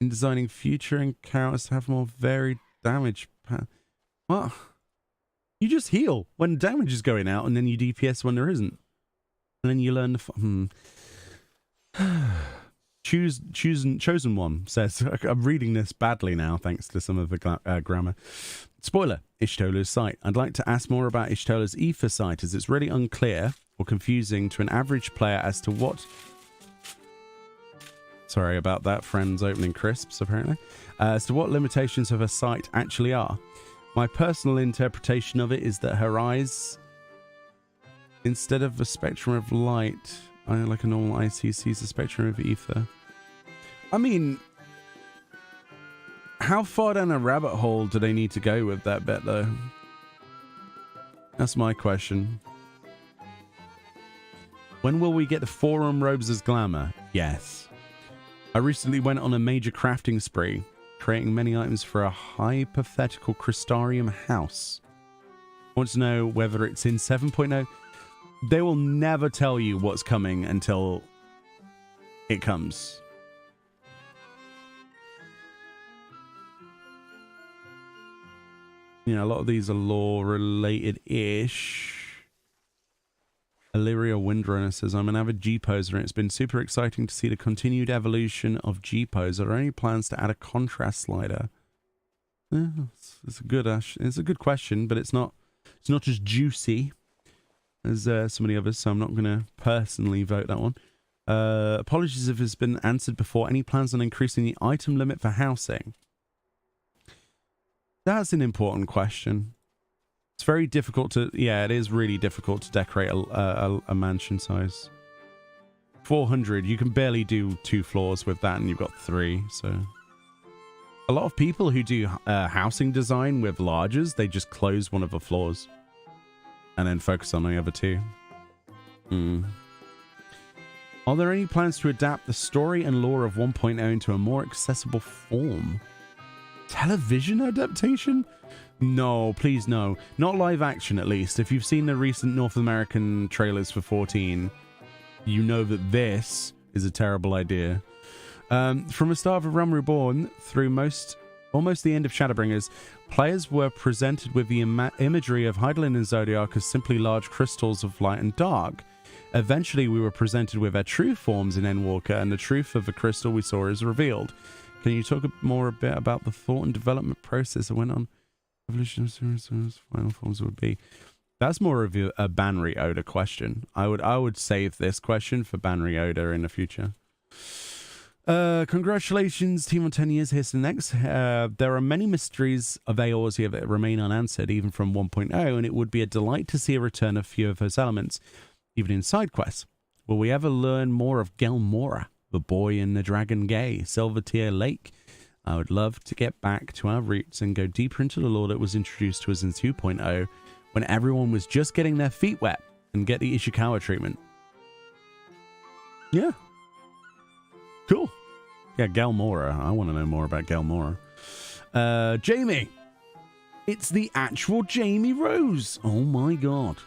[SPEAKER 1] in designing future encounters to have more varied damage pattern? What? You just heal when damage is going out and then you DPS when there isn't. And then you learn the Chosen One says, I'm reading this badly now thanks to some of the grammar. Spoiler, Ishtola's site. I'd like to ask more about Ishtola's Ether site as it's really unclear or confusing to an average player as to what... Sorry about that, friends opening crisps apparently. As to what limitations of her site actually are. My personal interpretation of it is that her eyes, instead of a spectrum of light, like a normal eye sees a spectrum of ether. I mean, how far down a rabbit hole do they need to go with that bit, though? That's my question. When will we get the forearm robes as glamour? Yes. I recently went on a major crafting spree, creating many items for a hypothetical Crystarium house. I want to know whether it's in 7.0. They will never tell you what's coming until it comes. You know, a lot of these are lore-related-ish. Illyria Windrunner says, I'm an avid G-poser and it's been super exciting to see the continued evolution of G-pose. Are there any plans to add a contrast slider? It's a good question, but it's not as juicy as some of the others, so I'm not going to personally vote that one. Apologies if it's been answered before. Any plans on increasing the item limit for housing? That's an important question. It's very difficult to... Yeah, it is really difficult to decorate a mansion size. 400, you can barely do 2 floors with that, and you've got 3, so... A lot of people who do housing design with larges, they just close one of the floors. And then focus on the other 2. Are there any plans to adapt the story and lore of 1.0 into a more accessible form? Television adaptation? No, please no. Not live action, at least. If you've seen the recent North American trailers for 14, you know that this is a terrible idea. From the start of Realm Reborn through almost the end of Shadowbringers, players were presented with the imagery of Hydaelyn and Zodiac as simply large crystals of light and dark. Eventually, we were presented with their true forms in Endwalker, and the truth of the crystal we saw is revealed. Can you talk more a bit about the thought and development process that went on? Evolution of final forms would be. That's more of a Banry Oda question. I would save this question for Banry Oda in the future. Congratulations, team on 10 years. Here's the next. There are many mysteries of Eorzea that remain unanswered, even from 1.0, and it would be a delight to see a return of few of those elements, even in side quests. Will we ever learn more of Gelmora, the boy in the Dragon Gay, Silvertear Lake? I would love to get back to our roots and go deeper into the lore that was introduced to us in 2.0, when everyone was just getting their feet wet, and get the Ishikawa treatment. Yeah. Cool. Yeah, Gelmora. I want to know more about Gelmora. Jamie. It's the actual Jamie Rose. Oh my god.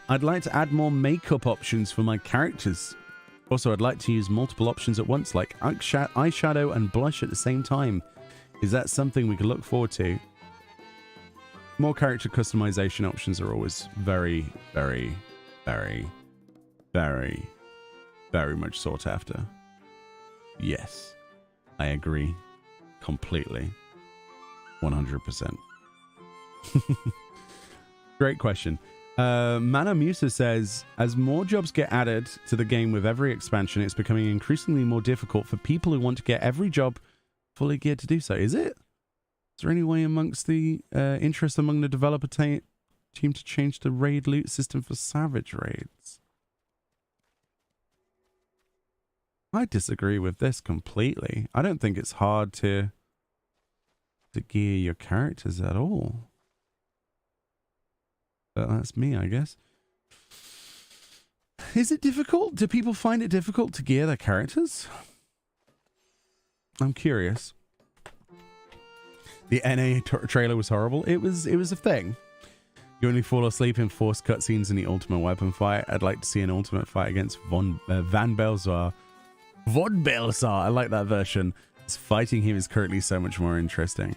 [SPEAKER 1] I'd like to add more makeup options for my characters. Also, I'd like to use multiple options at once, like eyeshadow and blush at the same time. Is that something we could look forward to? More character customization options are always very, very, very, very, very much sought after. Yes, I agree completely. 100%. Great question. Mana Musa says, as more jobs get added to the game with every expansion, it's becoming increasingly more difficult for people who want to get every job fully geared to do so. Is it? Is there any way amongst the interest among the developer team to change the raid loot system for Savage raids? I disagree with this completely. I don't think it's hard to gear your characters at all. But that's me, I guess. Is it difficult? Do people find it difficult to gear their characters? I'm curious. The NA trailer was horrible. It was a thing. You only fall asleep in forced cutscenes in the ultimate weapon fight. I'd like to see an ultimate fight against Van Belzar. Von Belzar. I like that version. Fighting him is currently so much more interesting.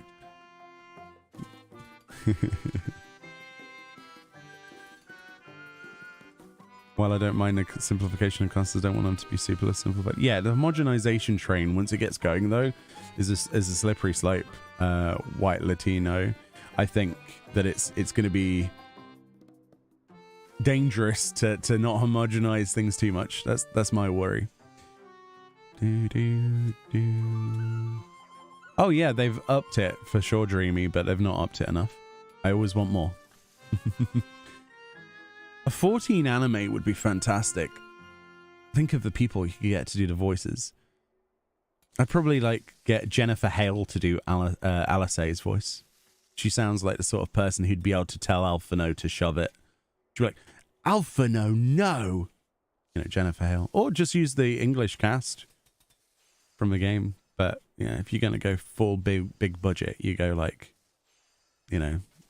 [SPEAKER 1] While I don't mind the simplification of classes, I don't want them to be super simplified. Yeah, the homogenization train, once it gets going, though, is a slippery slope. White Latino. I think that it's going to be dangerous to not homogenize things too much. That's my worry. Oh yeah, they've upped it for sure, Dreamy, but they've not upped it enough. I always want more. A 14 anime would be fantastic. Think of the people you could get to do the voices. I'd probably get Jennifer Hale to do Alice's voice. She sounds like the sort of person who'd be able to tell Alphino to shove it. She'd be like, Alphino, no! You know, Jennifer Hale. Or just use the English cast from the game. But, yeah, if you're going to go full big budget, you go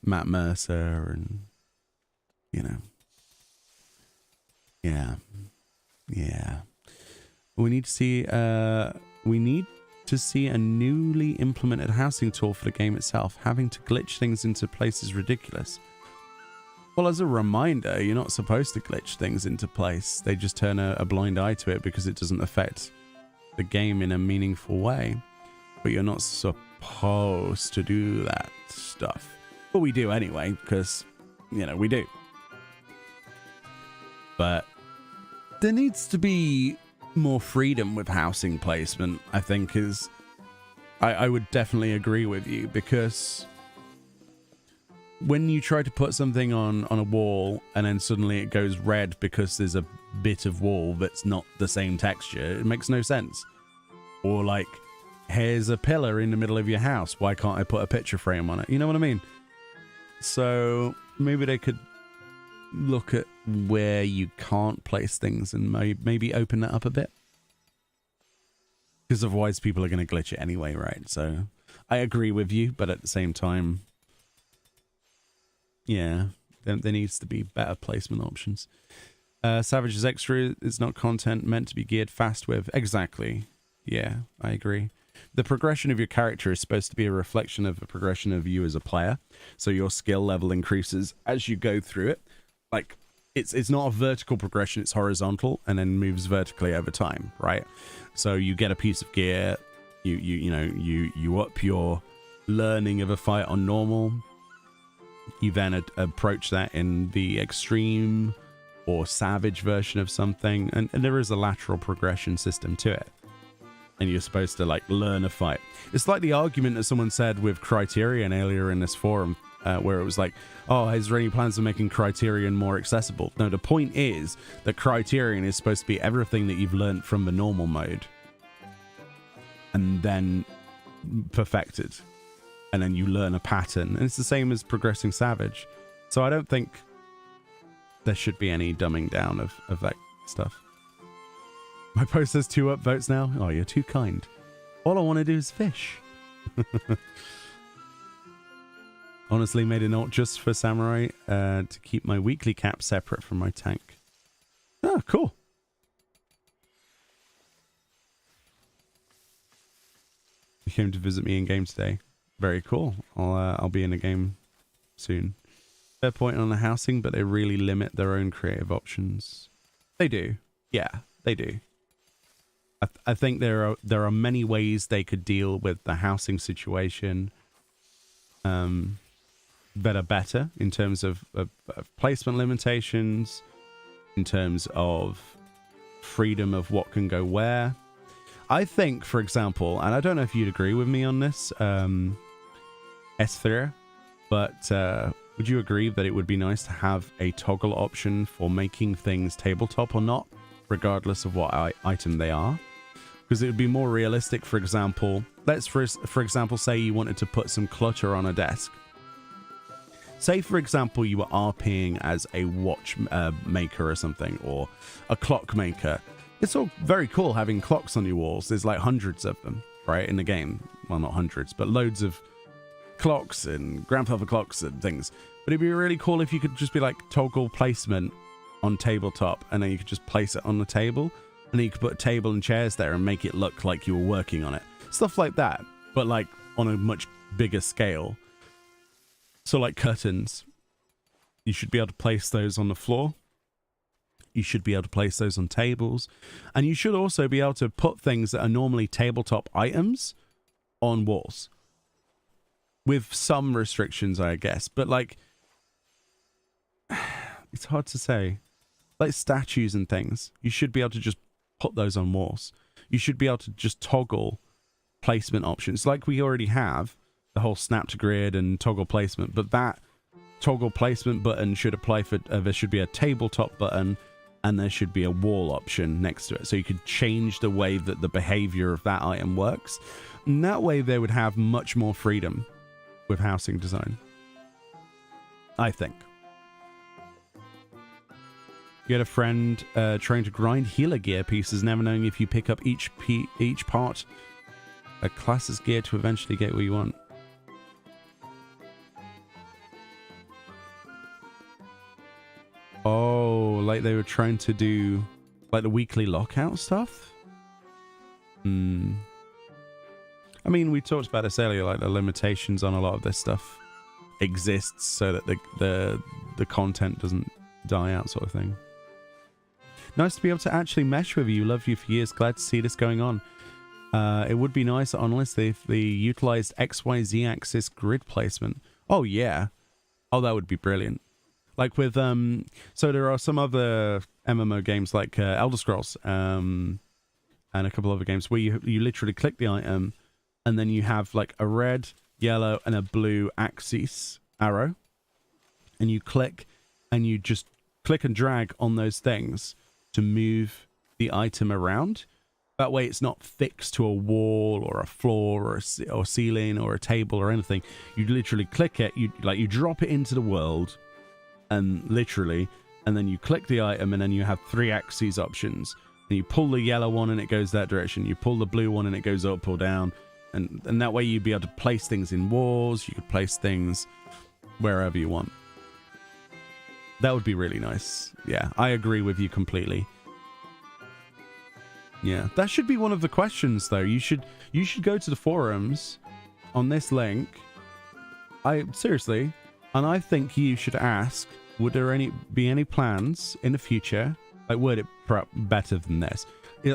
[SPEAKER 1] Matt Mercer and, Yeah. We need to see a newly implemented housing tool for the game itself. Having to glitch things into place is ridiculous. Well, as a reminder, you're not supposed to glitch things into place. They just turn a blind eye to it because it doesn't affect the game in a meaningful way. But you're not supposed to do that stuff. But we do anyway, because, we do. But there needs to be more freedom with housing placement, I think, I would definitely agree with you, because when you try to put something on a wall and then suddenly it goes red because there's a bit of wall that's not the same texture, it makes no sense. Or here's a pillar in the middle of your house, why can't I put a picture frame on it? You know what I mean? So maybe they could look at where you can't place things and maybe open that up a bit, because otherwise people are going to glitch it anyway, right? So I agree with you, but at the same time, yeah, there needs to be better placement options. Savage's Extra is not content meant to be geared fast with. Exactly. Yeah, I agree. The progression of your character is supposed to be a reflection of the progression of you as a player, so your skill level increases as you go through it. It's not a vertical progression, it's horizontal and then moves vertically over time, right? So you get a piece of gear, you up your learning of a fight on normal, You then approach that in the extreme or savage version of something, and there is a lateral progression system to it. And you're supposed to like learn a fight. It's like the argument that someone said with Criterion earlier in this forum, where it was like, oh, is there any plans of making Criterion more accessible? No, the point is that Criterion is supposed to be everything that you've learned from the normal mode and then perfected, and then you learn a pattern, and it's the same as progressing Savage. So I don't think there should be any dumbing down of that stuff. My post has 2 upvotes now. Oh, you're too kind. All I want to do is fish. Honestly, made a note just for Samurai to keep my weekly cap separate from my tank. Oh, cool. You came to visit me in game today. Very cool. I'll be in a game soon. Fair point on the housing, but they really limit their own creative options. They do. Yeah, they do. I think there are many ways they could deal with the housing situation that are better in terms of placement limitations, in terms of freedom of what can go where. I think, for example, and I don't know if you'd agree with me on this, Esther, but would you agree that it would be nice to have a toggle option for making things tabletop or not, regardless of what item they are? Because it would be more realistic. For example, let's for example say you wanted to put some clutter on a desk. Say for example you were RPing as a watch maker or something, or a clock maker. It's all very cool having clocks on your walls. There's like hundreds of them, right, in the game. Well, not hundreds, but loads of clocks and grandfather clocks and things. But it'd be really cool if you could just be like toggle placement on tabletop, and then you could just place it on the table, and then you could put a table and chairs there and make it look like you were working on it. Stuff like that, but like on a much bigger scale. So like curtains, you should be able to place those on the floor. You should be able to place those on tables. And you should also be able to put things that are normally tabletop items on walls. With some restrictions, I guess. But like, it's hard to say. Like statues and things, you should be able to just put those on walls. You should be able to just toggle placement options like we already have the whole snap to grid and toggle placement, but that toggle placement button should apply for there should be a tabletop button, and there should be a wall option next to it, so you could change the way that the behavior of that item works, and that way they would have much more freedom with housing design, I think. You had a friend trying to grind healer gear pieces, never knowing if you pick up each part a class's gear to eventually get what you want. Oh, like they were trying to do like the weekly lockout stuff? I mean, we talked about this earlier, like the limitations on a lot of this stuff exists so that the content doesn't die out, sort of thing. Nice to be able to actually mesh with you. Love you for years. Glad to see this going on. It would be nice, honestly, if they utilized XYZ axis grid placement. Oh, yeah. Oh, that would be brilliant. Like with, so there are some other MMO games like Elder Scrolls and a couple other games where you literally click the item and then you have like a red, yellow, and a blue axis arrow. And you click and you just click and drag on those things to move the item around. That way it's not fixed to a wall or a floor or ceiling or a table or anything. You literally click it, you drop it into the world, and literally, and then you click the item, and then you have 3 axes options. And you pull the yellow one and it goes that direction. You pull the blue one and it goes up or down. And that way you'd be able to place things in walls. You could place things wherever you want. That would be really nice. Yeah, I agree with you completely. Yeah, that should be one of the questions, though. You should go to the forums on this link. Seriously, and I think you should ask, would there be any plans in the future? Like, word it better than this.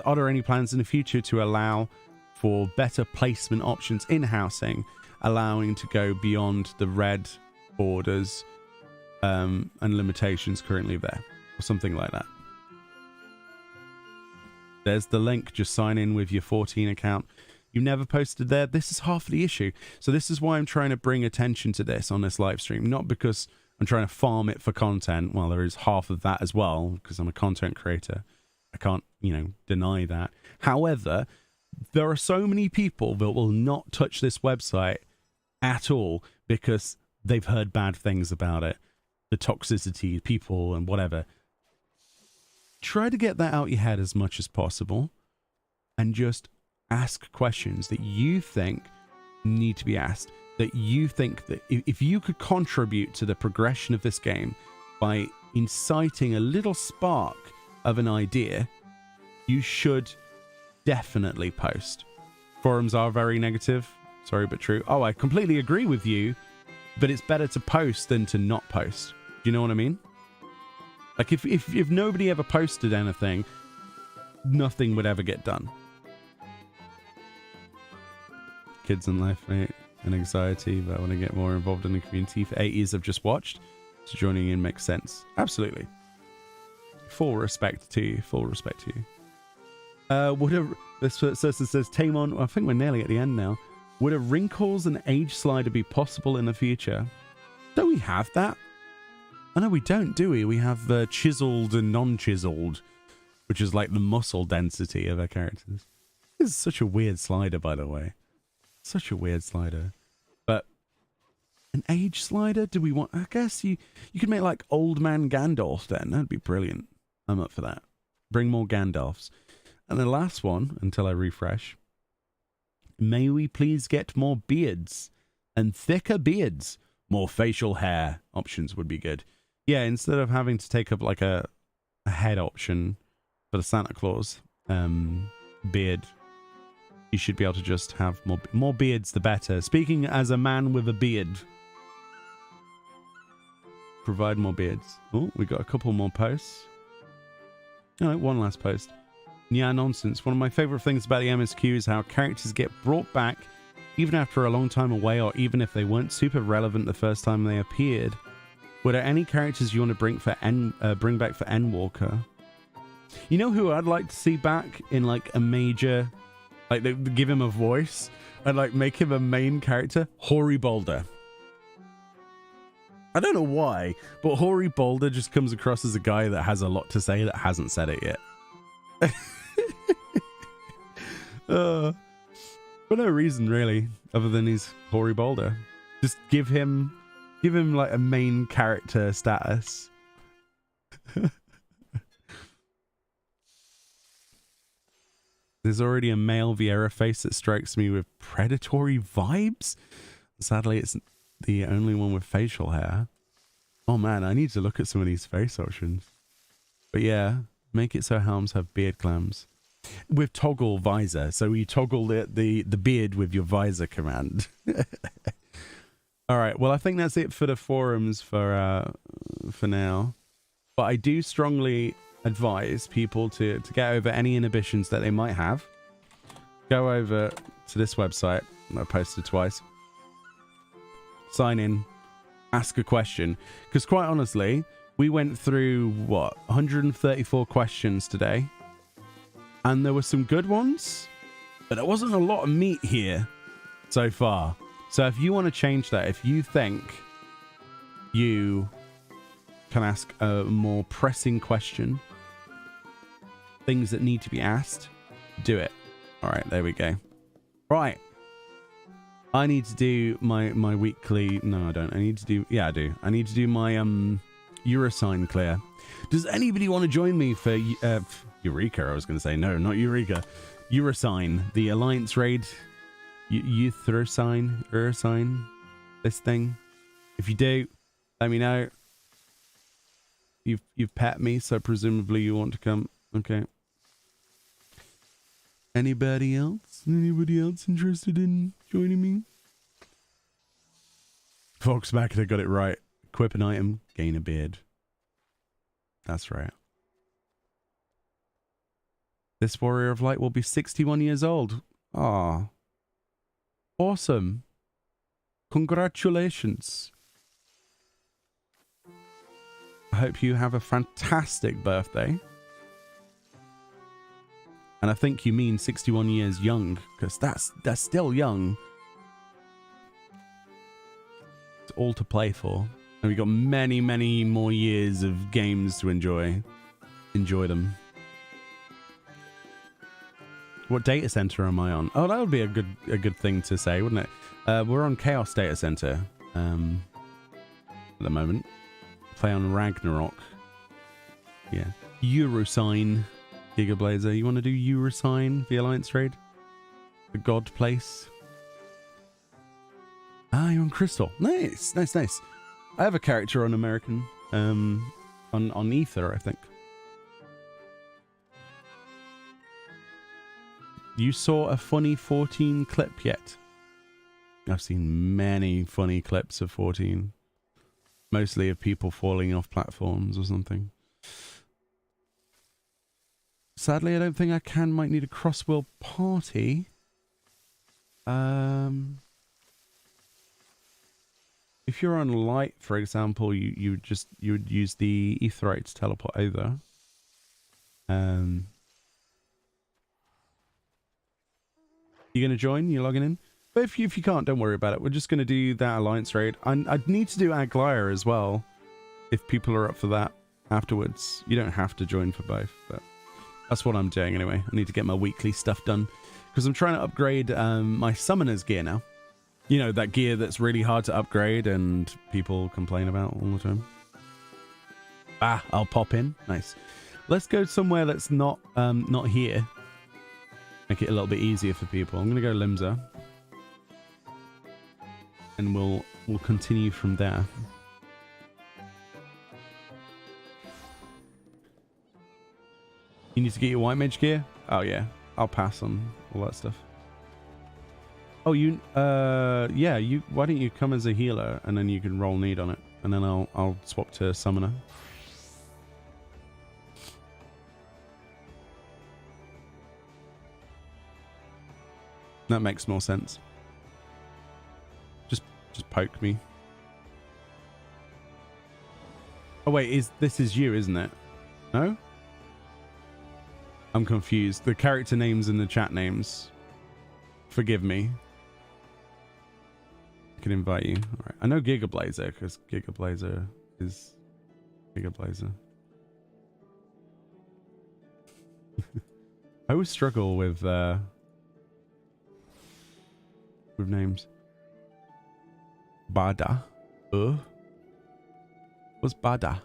[SPEAKER 1] Are there any plans in the future to allow for better placement options in housing, allowing to go beyond the red borders and limitations currently there, or something like that. There's the link. Just sign in with your 14 account. You never posted there. This is half the issue. So this is why I'm trying to bring attention to this on this live stream. Not because I'm trying to farm it for content. Well, there is half of that as well, because I'm a content creator. I can't, deny that. However, there are so many people that will not touch this website at all because they've heard bad things about it. The toxicity, people, and whatever. Try to get that out your head as much as possible and just ask questions that you think need to be asked, that you think that if you could contribute to the progression of this game by inciting a little spark of an idea, you should definitely post. Forums are very negative, sorry but true. Oh, I completely agree with you, but it's better to post than to not post. Do you know what I mean? Like if nobody ever posted anything, nothing would ever get done. Kids and life, mate, and anxiety, but I want to get more involved in the community. For 8 years I've just watched, so joining in makes sense. Absolutely. Full respect to you. Full respect to you. This person says, Tamon, I think we're nearly at the end now. Would a wrinkles and age slider be possible in the future? Don't we have that? I know we don't, do we? We have chiseled and non-chiseled, which is like the muscle density of our characters. This is such a weird slider, by the way. Such a weird slider. But an age slider? Do we want... I guess you could make like old man Gandalf then. That'd be brilliant. I'm up for that. Bring more Gandalfs. And the last one, until I refresh. May we please get more beards and thicker beards? More facial hair options would be good. Yeah, instead of having to take up like a head option for the Santa Claus beard, you should be able to just have more beards, the better. Speaking as a man with a beard. Provide more beards. Oh, we got a couple more posts. Oh, one last post. Yeah, nonsense. One of my favorite things about the MSQ is how characters get brought back even after a long time away, or even if they weren't super relevant the first time they appeared. Were there any characters you want to bring back for Endwalker? You know who I'd like to see back in like a major, like they give him a voice and like make him a main character? Hoary Boulder. I don't know why, but Hoary Boulder just comes across as a guy that has a lot to say that hasn't said it yet. For no reason really, other than he's Hoary Boulder. Just give him like a main character status. There's already a male Vieira face that strikes me with predatory vibes. Sadly, it's the only one with facial hair. Oh man, I need to look at some of these face options. But yeah, make it so helms have beard clams. With toggle visor, so you toggle the beard with your visor command. All right, well I think that's it for the forums for now. But I do strongly advise people to get over any inhibitions that they might have. Go over to this website. I posted twice. Sign in, ask a question, because quite honestly, we went through what 134 questions today. And there were some good ones, but there wasn't a lot of meat here so far. So if you want to change that, if you think you can ask a more pressing question, things that need to be asked, do it. All right, there we go. Right. I need to do my weekly... No, I don't. I need to do... Yeah, I do. I need to do my Eurosign clear. Does anybody want to join me for... Eureka, I was going to say. No, not Eureka. Eurosign, the Alliance raid. Eurosign, this thing. If you do, let me know. You've pet me, so presumably you want to come. Okay. Anybody else? Anybody else interested in joining me? Fox Macca got it right. Equip an item, gain a beard. That's right. This Warrior of Light will be 61 years old. Ah, awesome. Congratulations. I hope you have a fantastic birthday. And I think you mean 61 years young, because that's still young. It's all to play for. And we've got many, many more years of games to enjoy. Enjoy them. What data center am I on? Oh, that would be a good thing to say, wouldn't it? We're on Chaos Data Center at the moment. Play on Ragnarok. Yeah. Eurosign. Gigablazer. You want to do Eurosign, the Alliance Trade? The God Place. Ah, you're on Crystal. Nice, nice, nice. I have a character on American. On Ether, I think. You saw a funny 14 clip yet? I've seen many funny clips of 14. Mostly of people falling off platforms or something. Sadly, I don't think I can. Might need a cross-world party. If you're on light, for example, you would use the Aetheryte to teleport over. You gonna join? You logging in? But if you can't, don't worry about it. We're just gonna do that Alliance raid. I'd need to do Aglaia as well, if people are up for that afterwards. You don't have to join for both, but that's what I'm doing anyway. I need to get my weekly stuff done because I'm trying to upgrade my summoner's gear now. You know, that gear that's really hard to upgrade and people complain about all the time. Ah, I'll pop in. Nice. Let's go somewhere that's not here. Make it a little bit easier for people. I'm gonna go Limsa, and we'll continue from there. You need to get your white mage gear? Oh yeah, I'll pass on all that stuff. Oh, you yeah, why don't you come as a healer and then you can roll need on it, and then I'll swap to summoner. That makes more sense. Just poke me. Oh wait, this is you, isn't it? No? I'm confused. The character names and the chat names. Forgive me. I can invite you. All right. I know Gigablazer because Gigablazer is Gigablazer. I always struggle with names. Bada. What's Bada?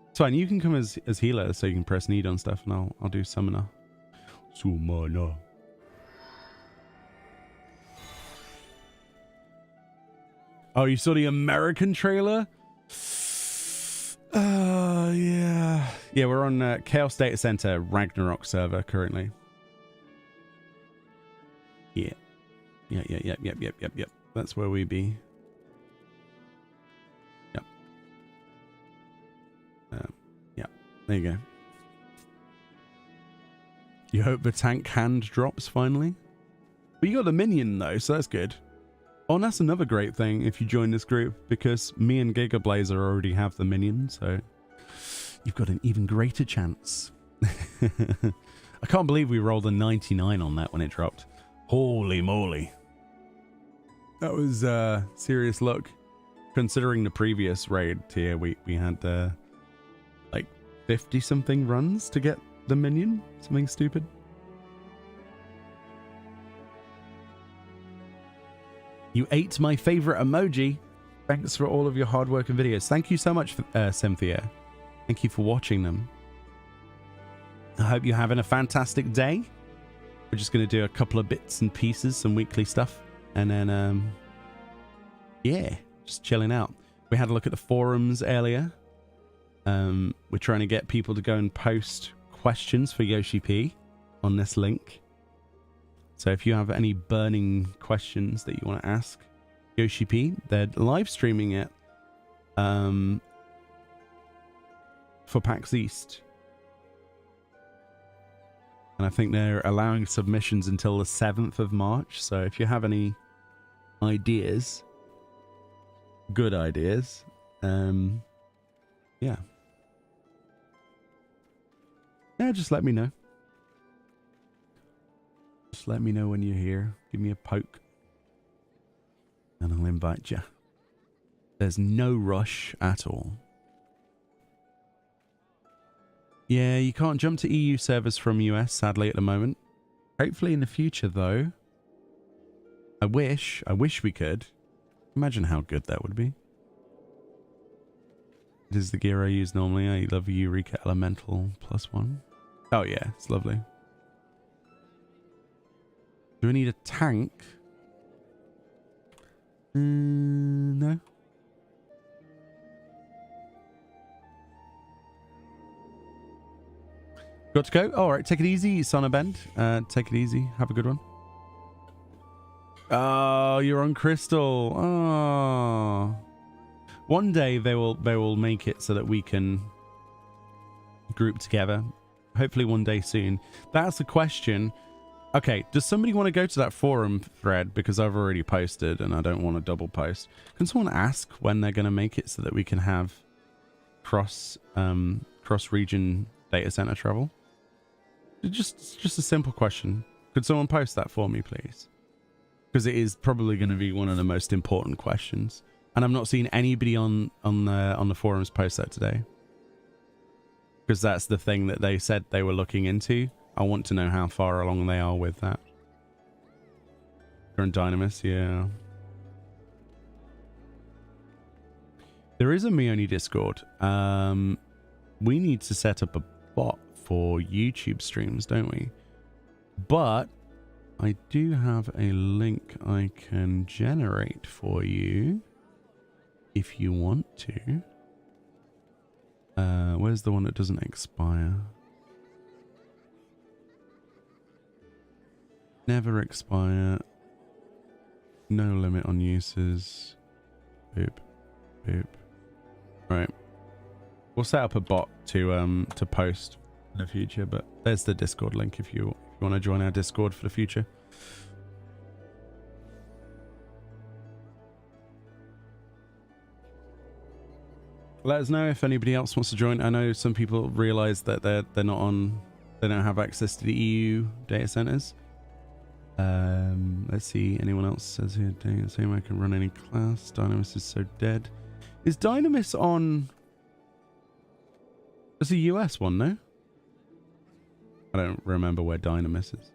[SPEAKER 1] It's fine. You can come as healer, so you can press need on stuff, and I'll do summoner. Summoner. Oh, you saw the American trailer? Yeah. Yeah, we're on Chaos Data Center Ragnarok server currently. Yeah. Yep. That's where we be. Yep. Yeah. There you go. You hope the tank hand drops finally? But you got the minion though, so that's good. Oh, and that's another great thing if you join this group, because me and Gigablazer already have the minion, so you've got an even greater chance. I can't believe we rolled a 99 on that when it dropped. Holy moly. That was serious luck. Considering the previous raid tier, we had like 50 something runs to get the minion. Something stupid. You ate my favorite emoji. Thanks for all of your hard work and videos. Thank you so much, Cynthia. Thank you for watching them. I hope you're having a fantastic day. We're just going to do a couple of bits and pieces, some weekly stuff. And then, yeah, just chilling out. We had a look at the forums earlier. We're trying to get people to go and post questions for Yoshi P on this link. So if you have any burning questions that you want to ask Yoshi P, they're live streaming it for PAX East. And I think they're allowing submissions until the 7th of March. So if you have any ideas, good ideas, Yeah. Yeah, just let me know. Just let me know when you're here. Give me a poke. And I'll invite you. There's no rush at all. Yeah, you can't jump to EU servers from US, sadly, at the moment. Hopefully in the future, though. I wish we could. Imagine how good that would be. This is the gear I use normally. I love Eureka Elemental +1. Oh yeah, it's lovely. Do I need a tank? No. Got to go? All right, take it easy, Sonabend. Take it easy. Have a good one. Oh, you're on Crystal. Oh. One day they will make it so that we can group together. Hopefully one day soon. That's the question. Okay, does somebody want to go to that forum thread? Because I've already posted and I don't want to double post. Can someone ask when they're going to make it so that we can have cross-region data center travel? Just a simple question. Could someone post that for me, please? Because it is probably going to be one of the most important questions. And I'm not seeing anybody on the forums post that today. Because that's the thing that they said they were looking into. I want to know how far along they are with that. Current Dynamis, yeah. There is a Meoni Discord. We need to set up a bot for YouTube streams, don't we? But I do have a link I can generate for you if you want to. Where's the one that doesn't expire? Never expire. No limit on uses. Boop. Boop. Right. We'll set up a bot to post in the future, but there's the Discord link if you want to join our Discord for the future. Let us know if anybody else wants to join. I know some people realize that they're not on, they don't have access to the EU data centers. Let's see, anyone else says here, same I can run any class. Dynamis is so dead. Is Dynamis on? It's a US one, no? I don't remember where Dynamis is.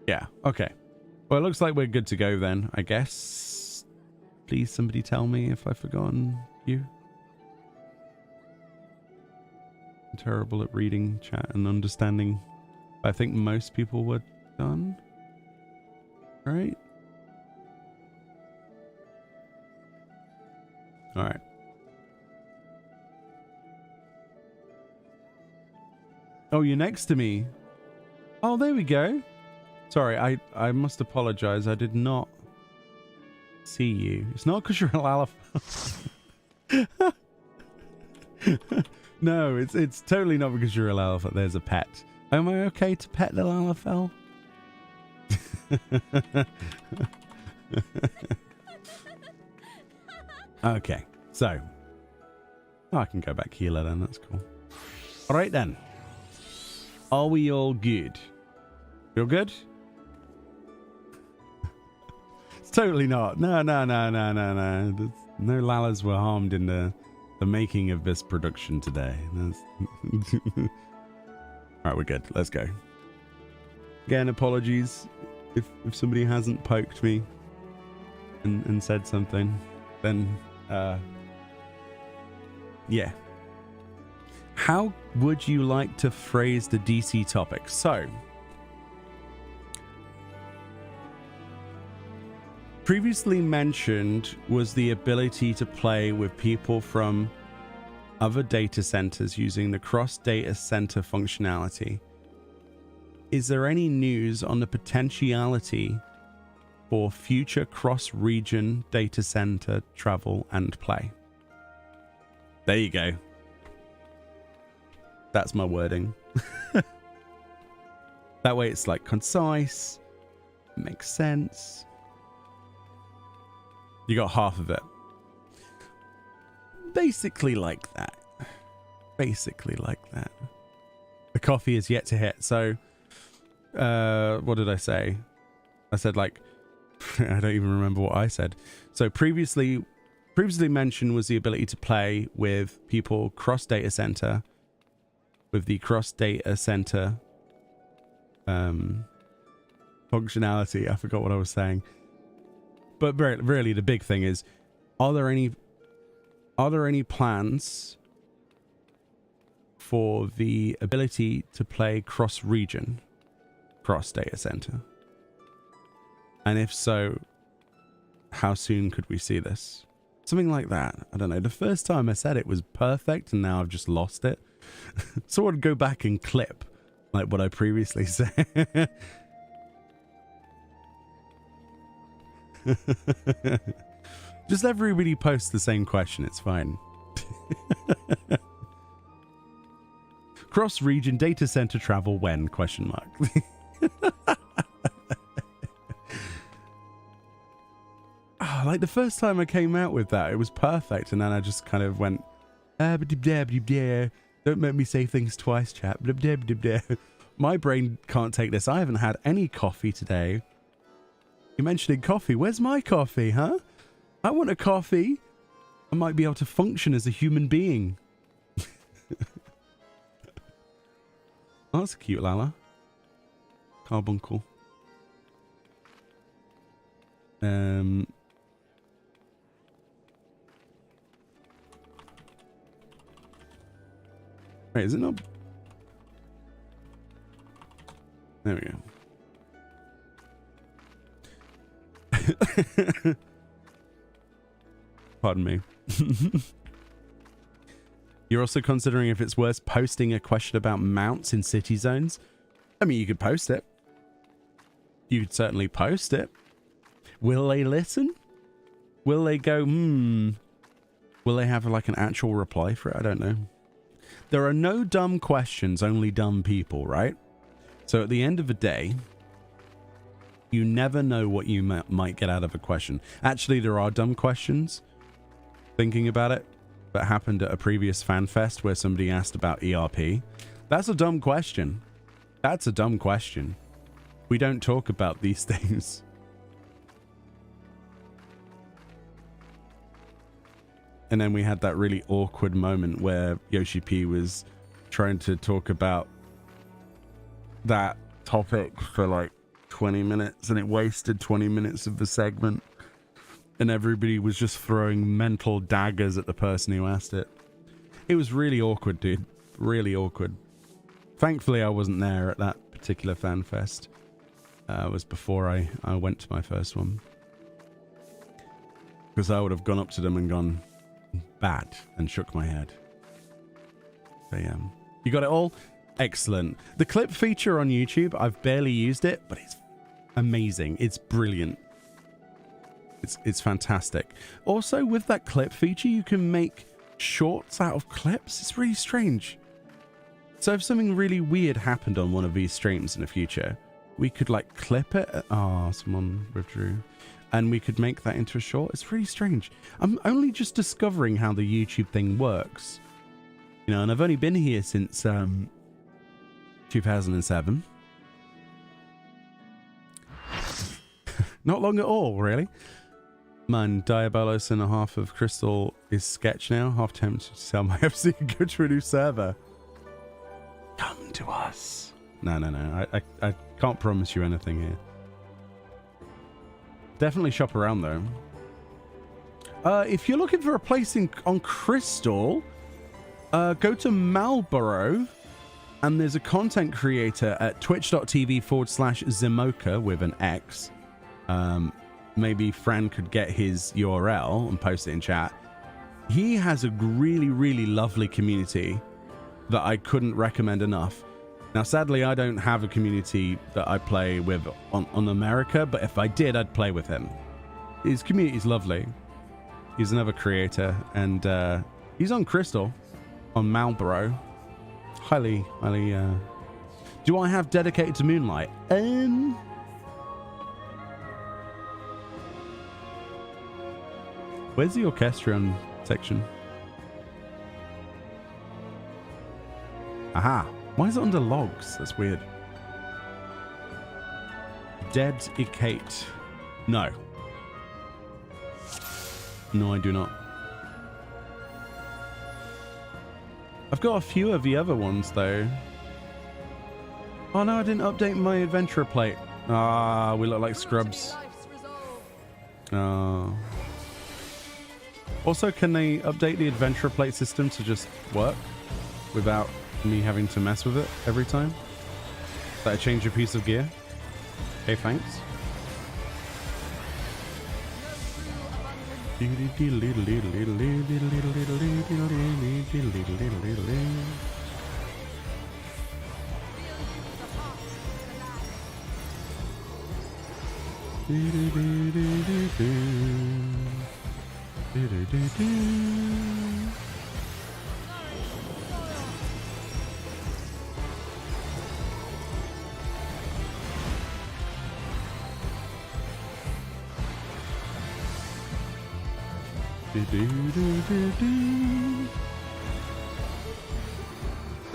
[SPEAKER 1] Yeah, okay. Well, it looks like we're good to go then, I guess. Please, somebody tell me if I've forgotten you. I'm terrible at reading chat and understanding. I think most people were done. Right? All right. Oh, you're next to me. Oh, there we go. Sorry, I must apologize. I did not see you. It's not because you're a Lalafell. No, it's totally not because you're a Lalafell. There's a pet. Am I okay to pet the Lalafell? Okay, so I can go back healer then. That's cool. All right then. Are we all good? Feel good? It's totally not. No. No Lalas were harmed in the making of this production today. All right, we're good. Let's go. Again, apologies if somebody hasn't poked me and said something. Then, yeah. How would you like to phrase the DC topic? So, previously mentioned was the ability to play with people from other data centers using the cross data center functionality. Is there any news on the potentiality for future cross-region data center travel and play? There you go. That's my wording. That way it's like concise, Makes sense. You got half of it. Basically like that. Basically like that. The coffee is yet to hit. So, what did I say? I said like, I don't even remember what I said. So previously mentioned was the ability to play with people cross data center, with the cross data center functionality. I forgot what I was saying. But really the big thing is, are there any plans for the ability to play cross region, cross data center? And if so, how soon could we see this? Something like that. I don't know. The first time I said it was perfect and now I've just lost it. So I'd go back and clip like what I previously said. Just everybody posts the same question. It's fine. Cross region data center travel when? Question mark. Like the first time I came out with that, it was perfect, and then I just kind of went, don't make me say things twice, chat. My brain can't take this. I haven't had any coffee today. You're mentioning coffee. Where's my coffee, huh? I want a coffee. I might be able to function as a human being. Oh, that's cute, Lala. Carbuncle. Wait, is it not? There we go. Pardon me. You're also considering if it's worth posting a question about mounts in city zones? I mean, you could post it. You could certainly post it. Will they listen? Will they go, Will they have like an actual reply for it? I don't know. There are no dumb questions, only dumb people, right? So at the end of the day, you never know what you might get out of a question. Actually, there are dumb questions, thinking about it, that happened at a previous FanFest where somebody asked about ERP. That's a dumb question. That's a dumb question. We don't talk about these things. And then we had that really awkward moment where Yoshi P was trying to talk about that topic for like 20 minutes and it wasted 20 minutes of the segment. And everybody was just throwing mental daggers at the person who asked it. It was really awkward, dude. Really awkward. Thankfully, I wasn't there at that particular FanFest. It was before I went to my first one. Because I would have gone up to them and gone, bad, and shook my head. So yeah. You got it all? Excellent. The clip feature on YouTube, I've barely used it, but it's amazing. It's brilliant. It's fantastic. Also, with that clip feature, you can make shorts out of clips. It's really strange. So if something really weird happened on one of these streams in the future, we could like clip it. Oh, someone withdrew. And we could make that into a short. It's really strange. I'm only just discovering how the YouTube thing works. You know, and I've only been here since 2007. Not long at all, really. Man, Diabolos and a half of Crystal is sketch now. Half tempted to sell my FC and go to a new server. Come to us. No. I can't promise you anything here. Definitely shop around though. If you're looking for a place on Crystal, go to Marlborough, and there's a content creator at twitch.tv/Zimoka with an X. Maybe Fran could get his URL and post it in chat. He has a really, really lovely community that I couldn't recommend enough. Now, sadly, I don't have a community that I play with on America, but if I did, I'd play with him. His community is lovely. He's another creator, and he's on Crystal, on Marlborough. Highly, highly... Do I have dedicated to Moonlight? Where's the orchestrion section? Aha. Why is it under logs? That's weird. Dead Ikate. No. No, I do not. I've got a few of the other ones, though. Oh, no, I didn't update my adventurer plate. Ah, we look like scrubs. Also, can they update the adventurer plate system to just work without me having to mess with it every time? That I change a piece of gear? Okay, thanks.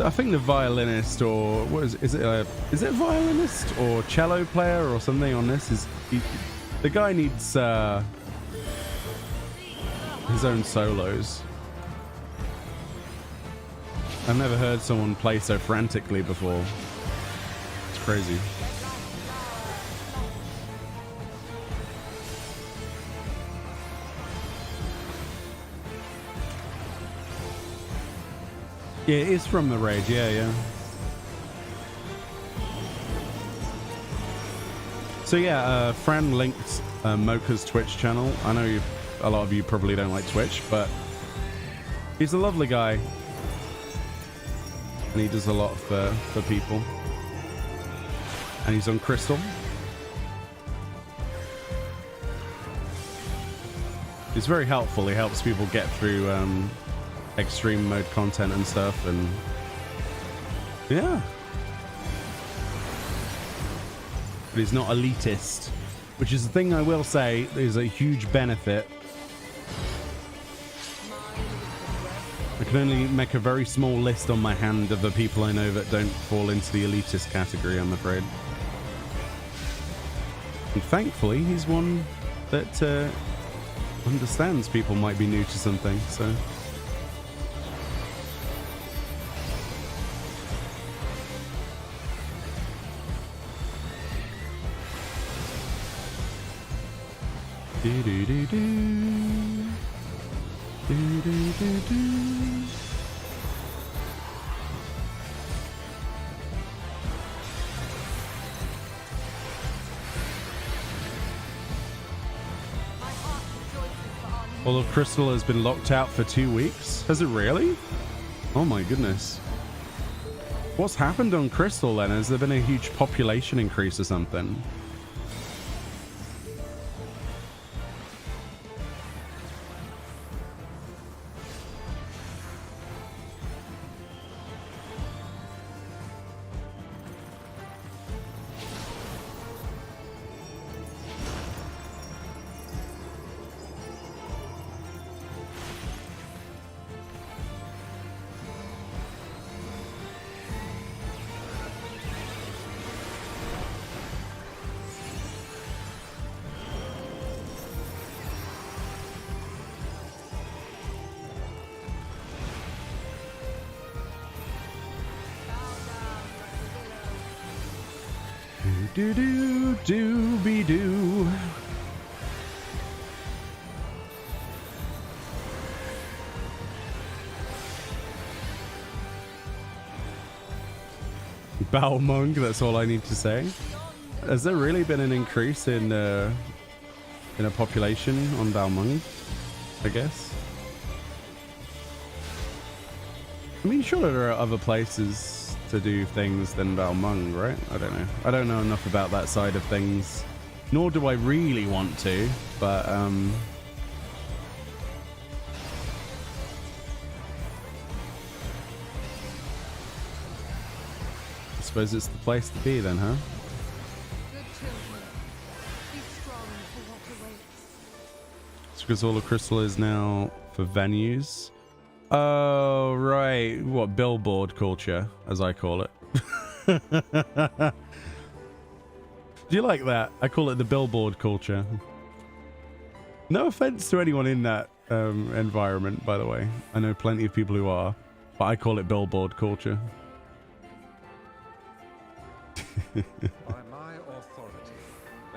[SPEAKER 1] I think the violinist, or what is it a violinist or cello player or something on this is the guy needs his own solos. I've never heard someone play so frantically before. It's crazy. Yeah, it is from the raid. Yeah. So yeah, Fran linked Mocha's Twitch channel. I know a lot of you probably don't like Twitch, but he's a lovely guy. And he does a lot for people. And he's on Crystal. He's very helpful. He helps people get through extreme mode content and stuff, and yeah. But he's not elitist, which is the thing I will say is a huge benefit. I can only make a very small list on my hand of the people I know that don't fall into the elitist category, I'm afraid. And thankfully, he's one that understands people might be new to something, so... Although Crystal has been locked out for 2 weeks. Has it really? Oh my goodness. What's happened on Crystal then? Has there been a huge population increase or something? Do-be-do. Balmung, that's all I need to say. Has there really been an increase in a population on Balmung, I guess? I mean, surely there are other places to do things than Balmung, right? I don't know. I don't know enough about that side of things, nor do I really want to, but I suppose it's the place to be then, huh? because all of Crystal is now for venues. Oh, right. What, billboard culture, as I call it. Do you like that? I call it the billboard culture. No offense to anyone in that environment, by the way. I know plenty of people who are, but I call it billboard culture.
[SPEAKER 5] By my authority.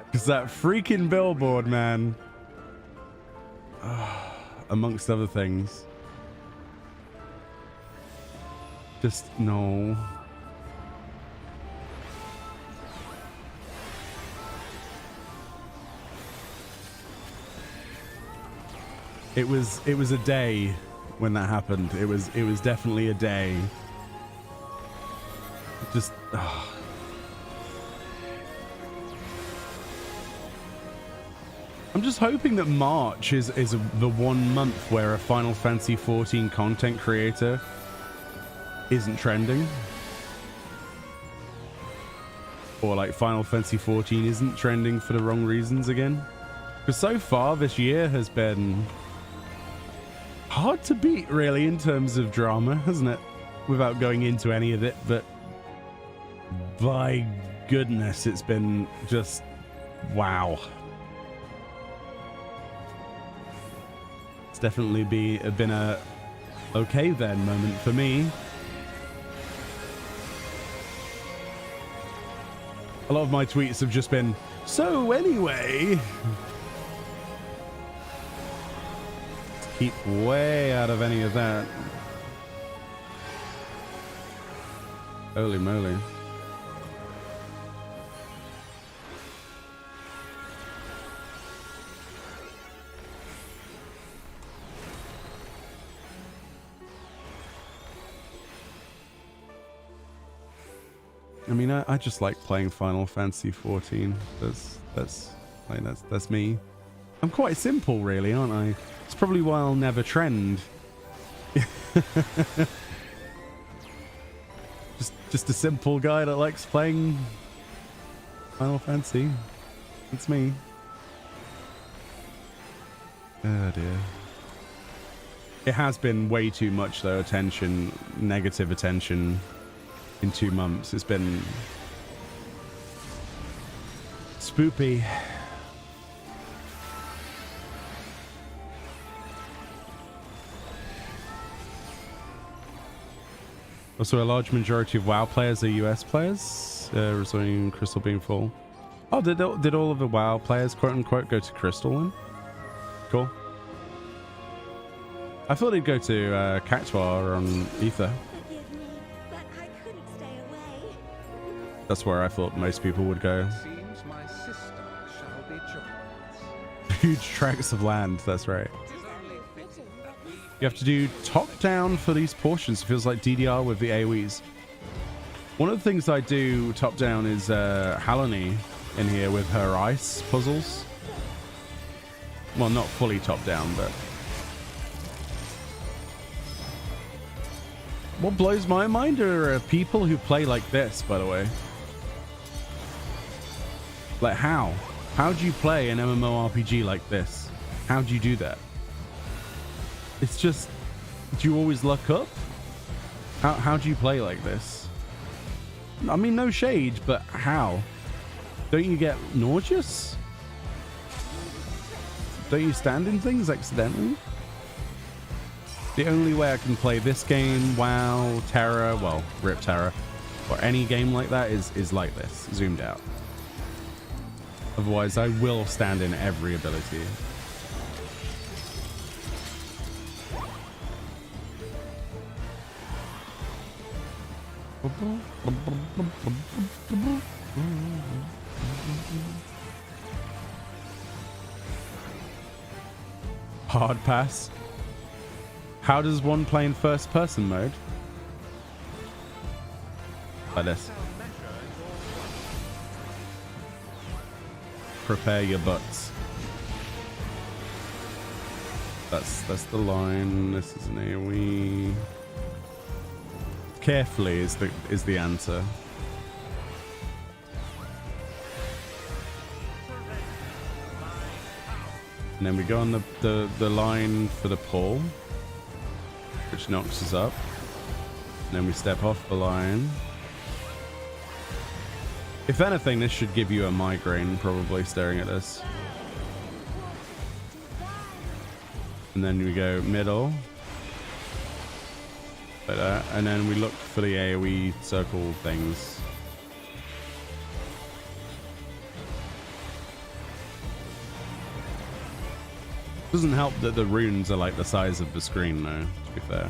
[SPEAKER 1] Because that freaking billboard, man. Amongst other things. Just, no. It was a day when that happened. It was definitely a day. Just I'm just hoping that March is the 1 month where a Final Fantasy XIV content creator isn't trending. Or like Final Fantasy XIV isn't trending for the wrong reasons again. Because so far this year has been hard to beat, really, in terms of drama, hasn't it? Without going into any of it, but by goodness, it's been just wow. It's definitely been a okay then moment for me. A lot of my tweets have just been, so anyway. Keep way out of any of that. Holy moly. I mean, I just like playing Final Fantasy XIV. That's me. I'm quite simple, really, aren't I? It's probably why I'll never trend. just a simple guy that likes playing Final Fantasy. It's me. Oh dear. It has been way too much though, attention, negative attention in 2 months. It's been spoopy. Also, a large majority of WoW players are US players, resulting in Crystal being full. Oh, did all of the WoW players, quote unquote, go to Crystal then? Cool. I thought he'd go to Cactuar on Ether.
[SPEAKER 6] Forgive me, but I couldn't stay away.
[SPEAKER 1] That's where I thought most people would go.
[SPEAKER 5] Seems my sister shall be joined.
[SPEAKER 1] Huge tracts of land, that's right.
[SPEAKER 5] It is only fitting that we
[SPEAKER 1] You have to do top down for these portions. It feels like DDR with the AoEs. One of the things I do top down is Halony in here with her ice puzzles. Well, not fully top down, but what blows my mind are people who play like this, by the way. Like how? How do you play an MMORPG like this? How do you do that? It's just, do you always luck up? How do you play like this? I mean, no shade, but how? Don't you get nauseous? Don't you stand in things accidentally? The only way I can play this game, WoW, Terra, well, RIP Terra, or any game like that is like this, zoomed out. Otherwise, I will stand in every ability. Hard pass. How does one play in first person mode? Like this. Prepare your butts. That's the line. This is an AoE. Carefully is the answer. And then we go on the line for the pull, which knocks us up. And then we step off the line. If anything, this should give you a migraine, probably, staring at this. And then we go middle. Like that. And then we look for the AoE circle things. Doesn't help that the runes are like the size of the screen, though, to be fair.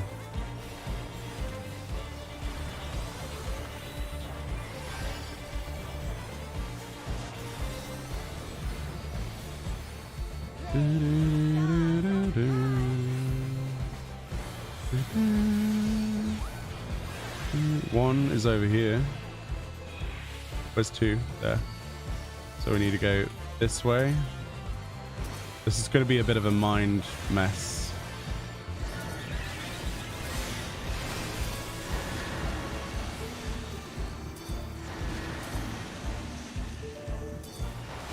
[SPEAKER 1] One is over here. Where's two? There. So we need to go this way. This is going to be a bit of a mind mess.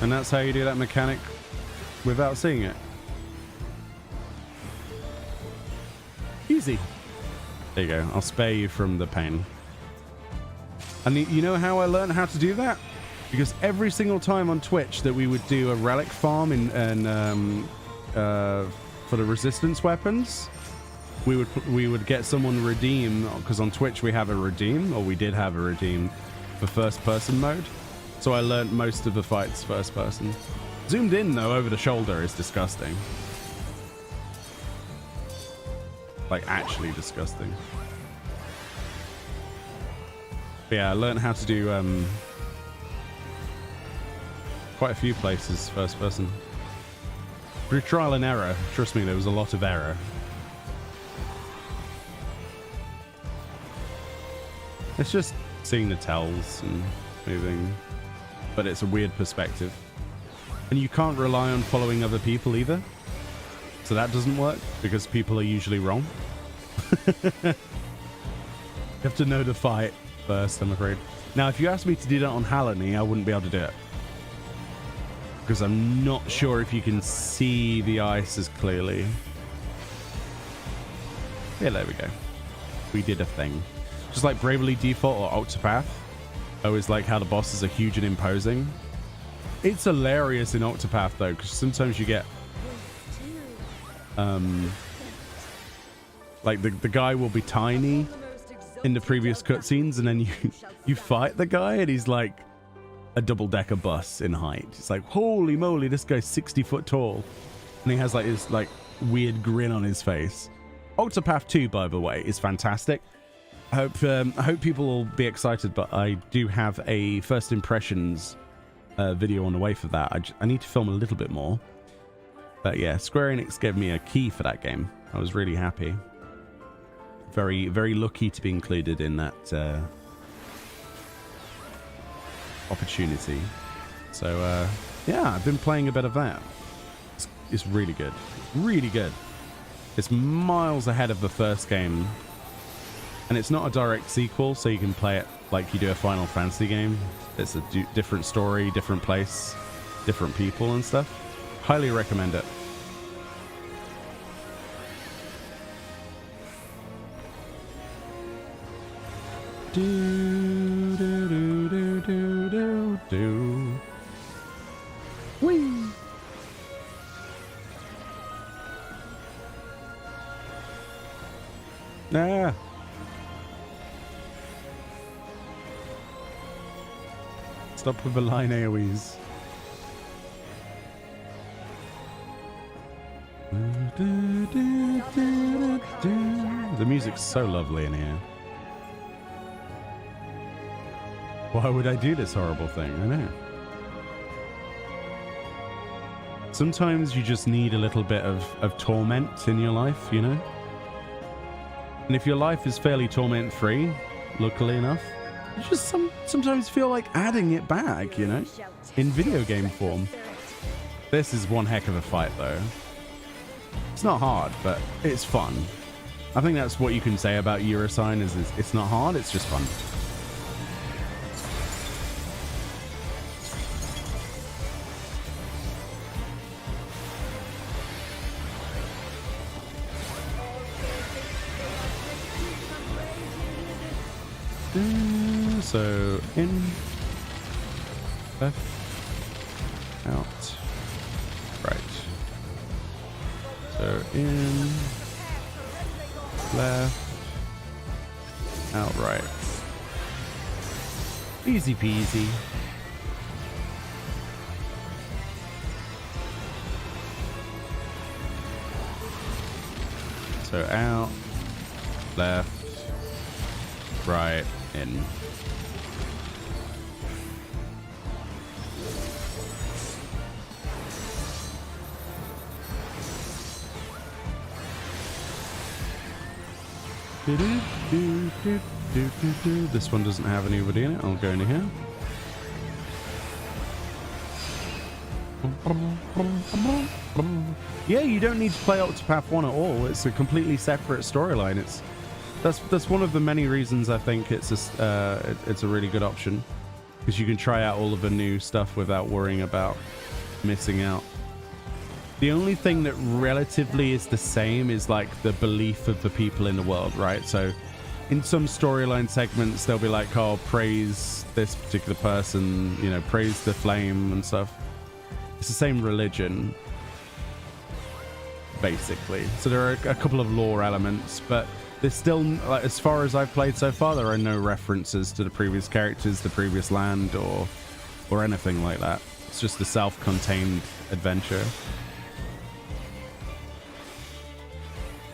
[SPEAKER 1] And that's how you do that mechanic without seeing it. Easy. There you go. I'll spare you from the pain. And you know how I learned how to do that? Because every single time on Twitch that we would do a relic farm for the resistance weapons, we would get someone redeem, because on Twitch we have a redeem, or we did have a redeem for first person mode. So I learned most of the fights first person. Zoomed in though over the shoulder is disgusting. Like actually disgusting. But yeah, I learned how to do quite a few places first person. Through trial and error. Trust me, there was a lot of error. It's just seeing the tells and moving. But it's a weird perspective. And you can't rely on following other people either. So that doesn't work because people are usually wrong. You have to know the fight first, I'm afraid. Now, if you asked me to do that on Hallowney, I wouldn't be able to do it. Because I'm not sure if you can see the ice as clearly. Yeah, there we go. We did a thing. Just like Bravely Default or Octopath. I always like how the bosses are huge and imposing. It's hilarious in Octopath though, because sometimes you get like the guy will be tiny in the previous cutscenes, and then you fight the guy and he's like a double-decker bus in height. It's like, holy moly, this guy's 60 foot tall, and he has like this like weird grin on his face. Octopath 2, by the way, is fantastic. I hope people will be excited, but I do have a first impressions video on the way for that. I need to film a little bit more, but yeah, Square Enix gave me a key for that game. I was really happy. Very, very lucky to be included in that opportunity. So yeah, I've been playing a bit of that. It's really good. Really good. It's miles ahead of the first game. And it's not a direct sequel, so you can play it like you do a Final Fantasy game. It's a different story, different place, different people and stuff. Highly recommend it. Do do do do do do do. Whee! Ah. Stop with the line AoEs. The music's so lovely in here. Why would I do this horrible thing? I know. Sometimes you just need a little bit of torment in your life, you know? And if your life is fairly torment-free, luckily enough, you just sometimes feel like adding it back, you know? In video game form. This is one heck of a fight, though. It's not hard, but it's fun. I think that's what you can say about Eurosign, is it's not hard, it's just fun. So in, left, out, right. So in, left, out, right. Easy peasy. So out, left, right, in. This one doesn't have anybody in it. I'll go into here. Yeah, you don't need to play Octopath 1 at all. It's a completely separate storyline. That's one of the many reasons I think it's a really good option, because you can try out all of the new stuff without worrying about missing out. The only thing that relatively is the same is like the belief of the people in the world, right? So in some storyline segments, they'll be like, oh, praise this particular person, you know, praise the flame and stuff. It's the same religion, basically. So there are a couple of lore elements, but there's still, like, as far as I've played so far, there are no references to the previous characters, the previous land, or anything like that. It's just a self-contained adventure,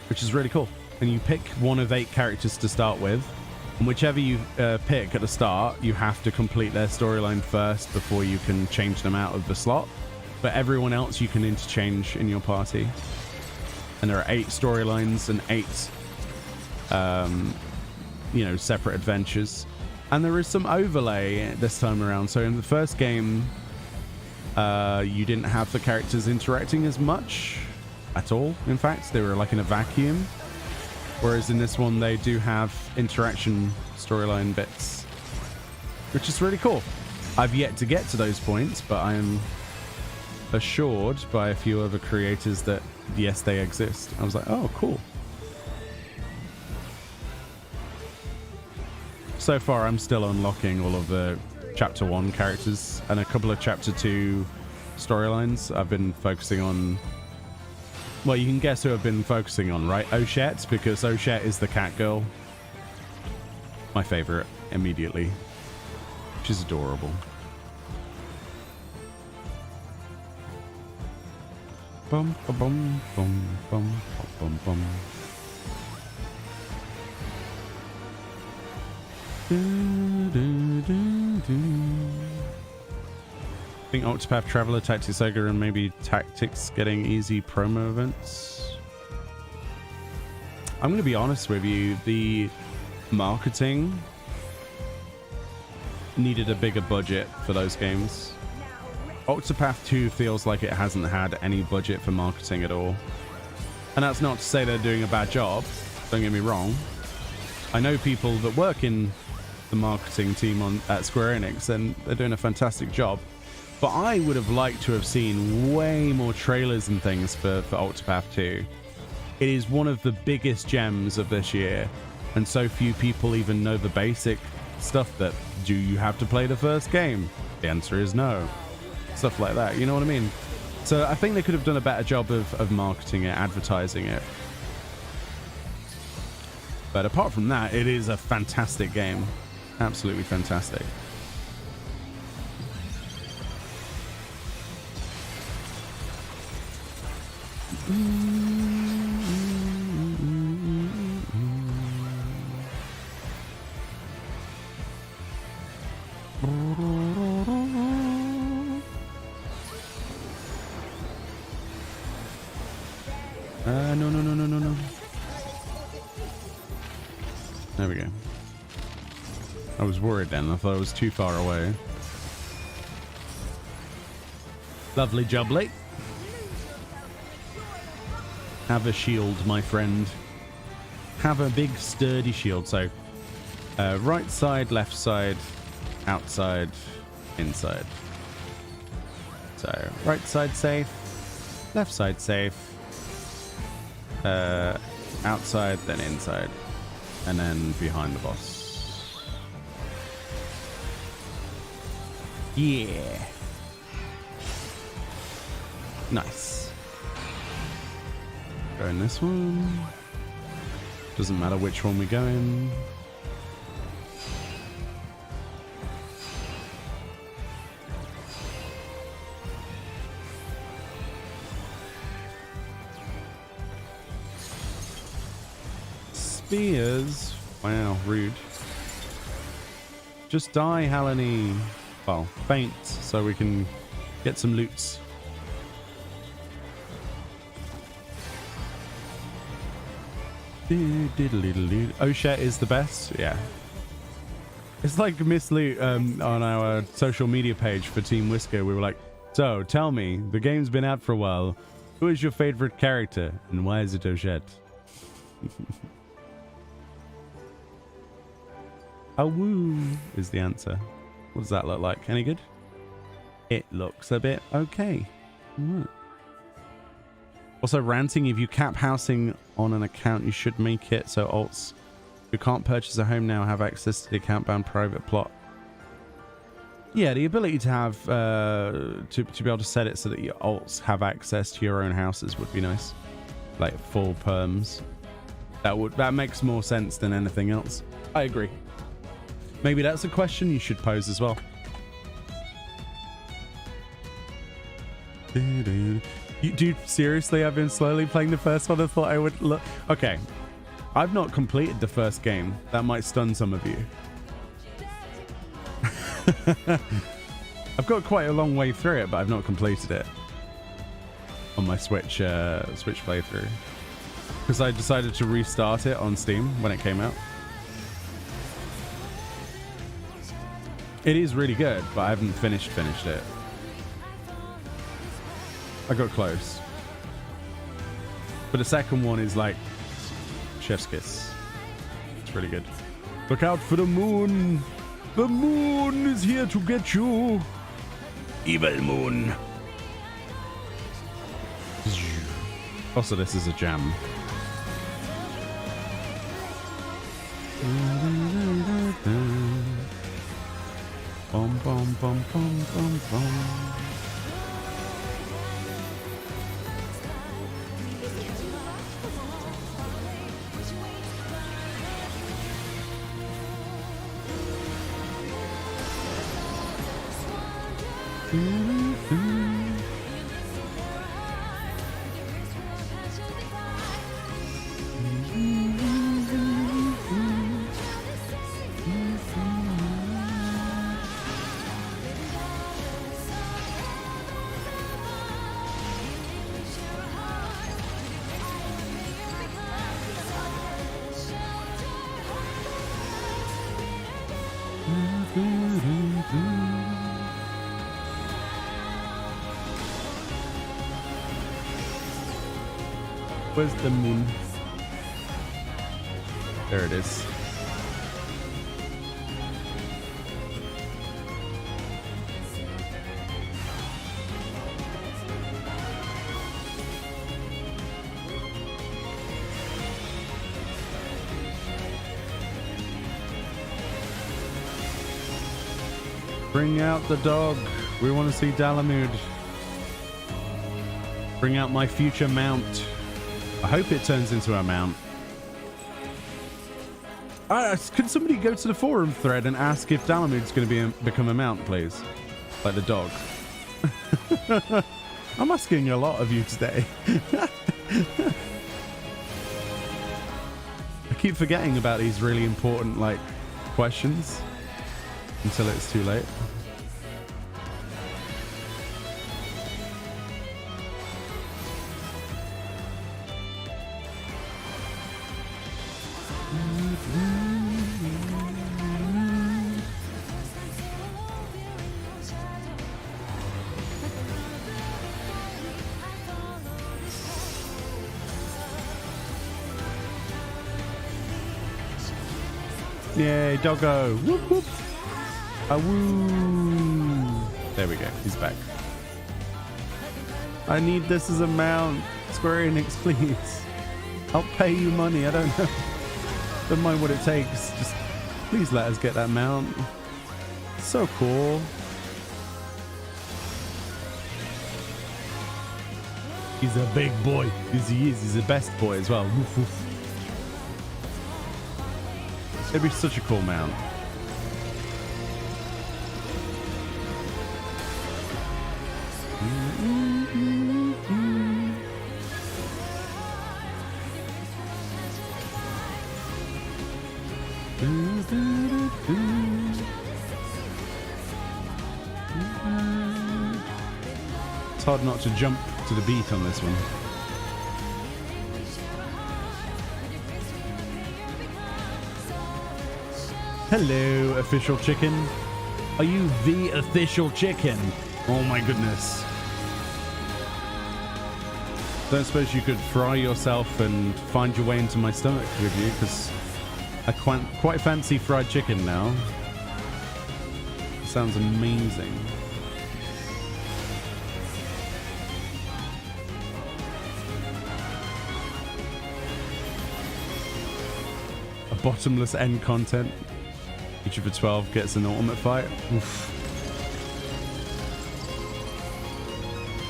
[SPEAKER 1] which is really cool. And you pick one of 8 characters to start with, and whichever you pick at the start, you have to complete their storyline first before you can change them out of the slot. But everyone else you can interchange in your party. And there are 8 storylines and 8 you know, separate adventures. And there is some overlay this time around. So in the first game, you didn't have the characters interacting as much at all. In fact, they were like in a vacuum. Whereas in this one, they do have interaction storyline bits, which is really cool. I've yet to get to those points, but I am assured by a few other creators that yes, they exist. I was like, oh, cool. So far, I'm still unlocking all of the Chapter 1 characters and a couple of Chapter 2 storylines. I've been focusing on... Well, you can guess who I've been focusing on, right? Oshette, because Oshette is the cat girl. My favorite, immediately. She's adorable. Bum, ba, bum, bum, bum, bum, bum. Do, do, do, do. I think Octopath Traveler, Tactics Ogre, and maybe Tactics getting easy promo events. I'm going to be honest with you, the marketing needed a bigger budget for those games. Octopath 2 feels like it hasn't had any budget for marketing at all. And that's not to say they're doing a bad job, don't get me wrong. I know people that work in the marketing team at Square Enix, and they're doing a fantastic job. But I would have liked to have seen way more trailers and things for Octopath 2. It is one of the biggest gems of this year, and so few people even know the basic stuff that, do you have to play the first game? The answer is no. Stuff like that, you know what I mean? So I think they could have done a better job of marketing it, advertising it. But apart from that, it is a fantastic game. Absolutely fantastic. No. There we go. I was worried then. I thought I was too far away. Lovely jubbly. Have a shield, my friend. Have a big sturdy shield. So, right side, left side, outside, inside. So, right side safe, left side safe, outside, then inside, and then behind the boss. Yeah. Nice. Go in this one. Doesn't matter which one we go in. Spears. Wow, rude. Just die, Halani. Well, faint, so we can get some loots. Oshet is the best. Yeah. It's like Miss Loot on our social media page for Team Whisker. We were like, so tell me, the game's been out for a while. Who is your favorite character and why is it Oshet? Awoo is the answer. What does that look like? Any good? It looks a bit okay. Right. Also, ranting, if you cap housing on an account, you should make it so alts who can't purchase a home now have access to the account-bound private plot. Yeah, the ability to have, to be able to set it so that your alts have access to your own houses would be nice. Like full perms. That makes more sense than anything else. I agree. Maybe that's a question you should pose as well. Dude, seriously, I've been slowly playing the first one. I thought I would look. Okay, I've not completed the first game. That might stun some of you. I've got quite a long way through it, but I've not completed it on my Switch playthrough because I decided to restart it on Steam when it came out. It is really good, but I haven't finished it. I got close. But the second one is like chef's kiss. It's really good. Look out for the moon. The moon is here to get you. Evil moon. Also, this is a jam. Bum, bum, bum, bum, bum, bum. Where's the moon? There it is. Bring out the dog. We want to see Dalamud. Bring out my future mount. I hope it turns into a mount. Could somebody go to the forum thread and ask if Dalamud's going to become a mount, please? Like the dog. I'm asking a lot of you today. I keep forgetting about these really important, like, questions until it's too late. Yay, doggo. Whoop, whoop. Awoo. There we go. He's back. I need this as a mount. Square Enix, please. I'll pay you money. I don't know. Don't mind what it takes. Just please let us get that mount. So cool. He's a big boy. He is. He's the best boy as well. Woof, woof. It'd be such a cool mount. It's hard not to jump to the beat on this one. Hello, official chicken. Are you the official chicken? Oh my goodness. Don't suppose you could fry yourself and find your way into my stomach with you, because I quite fancy fried chicken now. It sounds amazing. A bottomless end content. Each of the 12 gets an ultimate fight. Oof.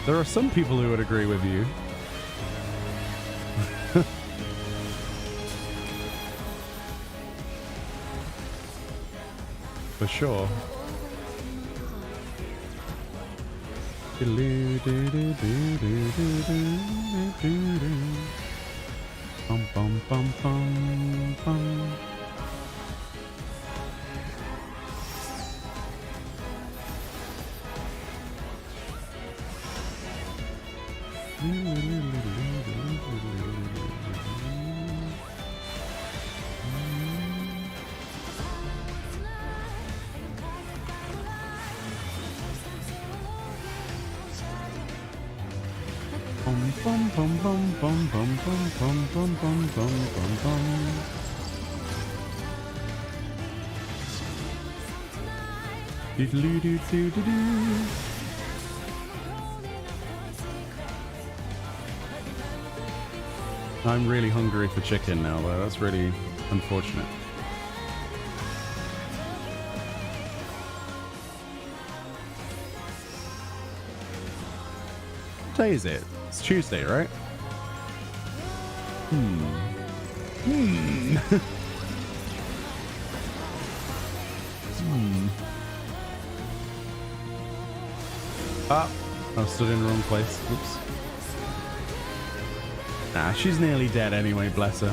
[SPEAKER 1] There are some people who would agree with you. For sure. Bum, bum, bum, bum, bum. Bum, bum, bum, bum, bum, bum, bum, bum, bum, bum, bum, bum. Doodle-doo-doo-doo-doo-doo. I'm really hungry for chicken now, though. That's really unfortunate. What day is it? It's Tuesday, right? Ah, I stood in the wrong place. Oops. Nah, she's nearly dead anyway, bless her.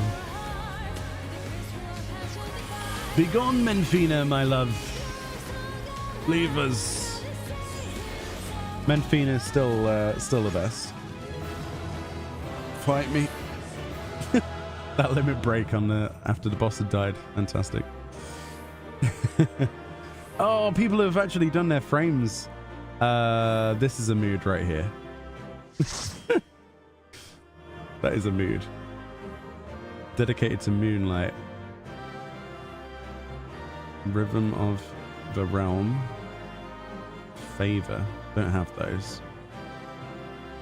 [SPEAKER 1] Begone, Menfina, my love. Leave us. Menfina's still the best. Fight me. That limit break on the after the boss had died. Fantastic. Oh, people have actually done their frames. This is a mood right here. That is a mood. Dedicated to Moonlight. Rhythm of the Realm. Favor. Don't have those.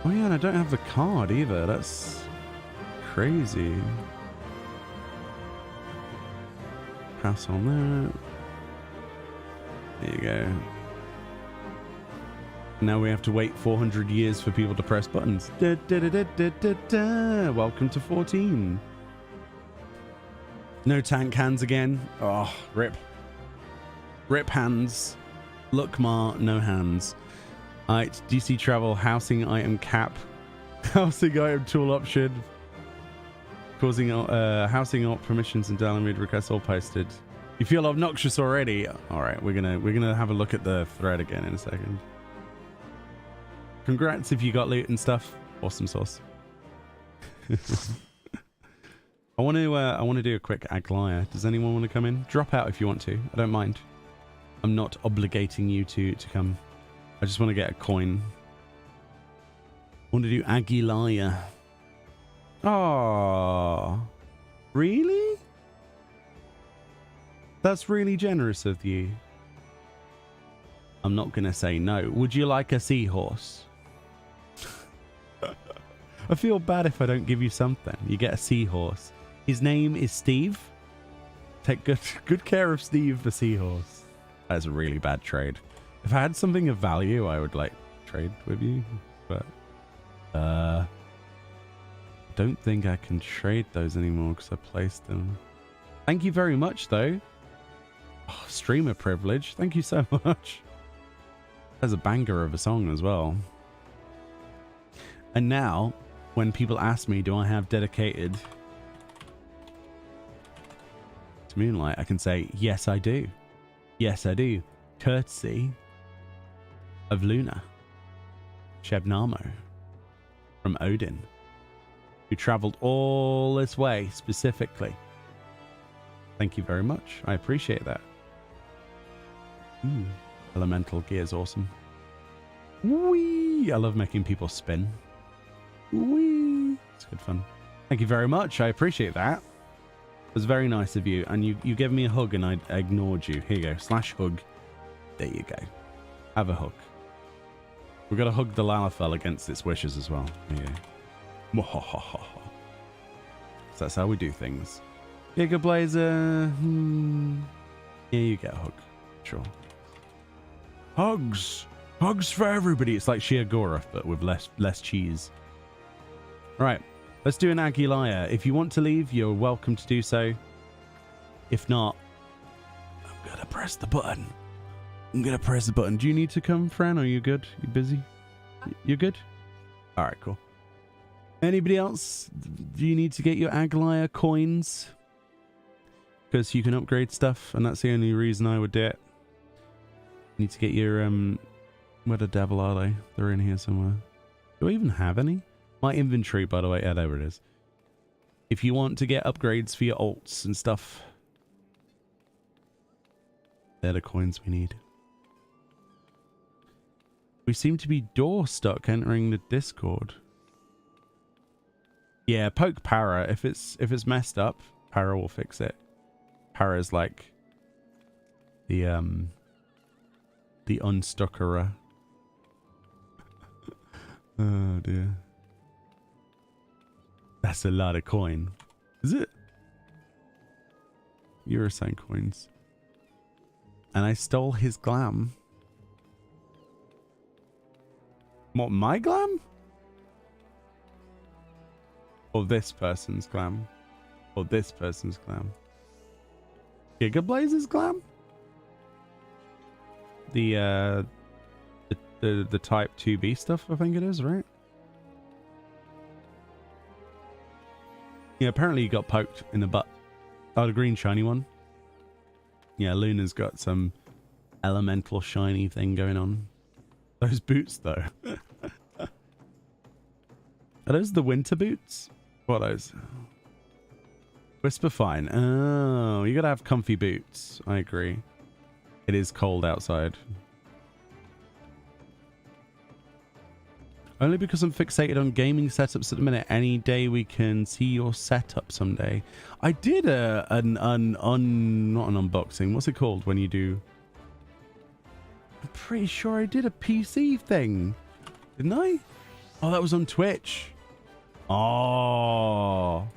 [SPEAKER 1] Oh yeah, and I don't have the card either. That's crazy. Pass on that. There you go. Now we have to wait 400 years for people to press buttons. Da, da, da, da, da, da, da. Welcome to 14. No tank hands again. Oh, rip. Rip hands. Look, Ma, no hands. Alright, DC travel, housing item cap. Housing item tool option. Causing housing alt permissions and download requests all posted. You feel obnoxious already? Alright, we're gonna have a look at the thread again in a second. Congrats if you got loot and stuff. Awesome sauce. I want to do a quick Aglaya. Does anyone want to come in? Drop out if you want to. I don't mind. I'm not obligating you to come. I just want to get a coin. I want to do Aguilaya. Oh, really? That's really generous of you. I'm not going to say no. Would you like a seahorse? I feel bad if I don't give you something. You get a seahorse. His name is Steve. Take good care of Steve the seahorse. That's a really bad trade. If I had something of value, I would like trade with you. But don't think I can trade those anymore because I placed them. Thank you very much, though. Oh, streamer privilege. Thank you so much. There's a banger of a song as well. And now, when people ask me, do I have dedicated to Moonlight, I can say, yes, I do. Yes, I do. Courtesy of Luna Shebnamo from Odin, who traveled all this way specifically. Thank you very much. I appreciate that. Ooh, elemental gear is awesome. Whee! I love making people spin. Whee! It's good fun. Thank you very much. I appreciate that. It was very nice of you. And you gave me a hug and I ignored you. Here you go. /hug. There you go. Have a hug. We've got to hug the Lalafell against its wishes as well. There you go. So that's how we do things. Giga Blazer. Yeah, you get a hug. Sure. Hugs. Hugs for everybody. It's like Shiagura, but with less cheese. Right. Let's do an Aguilaya. If you want to leave, you're welcome to do so. If not, I'm going to press the button. I'm going to press the button. Do you need to come, Fran? Are you good? You busy? You good? All right, cool. Anybody else? Do you need to get your Aguilaya coins? Because you can upgrade stuff, and that's the only reason I would do it. You need to get your, where the devil are they? They're in here somewhere. Do I even have any? My inventory, by the way. Yeah, there it is. If you want to get upgrades for your alts and stuff, they're the coins we need. We seem to be door stuck entering the Discord. Yeah, poke Para. If it's messed up, Para will fix it. Para's like the unstuckerer. Oh dear. That's a lot of coin. Is it? Eurosign coins. And I stole his glam. What, my glam? Or this person's glam? Or this person's glam? Giga Blazer's glam? The type 2B stuff, I think it is, right? Yeah, apparently you got poked in the butt. Oh, the green shiny one. Yeah, Luna's got some elemental shiny thing going on. Those boots, though. Are those the winter boots? What are those? Whisper fine. Oh, you gotta have comfy boots. I agree. It is cold outside. Only because I'm fixated on gaming setups at the minute. Any day we can see your setup someday. I did not an unboxing. What's it called when you do? I'm pretty sure I did a PC thing. Didn't I? Oh, that was on Twitch. Oh.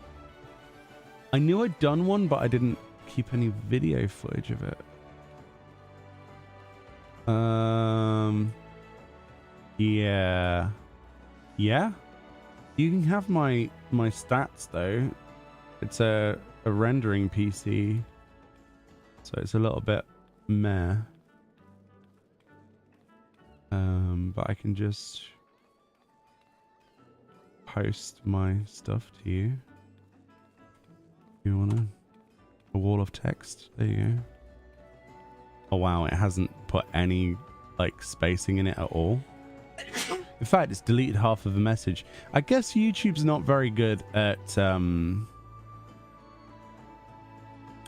[SPEAKER 1] I knew I'd done one, but I didn't keep any video footage of it. Yeah. Yeah? You can have my stats, though. It's a rendering PC. So it's a little bit meh. But I can just post my stuff to you. You wanna? A wall of text? There you go. Oh wow, it hasn't put any like spacing in it at all. In fact, it's deleted half of the message. I guess YouTube's not very good at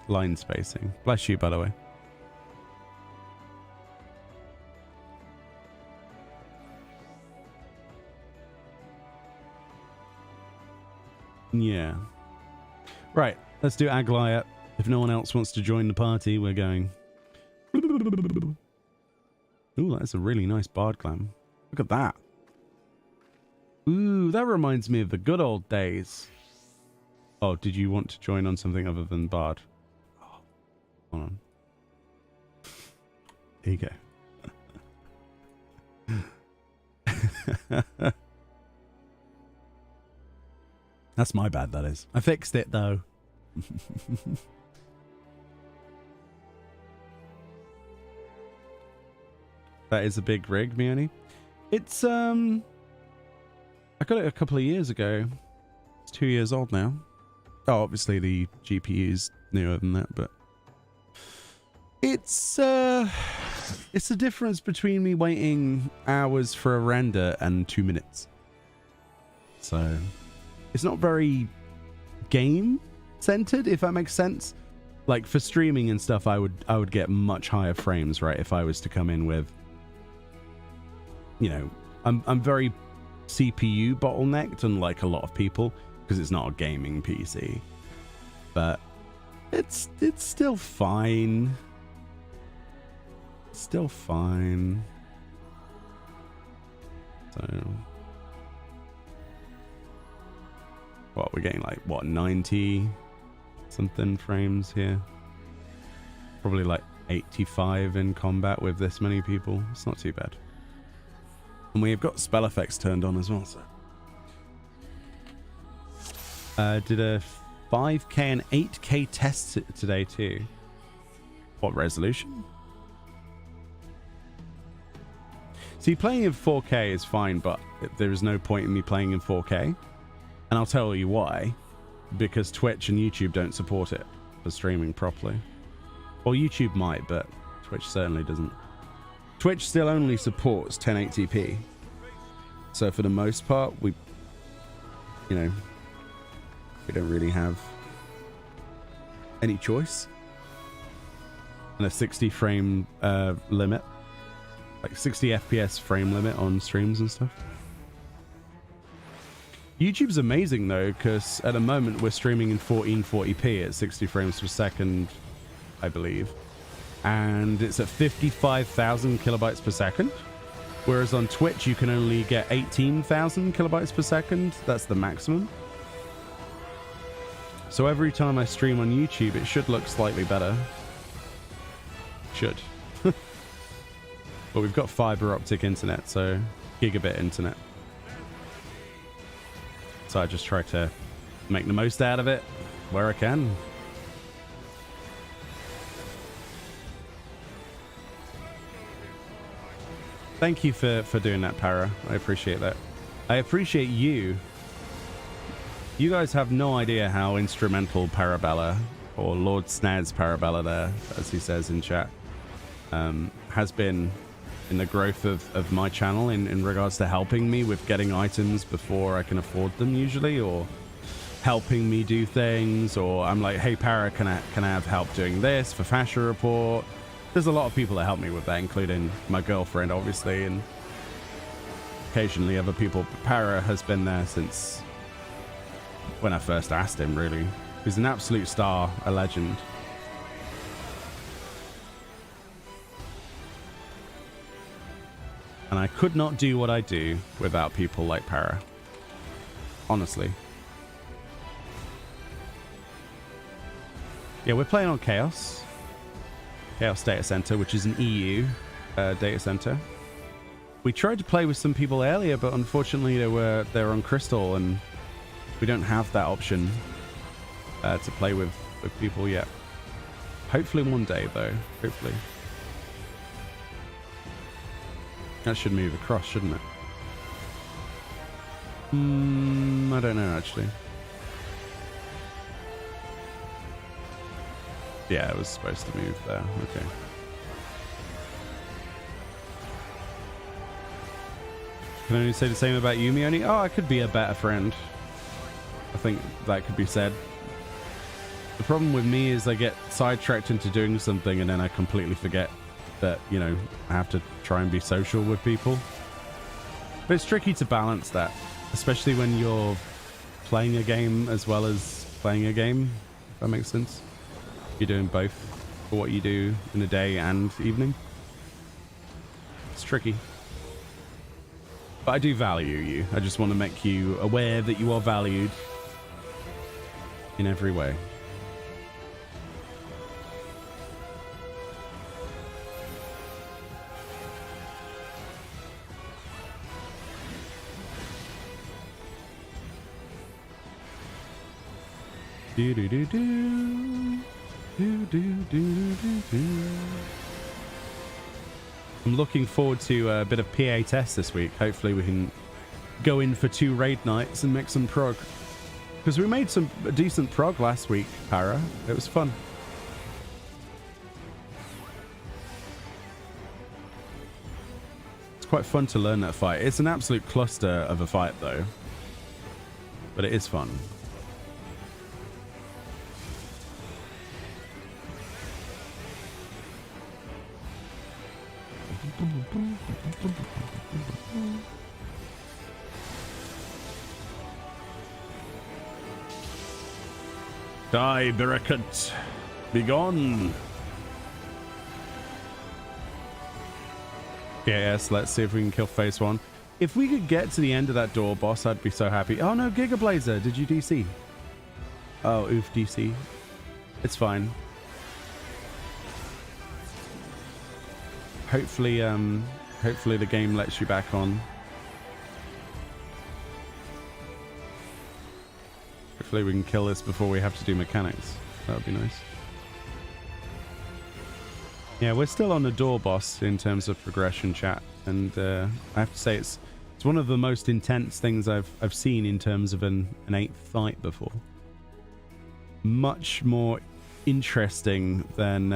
[SPEAKER 1] line spacing. Bless you, by the way. Yeah. Right, let's do Aglaya. If no one else wants to join the party, we're going. Ooh, that's a really nice bard glam. Look at that. Ooh, that reminds me of the good old days. Oh, did you want to join on something other than bard? Oh, hold on. Here you go. That's my bad, that is. I fixed it, though. That is a big rig, Meoni. It's, I got it a couple of years ago. It's 2 years old now. Oh, obviously the GPU is newer than that, but... It's the difference between me waiting hours for a render and 2 minutes. So, it's not very game-centered, if that makes sense. Like, for streaming and stuff, I would get much higher frames, right, if I was to come in with... You know, I'm very CPU bottlenecked, unlike a lot of people, because it's not a gaming PC. But it's still fine. Still fine. So, what, we're getting like, what, 90 something frames here? Probably like 85 in combat with this many people. It's not too bad. And we've got spell effects turned on as well, so. Did a 5K and 8K test today too. What resolution? See, playing in 4K is fine, but there is no point in me playing in 4K. And I'll tell you why. Because Twitch and YouTube don't support it for streaming properly. Well, YouTube might, but Twitch certainly doesn't. Twitch still only supports 1080p. So for the most part, we don't really have any choice. And a 60 frame limit. Like 60 FPS frame limit on streams and stuff. YouTube's amazing though, because at the moment we're streaming in 1440p at 60 frames per second, I believe. And it's at 55,000 kilobytes per second. Whereas on Twitch, you can only get 18,000 kilobytes per second. That's the maximum. So every time I stream on YouTube, it should look slightly better. Should. But we've got fiber optic internet, so gigabit internet. So I just try to make the most out of it where I can. Thank you for doing that, Para. I appreciate that. I appreciate you. You guys have no idea how instrumental Parabella, or Lord Snaz Parabella there, as he says in chat, has been in the growth of my channel in regards to helping me with getting items before I can afford them usually, or helping me do things, or I'm like, hey Para, can I have help doing this for Fashion Report? There's a lot of people that help me with that, including my girlfriend, obviously, and occasionally other people. But Para has been there since when I first asked him, really. He's an absolute star, a legend. And I could not do what I do without people like Para. Honestly. Yeah, we're playing on Chaos. Chaos Data Center, which is an EU data center. We tried to play with some people earlier, but unfortunately they're on Crystal, and we don't have that option to play with people yet. Hopefully one day, though. Hopefully. That should move across, shouldn't it? I don't know, actually. Yeah, it was supposed to move there. Okay. Can I only say the same about you, Meoni? Oh, I could be a better friend. I think that could be said. The problem with me is I get sidetracked into doing something and then I completely forget that, you know, I have to try and be social with people. But it's tricky to balance that, especially when you're playing a game as well as playing a game, if that makes sense. You're doing both for what you do in the day and evening. It's tricky. But I do value you. I just want to make you aware that you are valued in every way. Do do do do. Do do do do do. I'm looking forward to a bit of PA test this week. Hopefully we can go in for 2 raid nights and make some prog. Because we made some decent prog last week, Para. It was fun. It's quite fun to learn that fight. It's an absolute cluster of a fight though. But it is fun. Die, Barakat. Be gone. Yes, let's see if we can kill phase 1. If we could get to the end of that door boss, I'd be so happy. Oh no, Giga Blazer, did you DC? Oh, oof, DC. It's fine. Hopefully, hopefully the game lets you back on. Hopefully we can kill this before we have to do mechanics. That would be nice. Yeah, we're still on the door boss in terms of progression, chat, and I have to say it's one of the most intense things I've seen in terms of an 8th fight before. Much more interesting than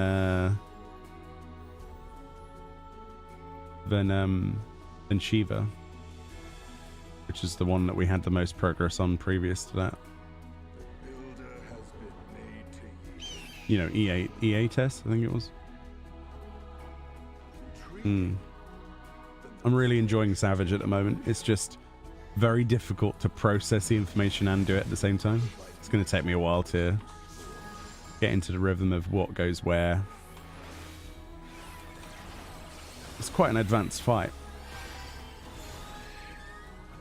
[SPEAKER 1] Shiva, which is the one that we had the most progress on previous to that. You know, EA test, I think it was. I'm really enjoying Savage at the moment. It's just very difficult to process the information and do it at the same time. It's going to take me a while to get into the rhythm of what goes where. It's quite an advanced fight.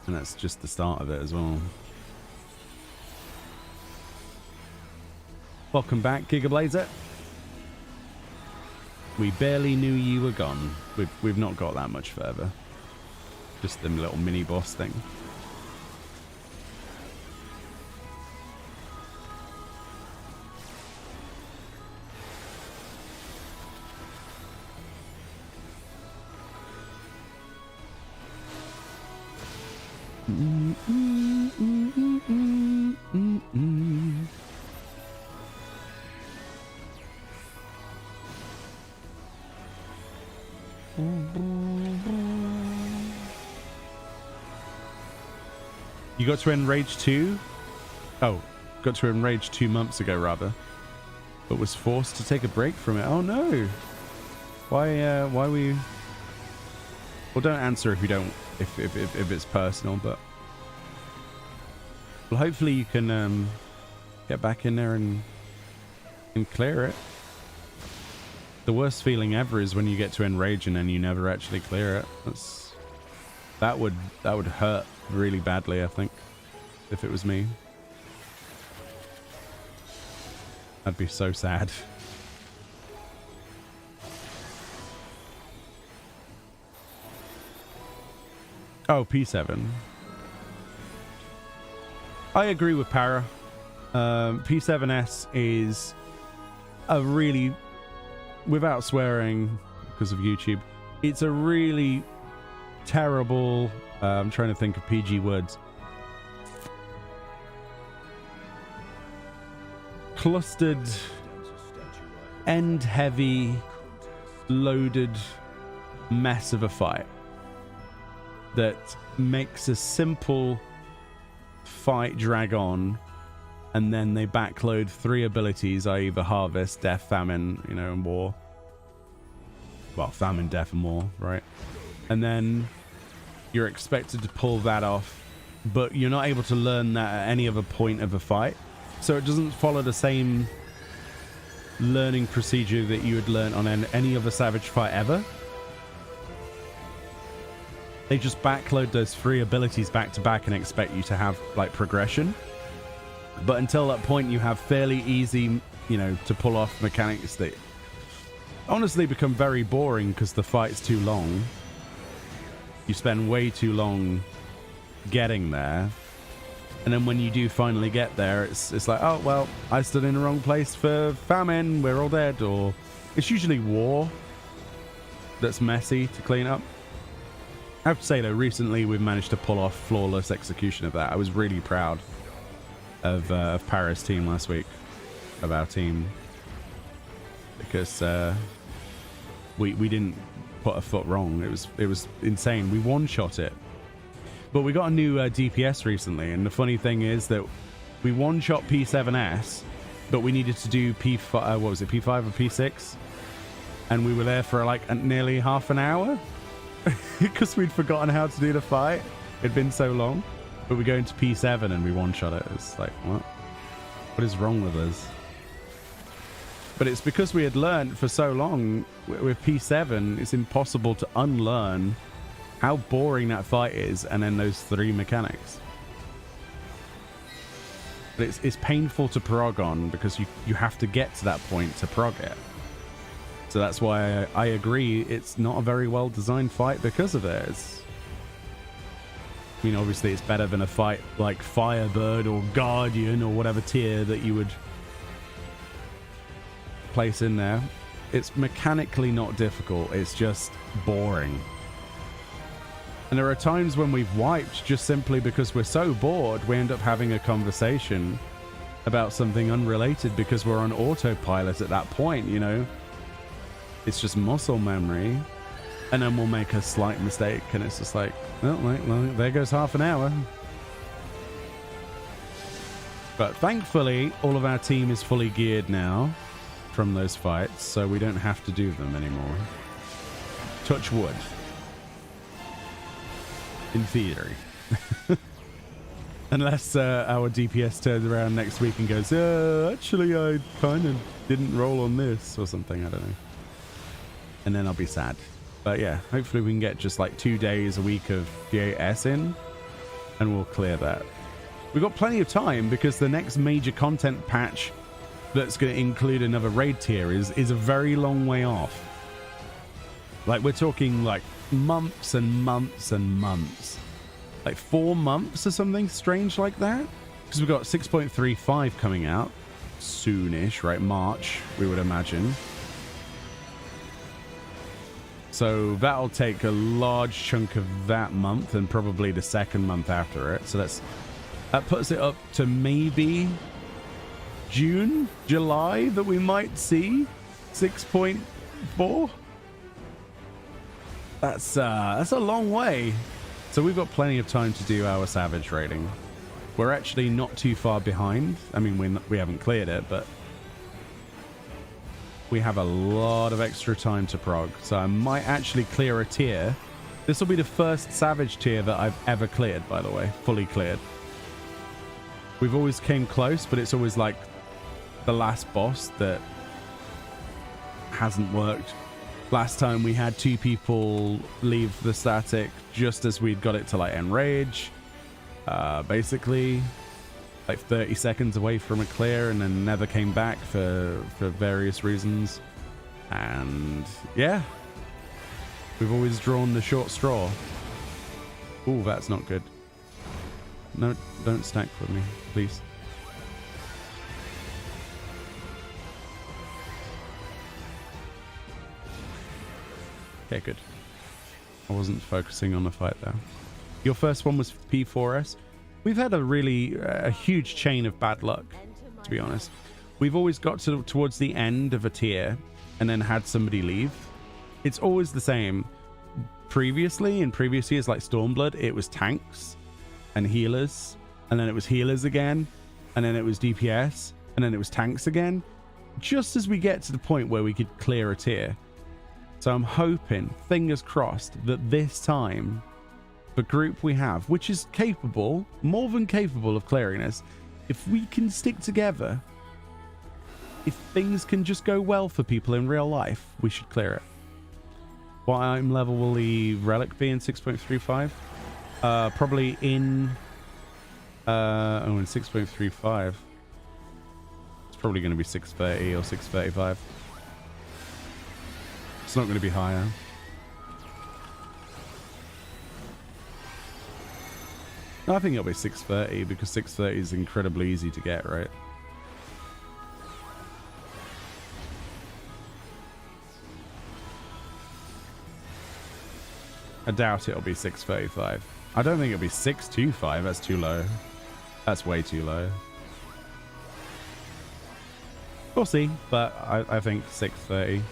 [SPEAKER 1] And that's just the start of it as well. Welcome back, Giga Blazer. We barely knew you were gone. We've not got that much further. Just the little mini boss thing. You got to Enrage 2? Oh, got to Enrage 2 months ago, rather. But was forced to take a break from it. Oh, no. Why we... Well, don't answer if you don't... If it's personal, but... Well, hopefully you can get back in there and clear it. The worst feeling ever is when you get to Enrage and then you never actually clear it. That would hurt really badly, I think, if it was me. I'd be so sad. Oh, P7. I agree with Para. P7S is a really, without swearing because of YouTube, it's a really terrible, I'm trying to think of PG words, clustered, end heavy, loaded mess of a fight that makes a simple fight drag on, and then they backload 3 abilities, i.e. the Harvest, Death, Famine, you know, and War. Well, Famine, Death, and War, right? And then you're expected to pull that off, but you're not able to learn that at any other point of a fight. So it doesn't follow the same learning procedure that you would learn on any other Savage fight ever. They just backload those 3 abilities back to back and expect you to have like progression. But until that point, you have fairly easy, you know, to pull off mechanics that honestly become very boring because the fight's too long. You spend way too long getting there. And then when you do finally get there, it's like, oh, well, I stood in the wrong place for famine. We're all dead. Or it's usually war that's messy to clean up. I have to say, though, recently we've managed to pull off flawless execution of that. I was really proud of Paris' team last week, of our team, because we didn't put a foot wrong. It was insane. We one-shot it. But we got a new DPS recently, and the funny thing is that we one-shot P7S, but we needed to do P5, what was it, P5 or P6? And we were there for like nearly half an hour because we'd forgotten how to do the fight. It'd been so long. But we go into P7 and we one-shot it. It's like, what? What is wrong with us? But it's because we had learned for so long with P7, it's impossible to unlearn how boring that fight is, and then those 3 mechanics. But it's painful to prog on because you have to get to that point to prog it. So that's why I agree it's not a very well designed fight because of it. I mean, obviously it's better than a fight like Firebird or Guardian or whatever tier that you would place in there. It's mechanically not difficult, it's just boring. And there are times when we've wiped just simply because we're so bored, we end up having a conversation about something unrelated because we're on autopilot at that point, you know? It's just muscle memory. And then we'll make a slight mistake and it's just like, well, there goes half an hour. But thankfully, all of our team is fully geared now from those fights, so we don't have to do them anymore. Touch wood. In theory. Unless our DPS turns around next week and goes, actually I kind of didn't roll on this or something, I don't know. And then I'll be sad. But yeah, hopefully we can get just like 2 days a week of DAS in and we'll clear that. We've got plenty of time because the next major content patch that's going to include another raid tier is a very long way off. Like we're talking like months and months and months, like 4 months or something strange like that, because we've got 6.35 coming out soonish, right? March, we would imagine. So that'll take a large chunk of that month and probably the second month after it. So that puts it up to maybe June, July that we might see 6.4. That's a long way. So we've got plenty of time to do our Savage rating. We're actually not too far behind. I mean, we haven't cleared it, but we have a lot of extra time to prog. So I might actually clear a tier. This will be the first Savage tier that I've ever cleared, by the way. Fully cleared. We've always came close, but it's always like the last boss that hasn't worked. Last time we had 2 people leave the static just as we'd got it to like enrage. Basically like 30 seconds away from a clear and then never came back for various reasons. And yeah, we've always drawn the short straw. Ooh, that's not good. No, don't stack with me, please. Okay, good. I wasn't focusing on the fight there. Your first one was P4S. We've had a huge chain of bad luck, to be honest. We've always got towards the end of a tier and then had somebody leave. It's always the same. Previously, in previous years like Stormblood, it was tanks and healers, and then it was healers again, and then it was DPS, and then it was tanks again, just as we get to the point where we could clear a tier. So I'm hoping, fingers crossed, that this time the group we have, which is capable, more than capable of clearing this, if we can stick together, if things can just go well for people in real life, we should clear it. What item level will the relic be in 6.35? Probably in in 6.35. It's probably going to be 630 or 635. It's not going to be higher. I think it'll be 630 because 630 is incredibly easy to get, right? I doubt it'll be 635. I don't think it'll be 625. That's too low. That's way too low. We'll see, but I think 630.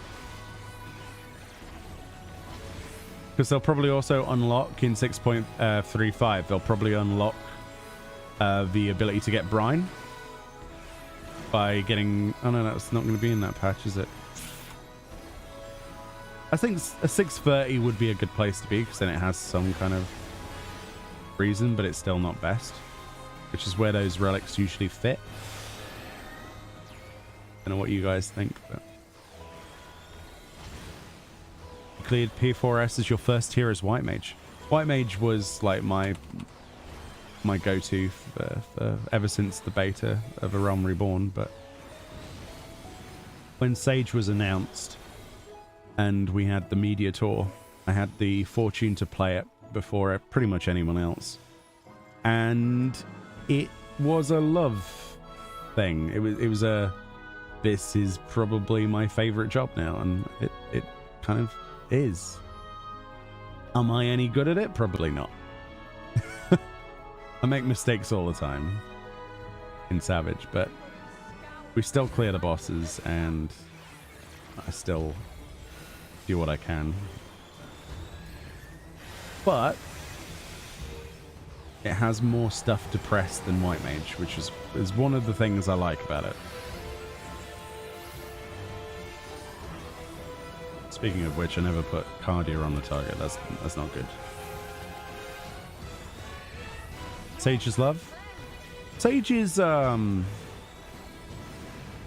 [SPEAKER 1] Because they'll probably also unlock in 6.35. They'll probably unlock the ability to get brine by getting... Oh no, that's not going to be in that patch, is it? I think a 630 would be a good place to be because then it has some kind of reason, but it's still not best, which is where those relics usually fit. I don't know what you guys think, but you cleared P4S as your first tier as White Mage. White Mage was like my go-to for ever since the beta of A Realm Reborn, but when Sage was announced and we had the media tour, I had the fortune to play it before pretty much anyone else, and it was a love thing. It was a, this is probably my favorite job now, and it kind of is. Am I any good at it? Probably not. I make mistakes all the time in Savage, but we still clear the bosses and I still do what I can. But it has more stuff to press than White Mage, which is one of the things I like about it. Speaking of which, I never put Cardia on the target. That's not good. Sage's love. Sage is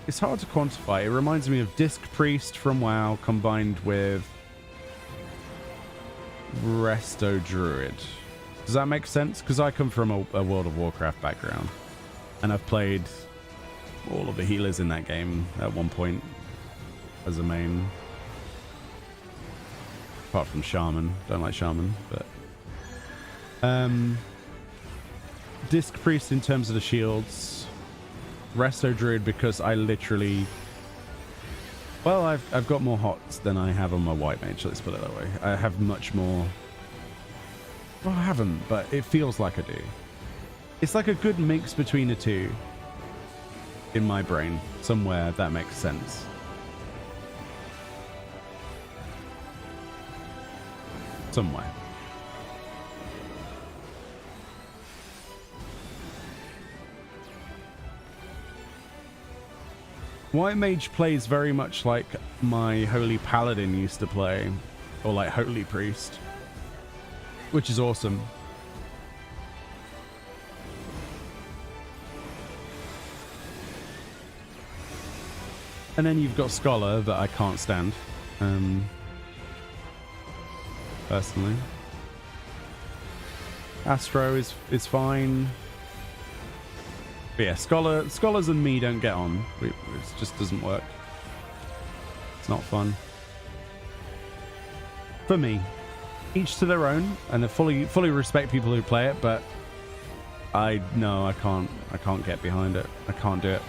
[SPEAKER 1] it's hard to quantify. It reminds me of Disc Priest from WoW combined with Resto Druid. Does that make sense? Because I come from a World of Warcraft background, and I've played all of the healers in that game at one point as a main. Apart from Shaman. Don't like Shaman, but Disc Priest in terms of the shields. Resto Druid because I literally... Well, I've got more hots than I have on my White Mage, let's put it that way. I have much more... Well, I haven't, but it feels like I do. It's like a good mix between the two in my brain. Somewhere that makes sense. Somewhere. White Mage plays very much like my Holy Paladin used to play, or like Holy Priest, which is awesome. And then you've got Scholar that I can't stand, personally. Astro is fine. But yeah, Scholars and me don't get on. It just doesn't work. It's not fun. For me. Each to their own, and I fully respect people who play it, but I can't get behind it. I can't do it.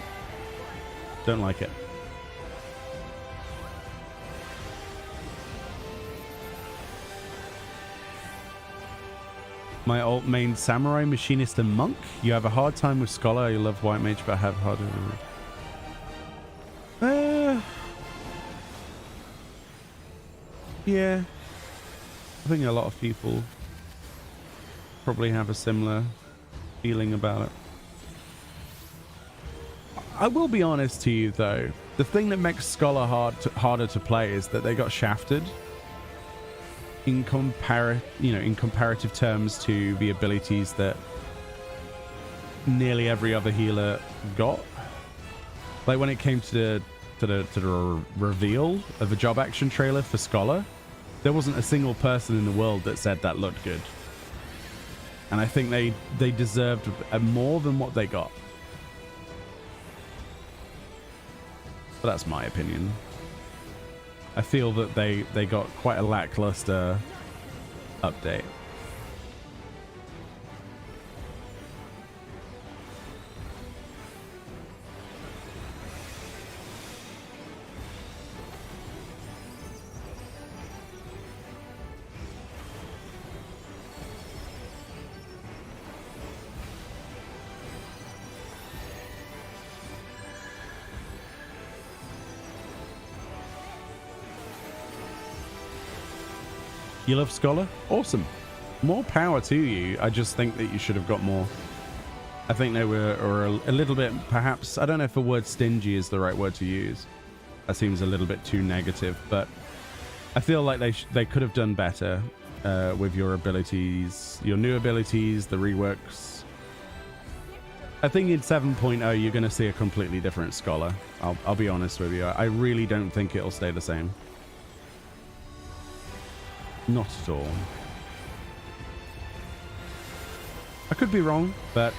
[SPEAKER 1] Don't like it. My alt main Samurai, Machinist, and Monk. You have a hard time with Scholar. You love White Mage, but have harder. Yeah. I think a lot of people probably have a similar feeling about it. I will be honest to you, though. The thing that makes Scholar harder to play is that they got shafted. In comparative terms to the abilities that nearly every other healer got. Like when it came to the reveal of a job action trailer for Scholar, there wasn't a single person in the world that said that looked good. And I think they deserved more than what they got. But that's my opinion. I feel that they got quite a lackluster update. You love Scholar? Awesome. More power to you. I just think that you should have got more. I think they were a little bit, perhaps, I don't know if the word stingy is the right word to use. That seems a little bit too negative, but I feel like they could have done better with your abilities, your new abilities, the reworks. I think in 7.0 you're going to see a completely different Scholar. I'll be honest with you. I really don't think it'll stay the same. Not at all. I could be wrong, but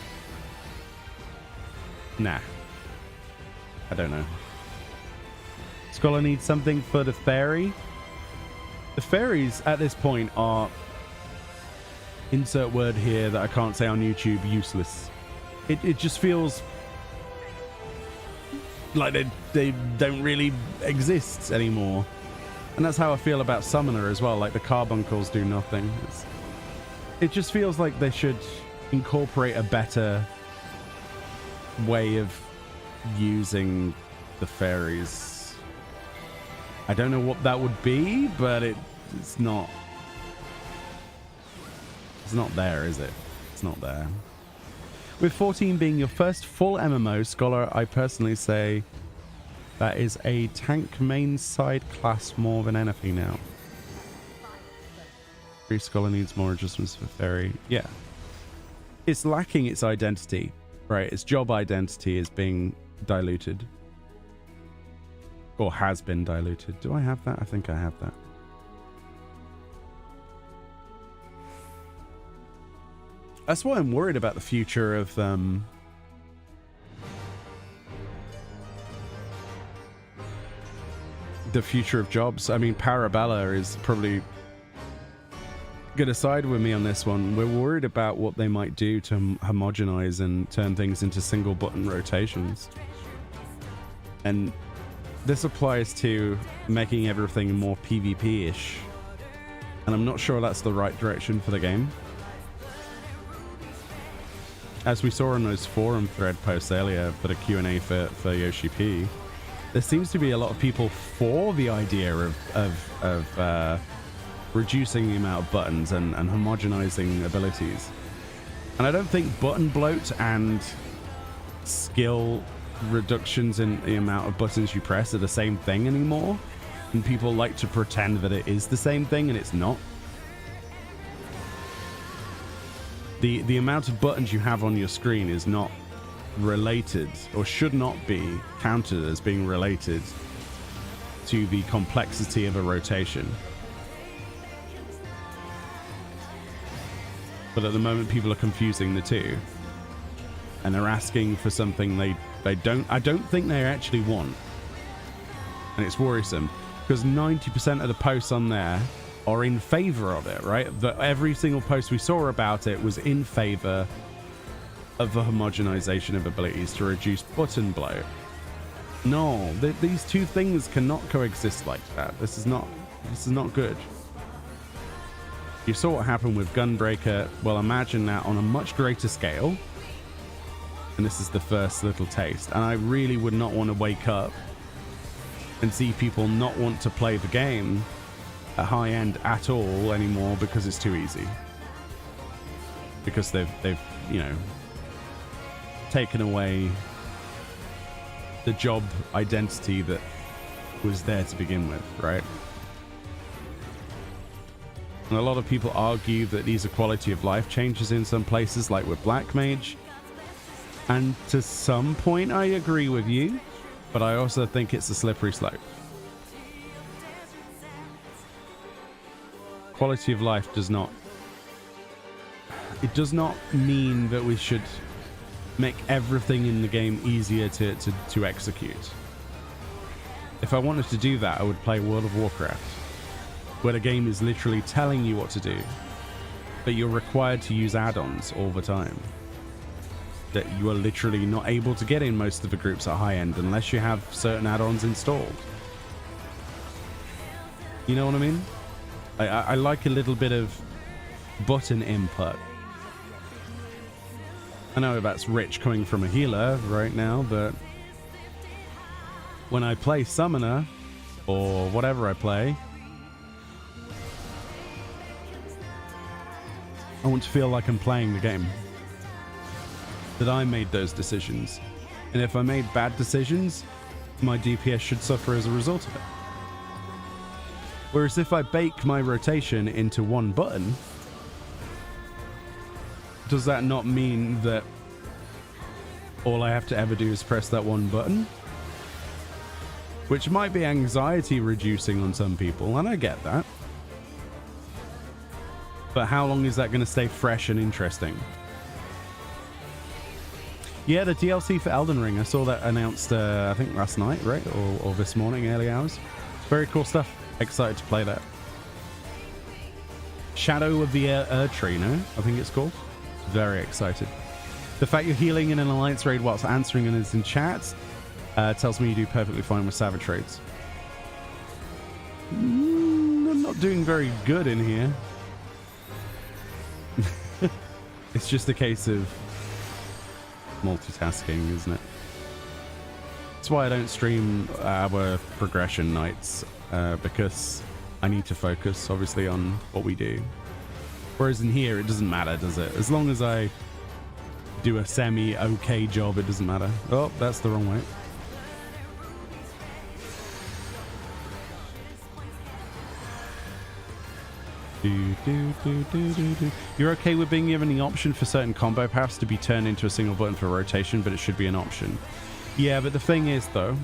[SPEAKER 1] nah. I don't know. Scholar needs something for the fairy. The fairies at this point are, insert word here that I can't say on YouTube, useless. It just feels like they don't really exist anymore. And that's how I feel about Summoner as well. Like the carbuncles do nothing. It just feels like they should incorporate a better way of using the fairies. I don't know what that would be, but it's not there, is it? It's not there. With 14 being your first full MMO, Scholar, I personally say that is a tank main side class more than anything now. Free Scholar needs more adjustments for Fairy. Yeah. It's lacking its identity, right? Its job identity is being diluted. Or has been diluted. Do I have that? I think I have that. That's why I'm worried about the future of the future of jobs. I mean, Parabella is probably going to side with me on this one. We're worried about what they might do to homogenize and turn things into single button rotations. And this applies to making everything more PvP-ish. And I'm not sure that's the right direction for the game. As we saw in those forum thread posts earlier for the Q&A for Yoshi P, there seems to be a lot of people for the idea of reducing the amount of buttons and homogenizing abilities. And I don't think button bloat and skill reductions in the amount of buttons you press are the same thing anymore. And people like to pretend that it is the same thing, and it's not. The amount of buttons you have on your screen is not related, or should not be counted as being related to the complexity of a rotation. But at the moment, people are confusing the two, and they're asking for something I don't think they actually want, and it's worrisome because 90% of the posts on there are in favor of it, right? Every single post we saw about it was in favor of the homogenization of abilities to reduce button bloat. No, these two things cannot coexist like that. This is not good. You saw what happened with Gunbreaker. Well, imagine that on a much greater scale. And this is the first little taste. And I really would not want to wake up and see people not want to play the game at high end at all anymore because it's too easy. Because they've you know, taken away the job identity that was there to begin with, right? And a lot of people argue that these are quality of life changes in some places, like with Black Mage. And to some point I agree with you, but I also think it's a slippery slope. Quality of life does not mean that we should make everything in the game easier to execute. If I wanted to do that, I would play World of Warcraft, where the game is literally telling you what to do, but you're required to use add-ons all the time that you are literally not able to get in most of the groups at high end unless you have certain add-ons installed. You know what I mean? I like a little bit of button input. I know that's rich coming from a healer right now, but when I play Summoner or whatever I play, I want to feel like I'm playing the game. That I made those decisions. And if I made bad decisions, my DPS should suffer as a result of it. Whereas if I bake my rotation into one button, does that not mean that all I have to ever do is press that one button? Which might be anxiety reducing on some people, and I get that. But how long is that going to stay fresh and interesting? Yeah, the DLC for Elden Ring, I saw that announced, I think last night, right? Or this morning, early hours. Very cool stuff. Excited to play that. Shadow of the Trino, I think it's called. Very excited. The fact you're healing in an alliance raid whilst answering and is in chat tells me you do perfectly fine with savage raids. I'm not doing very good in here. It's just a case of multitasking, isn't it? That's why I don't stream our progression nights, because I need to focus, obviously, on what we do. Whereas in here, it doesn't matter, does it? As long as I do a semi-okay job, it doesn't matter. Oh, that's the wrong way. You're okay with being given the option for certain combo paths to be turned into a single button for rotation, but it should be an option. Yeah, but the thing is, though,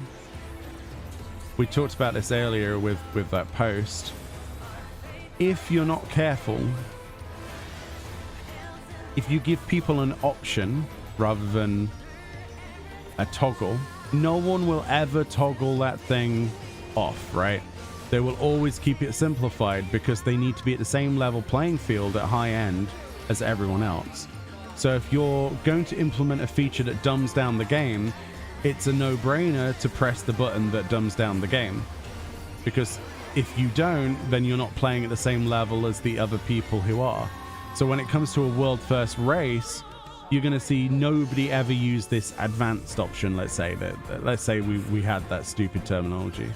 [SPEAKER 1] we talked about this earlier with that post. If you're not careful, if you give people an option rather than a toggle, no one will ever toggle that thing off, right? They will always keep it simplified because they need to be at the same level playing field at high end as everyone else. So if you're going to implement a feature that dumbs down the game, it's a no-brainer to press the button that dumbs down the game. Because if you don't, then you're not playing at the same level as the other people who are. So when it comes to a world first race, you're going to see nobody ever use this advanced option, let's say we had that stupid terminology.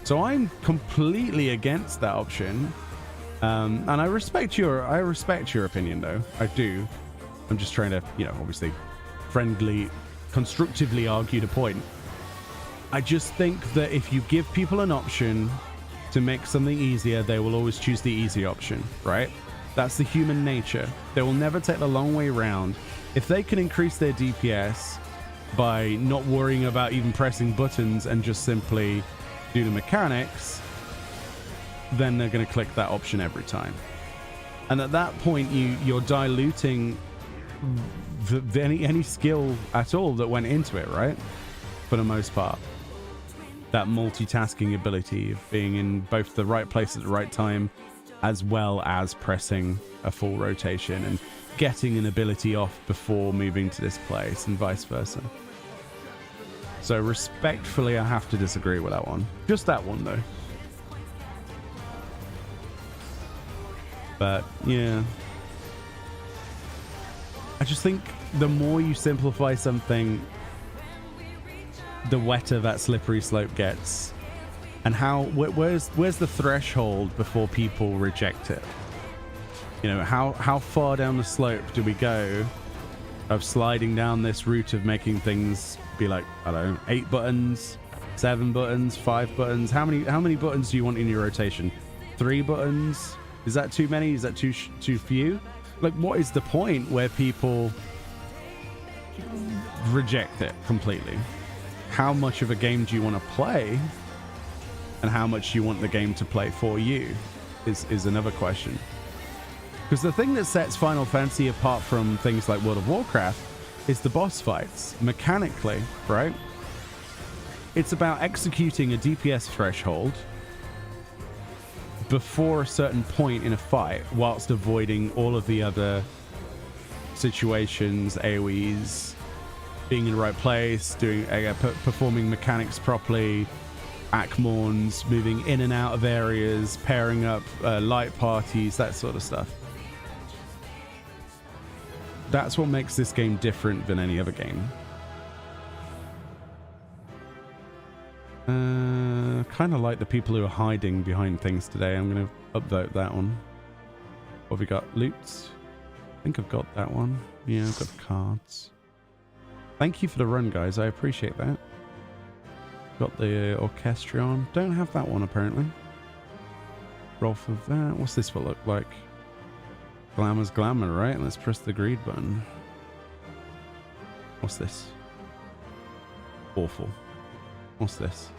[SPEAKER 1] So I'm completely against that option, and I respect your opinion, though. I do. I'm just trying to, obviously, constructively argue the point. I just think that if you give people an option to make something easier, they will always choose the easy option, right? That's the human nature. They will never take the long way around. If they can increase their DPS by not worrying about even pressing buttons and just simply do the mechanics, then they're going to click that option every time. And at that point, you're diluting any skill at all that went into it, right? For the most part. That multitasking ability of being in both the right place at the right time, as well as pressing a full rotation and getting an ability off before moving to this place, and vice versa. So respectfully, I have to disagree with that one. Just that one, though. But, yeah. I just think the more you simplify something, the wetter that slippery slope gets. And where's the threshold before people reject it? How far down the slope do we go of sliding down this route of making things be like, I don't know, 8 buttons, 7 buttons, 5 buttons? How many buttons do you want in your rotation? 3 buttons? Is that too many? Is that too few? Like, what is the point where people reject it completely? How much of a game do you want to play, and how much you want the game to play for you is another question. Because the thing that sets Final Fantasy apart from things like World of Warcraft is the boss fights, mechanically, right? It's about executing a DPS threshold before a certain point in a fight, whilst avoiding all of the other situations, AoEs, being in the right place, performing mechanics properly, Akmorns, moving in and out of areas, pairing up light parties, that sort of stuff. That's what makes this game different than any other game. Kind of like the people who are hiding behind things today. I'm going to upvote that one. What have we got? Loot. I think I've got that one. Yeah, I've got the cards. Thank you for the run, guys. I appreciate that. Got the Orchestrion. Don't have that one, apparently. Roll for that. What's this one look like? Glamour's glamour, right? Let's press the greed button. What's this? Awful. What's this?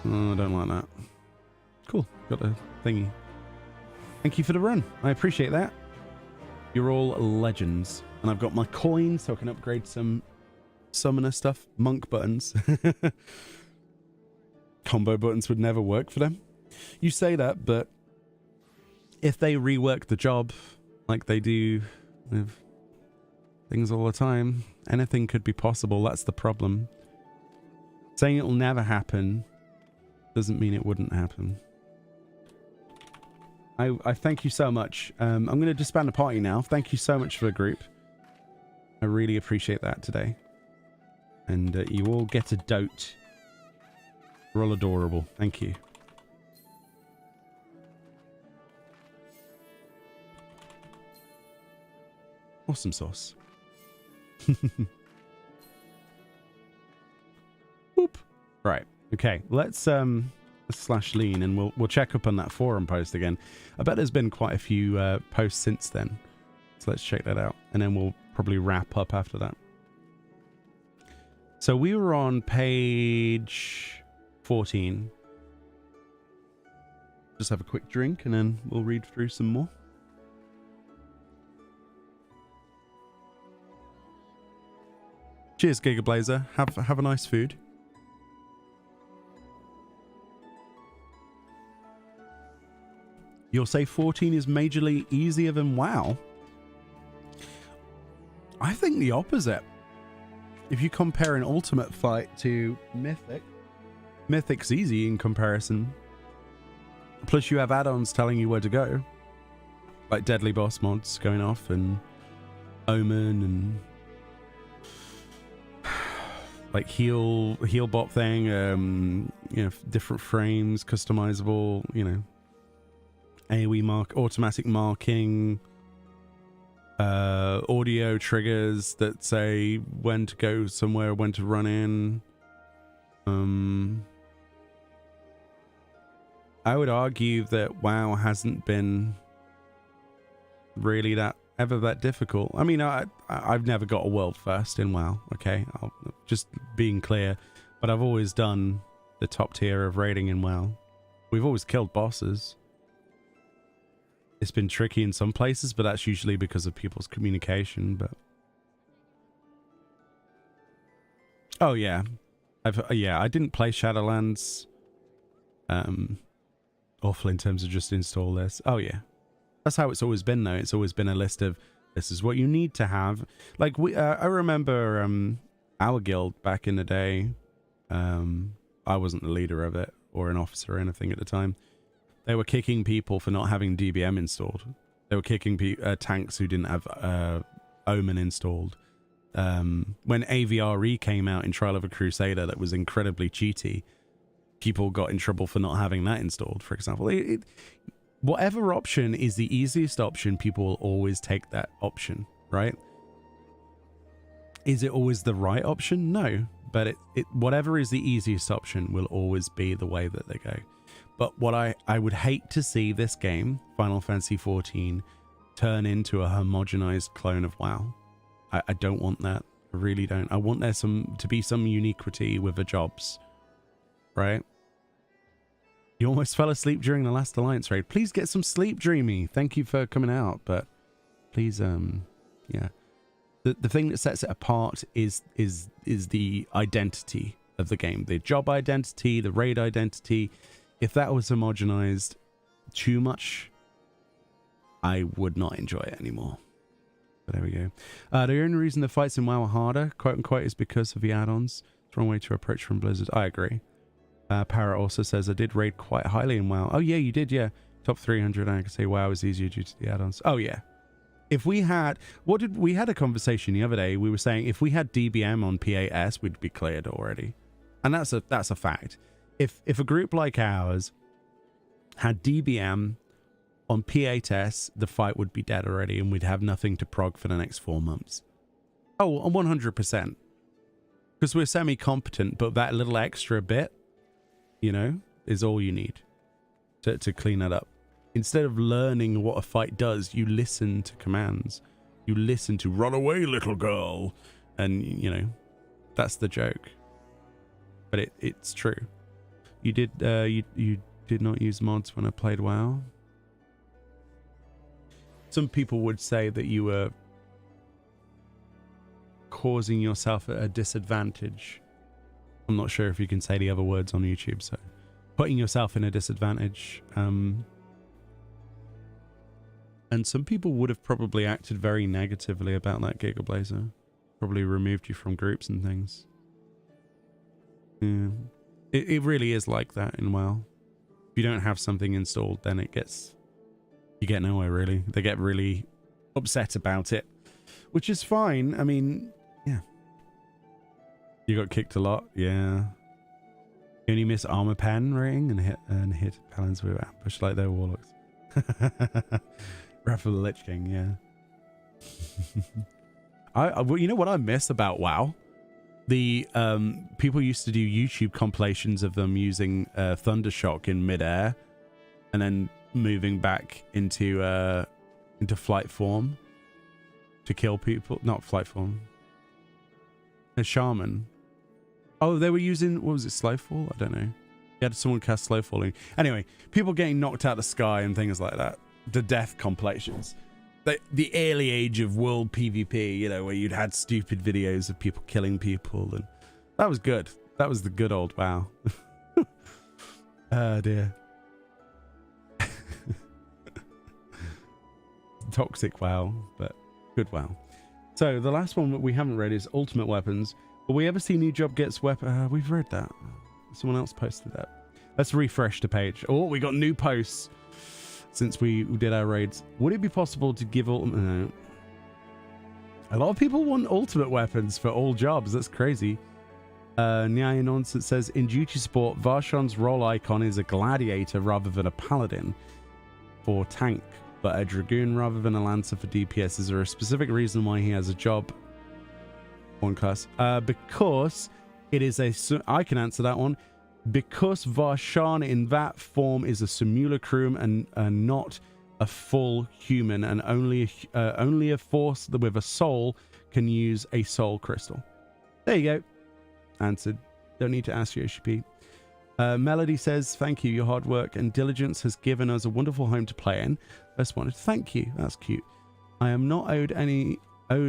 [SPEAKER 1] Oh, I don't like that. Cool. Got the thingy. Thank you for the run. I appreciate that. You're all legends. And I've got my coins so I can upgrade some summoner stuff. Monk buttons. Combo buttons would never work for them. You say that, but if they rework the job like they do with things all the time, anything could be possible. That's the problem. Saying it will never happen doesn't mean it wouldn't happen. I thank you so much. I'm going to disband the party now. Thank you so much for the group. I really appreciate that today. And you all get a dote. You're all adorable. Thank you. Awesome sauce. Whoop. Right. Okay. Let's slash lean and we'll check up on that forum post again. I bet there's been quite a few posts since then. So let's check that out. And then we'll probably wrap up after that. So we were on page 14. Just have a quick drink and then we'll read through some more. Cheers, Gigablazer. Have a nice food. You'll say 14 is majorly easier than WoW? I think the opposite. If you compare an ultimate fight to Mythic, Mythic's easy in comparison. Plus you have add-ons telling you where to go. Like Deadly Boss mods going off and Omen and like heal bot thing, you know, different frames, customizable, you know, AoE mark, automatic marking, audio triggers that say when to go somewhere, when to run in. I would argue that WoW hasn't been really ever that difficult. I mean, I've never got a world first in WoW, okay? Just being clear, but I've always done the top tier of raiding in WoW. We've always killed bosses. It's been tricky in some places, but that's usually because of people's communication, but... Oh, yeah. I didn't play Shadowlands. Awful in terms of just install this. Oh, yeah. That's how it's always been, though. It's always been a list of, this is what you need to have. Like, I remember our guild back in the day. I wasn't the leader of it, or an officer or anything at the time. They were kicking people for not having DBM installed. They were kicking tanks who didn't have Omen installed. When AVRE came out in Trial of a Crusader that was incredibly cheaty, people got in trouble for not having that installed, for example. Whatever option is the easiest option, people will always take that option, right? Is it always the right option? No. But whatever is the easiest option will always be the way that they go. But what I would hate to see this game, Final Fantasy XIV, turn into a homogenized clone of WoW. I don't want that. I really don't. I want there to be some uniquity with the jobs, right? You almost fell asleep during the last Alliance raid. Please get some sleep, Dreamy. Thank you for coming out, but please, yeah. The thing that sets it apart is the identity of the game, the job identity, the raid identity. If that was homogenized too much, I would not enjoy it anymore. But there we go. The only reason the fights in WoW are harder, quote unquote, is because of the add-ons. It's the wrong way to approach from Blizzard. I agree. Parrot also says, I did raid quite highly in WoW. Oh yeah, you did, yeah. Top 300, and I can say WoW is easier due to the add-ons. Oh yeah. If we had, we had a conversation the other day. We were saying if we had DBM on PAS, we'd be cleared already. And that's a fact. If a group like ours had DBM on P8S, the fight would be dead already and we'd have nothing to prog for the next 4 months. Oh, 100%. Because we're semi-competent, but that little extra bit, you know, is all you need to clean that up. Instead of learning what a fight does, you listen to commands. You listen to "run away, little girl," and you know that's the joke. But it's true. You did you did not use mods when I played WoW. Some people would say that you were causing yourself a disadvantage. I'm not sure if you can say the other words on YouTube, so putting yourself in a disadvantage. And some people would have probably acted very negatively about that, Gigablazer. Probably removed you from groups and things. Yeah. It really is like that in WoW. If you don't have something installed, then you get nowhere, really. They get really upset about it, which is fine. I mean, yeah. You got kicked a lot, yeah. You only miss armor pen rating and hit paladins with ambush like their warlocks. Wrath of the Lich King, yeah. Well, you know what I miss about WoW? The people used to do YouTube compilations of them using Thundershock in midair and then moving back into flight form to kill people. Not flight form. A shaman. Oh, they were using, what was it, Slowfall? I don't know. You had someone cast slow falling. Anyway, people getting knocked out of the sky and things like that. The death compilations. The early age of world PvP, you know, where you'd had stupid videos of people killing people, and that was good. That was the good old WoW. Oh dear. Toxic WoW, but good WoW. So the last one that we haven't read is Ultimate Weapons. Will we ever see new job gets weapon? We've read that. Someone else posted that. Let's refresh the page. Oh, we got new posts since we did our raids. Would it be possible to give ultimate? No. A lot of people want ultimate weapons for all jobs. That's crazy. Nyaya Nonsense says, in duty support, Varshan's role icon is a gladiator rather than a paladin for tank, but a dragoon rather than a lancer for DPS. Is there a specific reason why he has a job? One class. Because it is I can answer that one. Because Varshan in that form is a simulacrum and not a full human, and only a force with a soul can use a soul crystal. There you go. Answered. Don't need to ask Yoshi P. Melody says, thank you. Your hard work and diligence has given us a wonderful home to play in. I just wanted to thank you. That's cute. I am not owed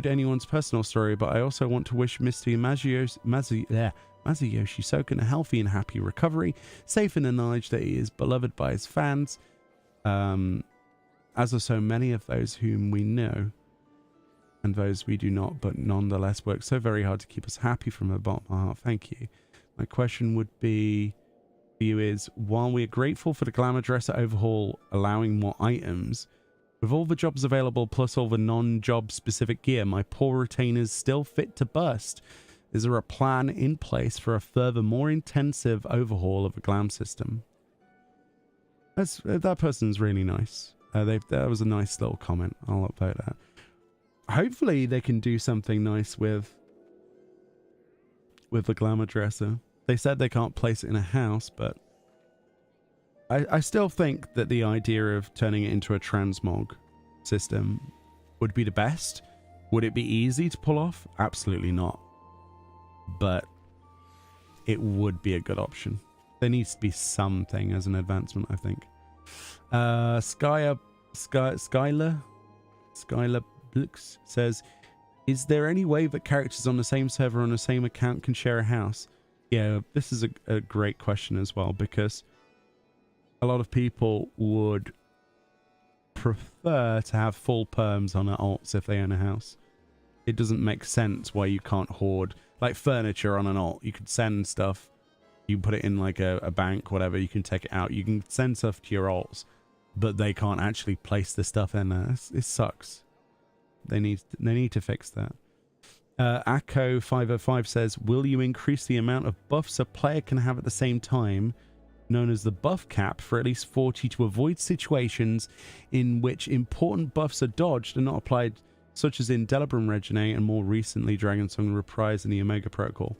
[SPEAKER 1] anyone's personal story, but I also want to wish Mr. Masayoshi Soken a healthy and happy recovery, safe in the knowledge that he is beloved by his fans, as are so many of those whom we know and those we do not, but nonetheless work so very hard to keep us happy from the bottom of my heart. Thank you. My question would be for you is, while we are grateful for the Glamour Dresser overhaul allowing more items, with all the jobs available plus all the non-job specific gear, my poor retainers still fit to burst. Is there a plan in place for a further, more intensive overhaul of the glam system? That person's really nice. That was a nice little comment. I'll upvote that. Hopefully they can do something nice with the Glamour Dresser. They said they can't place it in a house, but I still think that the idea of turning it into a transmog system would be the best. Would it be easy to pull off? Absolutely not. But it would be a good option. There needs to be something as an advancement, I think. Skylar Blux says, is there any way that characters on the same server on the same account can share a house? Yeah, this is a great question as well, because a lot of people would prefer to have full perms on their alts if they own a house. It doesn't make sense why you can't hoard like furniture on an alt. You could send stuff, you put it in like a bank, whatever, you can take it out, you can send stuff to your alts, but they can't actually place the stuff in there. It sucks. They need to fix that. Akko 505 says, will you increase the amount of buffs a player can have at the same time known as the buff cap, for at least 40 to avoid situations in which important buffs are dodged and not applied, such as in Delibram Regine and more recently Dragonsong Reprise in the Omega Protocol?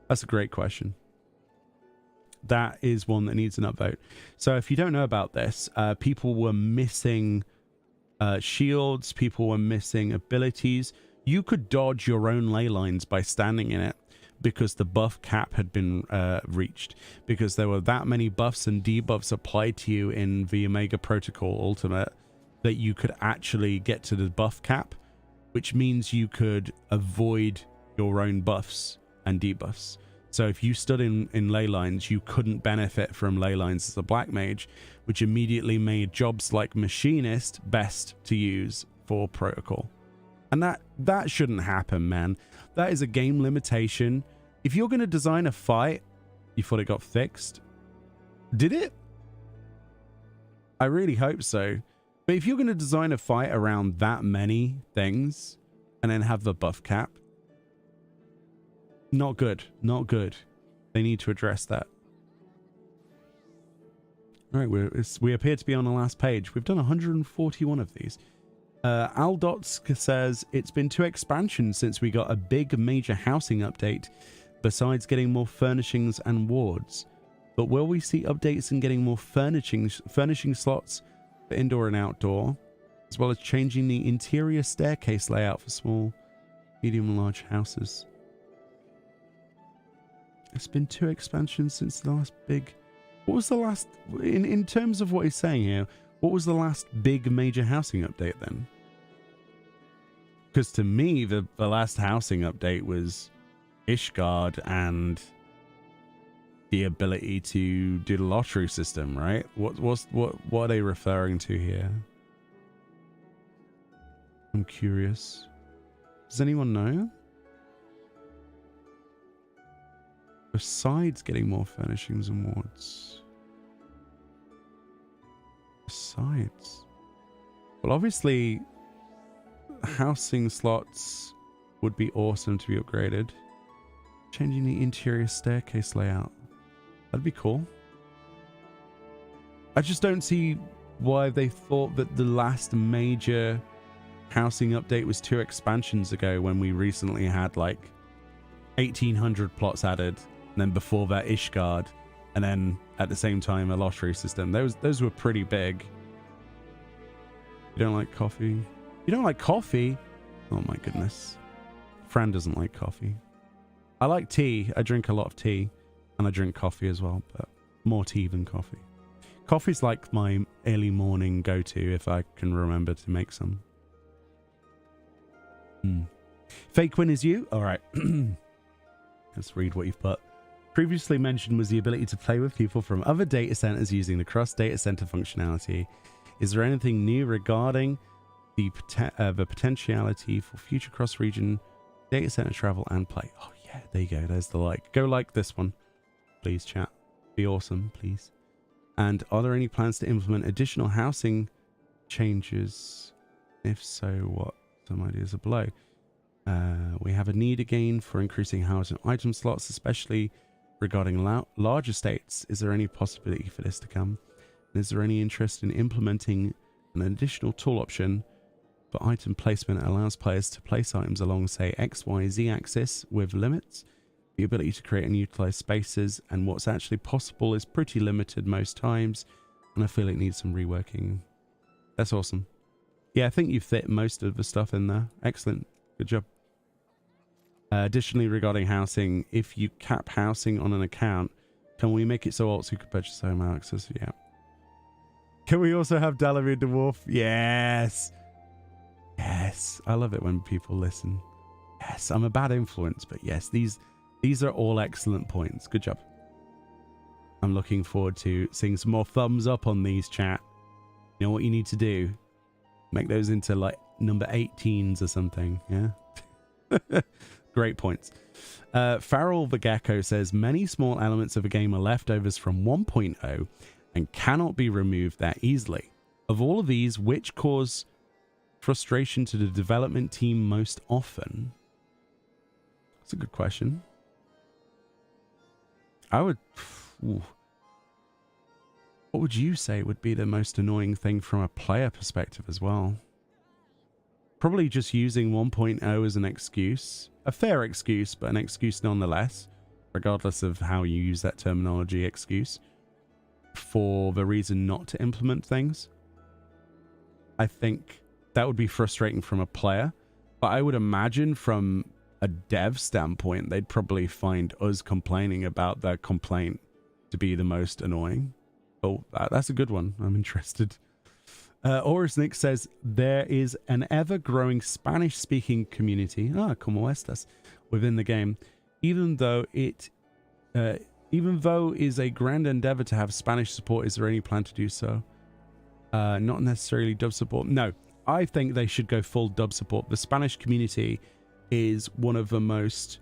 [SPEAKER 1] That's a great question. That is one that needs an upvote. So if you don't know about this, people were missing shields, people were missing abilities. You could dodge your own ley lines by standing in it because the buff cap had been reached, because there were that many buffs and debuffs applied to you in the Omega Protocol Ultimate that you could actually get to the buff cap, which means you could avoid your own buffs and debuffs. So if you stood in ley lines, you couldn't benefit from ley lines as a black mage, which immediately made jobs like Machinist best to use for Protocol. And that shouldn't happen, man. That is a game limitation. If you're going to design a fight, you thought it got fixed? Did it? I really hope so. But if you're going to design a fight around that many things and then have the buff cap, not good. Not good. They need to address that. All right, we appear to be on the last page. We've done 141 of these. Aldotsk says, it's been 2 expansions since we got a big major housing update, besides getting more furnishings and wards. But will we see updates in getting more furnishing slots for indoor and outdoor, as well as changing the interior staircase layout for small, medium and large houses? It's been 2 expansions since the last big... What was the last... In terms of what he's saying here, what was the last big major housing update then? Because to me, the last housing update was Ishgard and the ability to do the lottery system, right? What are they referring to here? I'm curious. Does anyone know? Besides getting more furnishings and wards. Besides. Well, obviously, housing slots would be awesome to be upgraded. Changing the interior staircase layout. That'd be cool. I just don't see why they thought that the last major housing update was 2 expansions ago, when we recently had like 1,800 plots added. And then before that, Ishgard, and then at the same time a lottery system. Those were pretty big. You don't like coffee? You don't like coffee? Oh my goodness. Fran doesn't like coffee. I like tea. I drink a lot of tea, and I drink coffee as well, but more tea than coffee. Coffee's like my early morning go-to if I can remember to make some. Fake win is you? All right. Let's read what you've put. Previously mentioned was the ability to play with people from other data centers using the cross data center functionality. Is there anything new regarding the potentiality for future cross-region data center travel and play? Oh yeah, there you go. There's the like. Go like this one, please, chat. Be awesome, please. And are there any plans to implement additional housing changes? If so, what? Some ideas are below. We have a need again for increasing housing item slots, especially regarding large estates. Is there any possibility for this to come? And is there any interest in implementing an additional tool option for item placement that allows players to place items along, say, X, Y, Z axis with limits? The ability to create and utilize spaces, and what's actually possible is pretty limited most times, and I feel it needs some reworking. That's awesome. Yeah, I think you fit most of the stuff in there. Excellent. Good job. Additionally, regarding housing, if you cap housing on an account, can we make it so alts who could purchase home access? Yeah. Can we also have Dalamir Dwarf? Yes. Yes. I love it when people listen. Yes, I'm a bad influence, but yes, these are all excellent points. Good job. I'm looking forward to seeing some more thumbs up on these, chat. You know what you need to do? Make those into like number 18s or something, yeah? Great points. Farrell the Gecko says, many small elements of a game are leftovers from 1.0 and cannot be removed that easily. Of all of these, which cause frustration to the development team most often? That's a good question. I would... Ooh. What would you say would be the most annoying thing from a player perspective as well? Probably just using 1.0 as an excuse. A fair excuse, but an excuse nonetheless, regardless of how you use that terminology, excuse, for the reason not to implement things. I think that would be frustrating from a player, but I would imagine from a dev standpoint, they'd probably find us complaining about their complaint to be the most annoying. Oh, that's a good one. I'm interested. Horus Nick says, there is an ever-growing Spanish-speaking community, como estas, within the game, even though it is a grand endeavor to have Spanish support. Is there any plan to do so? Not necessarily dub support. No, I think they should go full dub support. The Spanish community is one of the most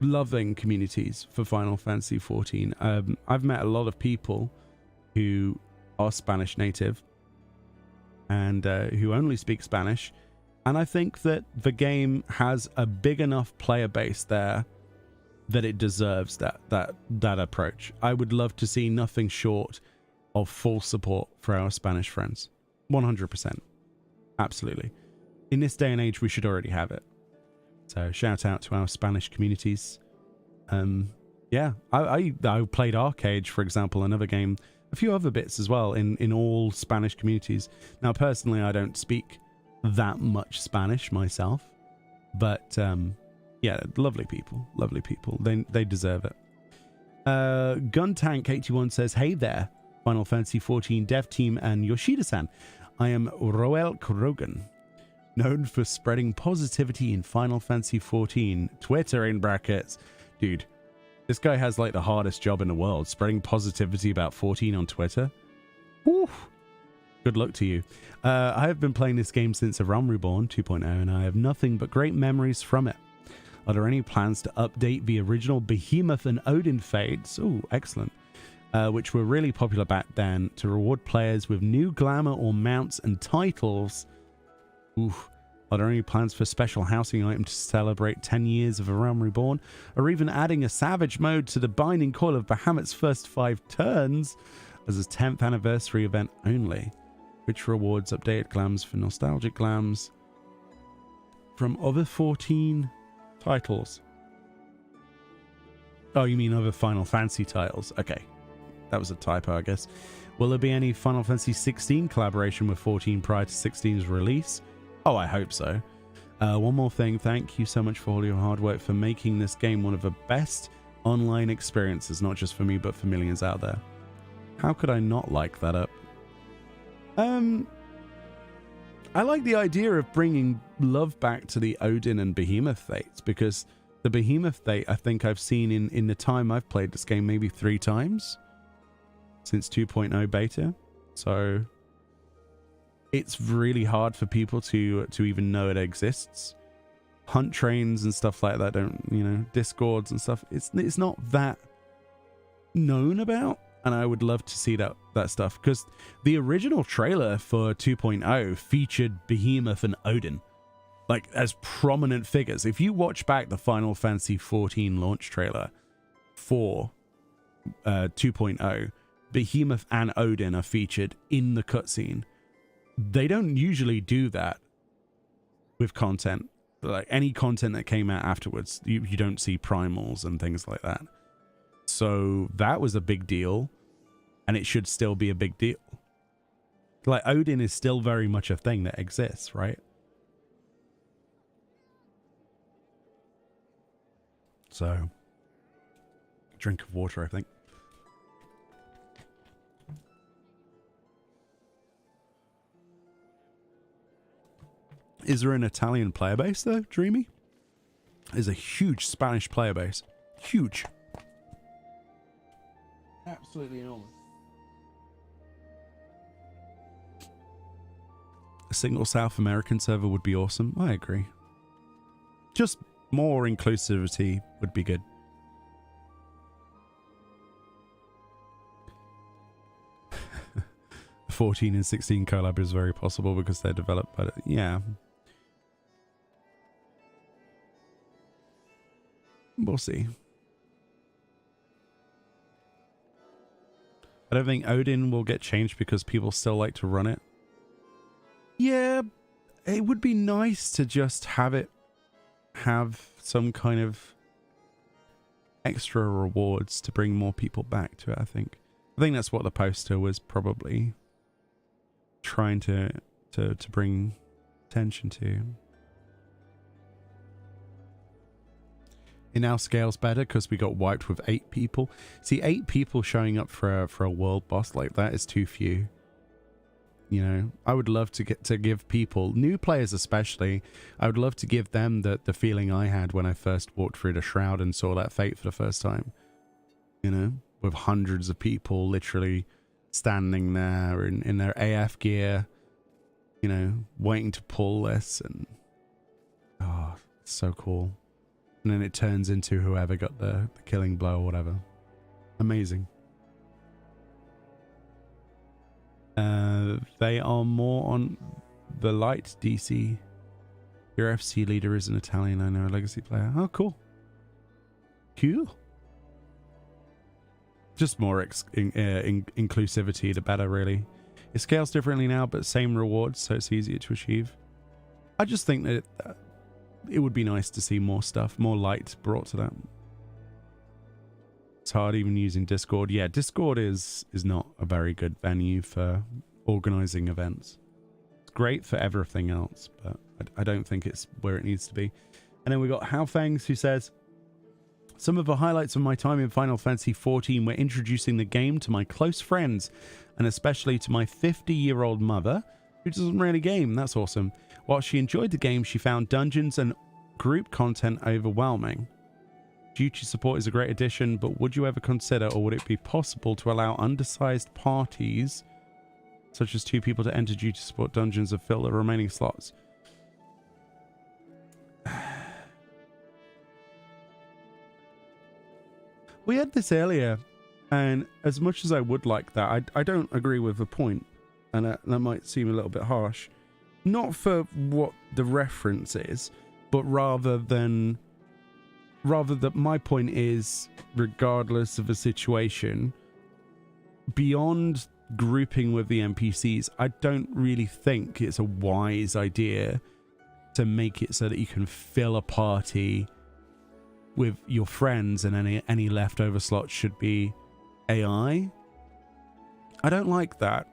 [SPEAKER 1] loving communities for Final Fantasy XIV. I've met a lot of people who are Spanish native and who only speak Spanish, and I think that the game has a big enough player base there that it deserves that approach. I would love to see nothing short of full support for our Spanish friends. 100%. Absolutely. In this day and age, we should already have it. So shout out to our Spanish communities. Yeah, I played Arcade, for example, another game, a few other bits as well in all Spanish communities. Now, personally, I don't speak that much Spanish myself, but yeah, lovely people, lovely people. They deserve it. Guntank81 says, hey there, Final Fantasy XIV dev team and Yoshida-san. I am Roel Krogan, known for spreading positivity in Final Fantasy XIV. Twitter in brackets. Dude, this guy has like the hardest job in the world, spreading positivity about 14 on Twitter. Woo. Good luck to you. I have been playing this game since A Realm Reborn 2.0, and I have nothing but great memories from it. Are there any plans to update the original Behemoth and Odin fades? Oh, excellent. Which were really popular back then, to reward players with new glamour or mounts and titles. Ooh. Are there any plans for special housing items to celebrate 10 years of A Realm Reborn? Or even adding a savage mode to the Binding Coil of Bahamut's first 5 turns as a 10th anniversary event only, which rewards updated glams for nostalgic glams from other 14 titles. Oh, you mean other Final Fantasy titles? Okay. That was a typo, I guess. Will there be any Final Fantasy 16 collaboration with 14 prior to 16's release? Oh, I hope so. One more thing. Thank you so much for all your hard work for making this game one of the best online experiences, not just for me, but for millions out there. How could I not like that up? I like the idea of bringing love back to the Odin and Behemoth fates, because the Behemoth fate, I think I've seen in the time I've played this game maybe 3 times since 2.0 beta. So it's really hard for people to even know it exists. Hunt trains and stuff like that don't, you know, discords and stuff. It's not that known about, and I would love to see that stuff, because the original trailer for 2.0 featured Behemoth and Odin like as prominent figures. If you watch back the Final Fantasy XIV launch trailer for 2.0, Behemoth and Odin are featured in the cutscene. They don't usually do that with content. Like any content that came out afterwards, you don't see primals and things like that. So that was a big deal, and it should still be a big deal. Like Odin is still very much a thing that exists, right? So, drink of water, I think. Is there an Italian player base though, Dreamy? There's a huge Spanish player base. Huge. Absolutely enormous. A single South American server would be awesome. I agree. Just more inclusivity would be good. The 14 and 16 collab is very possible because they're developed by yeah. We'll see. I don't think Odin will get changed because people still like to run it. Yeah, it would be nice to just have some kind of extra rewards to bring more people back to it, I think. I think that's what the poster was probably trying to bring attention to. It now scales better because we got wiped with 8 people. See, 8 people showing up for a world boss like that is too few. You know, I would love to give people, new players especially, I would love to give them the feeling I had when I first walked through the Shroud and saw that fate for the first time. You know, with hundreds of people literally standing there in their AF gear, you know, waiting to pull this, and oh, it's so cool. And then it turns into whoever got the killing blow or whatever. Amazing. They are more on the light DC. Your FC leader is an Italian, I know, a legacy player. Oh, cool. Cool. Just more inclusivity, the better, really. It scales differently now, but same rewards, so it's easier to achieve. I just think that it would be nice to see more stuff, more light brought to that. It's hard even using Discord. Yeah, Discord is not a very good venue for organizing events. It's great for everything else, but I don't think it's where it needs to be. And then we got Halfangs, who says, some of the highlights of my time in Final Fantasy XIV were introducing the game to my close friends, and especially to my 50-year-old mother, who doesn't really game. That's awesome. While she enjoyed the game, she found dungeons and group content overwhelming. Duty support is a great addition, but would you ever consider, or would it be possible to allow undersized parties, such as 2 people, to enter duty support dungeons and fill the remaining slots? We had this earlier, and as much as I would like that, I don't agree with the point, and that might seem a little bit harsh. Not for what the reference is, but rather that my point is, regardless of the situation, beyond grouping with the NPCs, I don't really think it's a wise idea to make it so that you can fill a party with your friends and any leftover slots should be AI. I don't like that,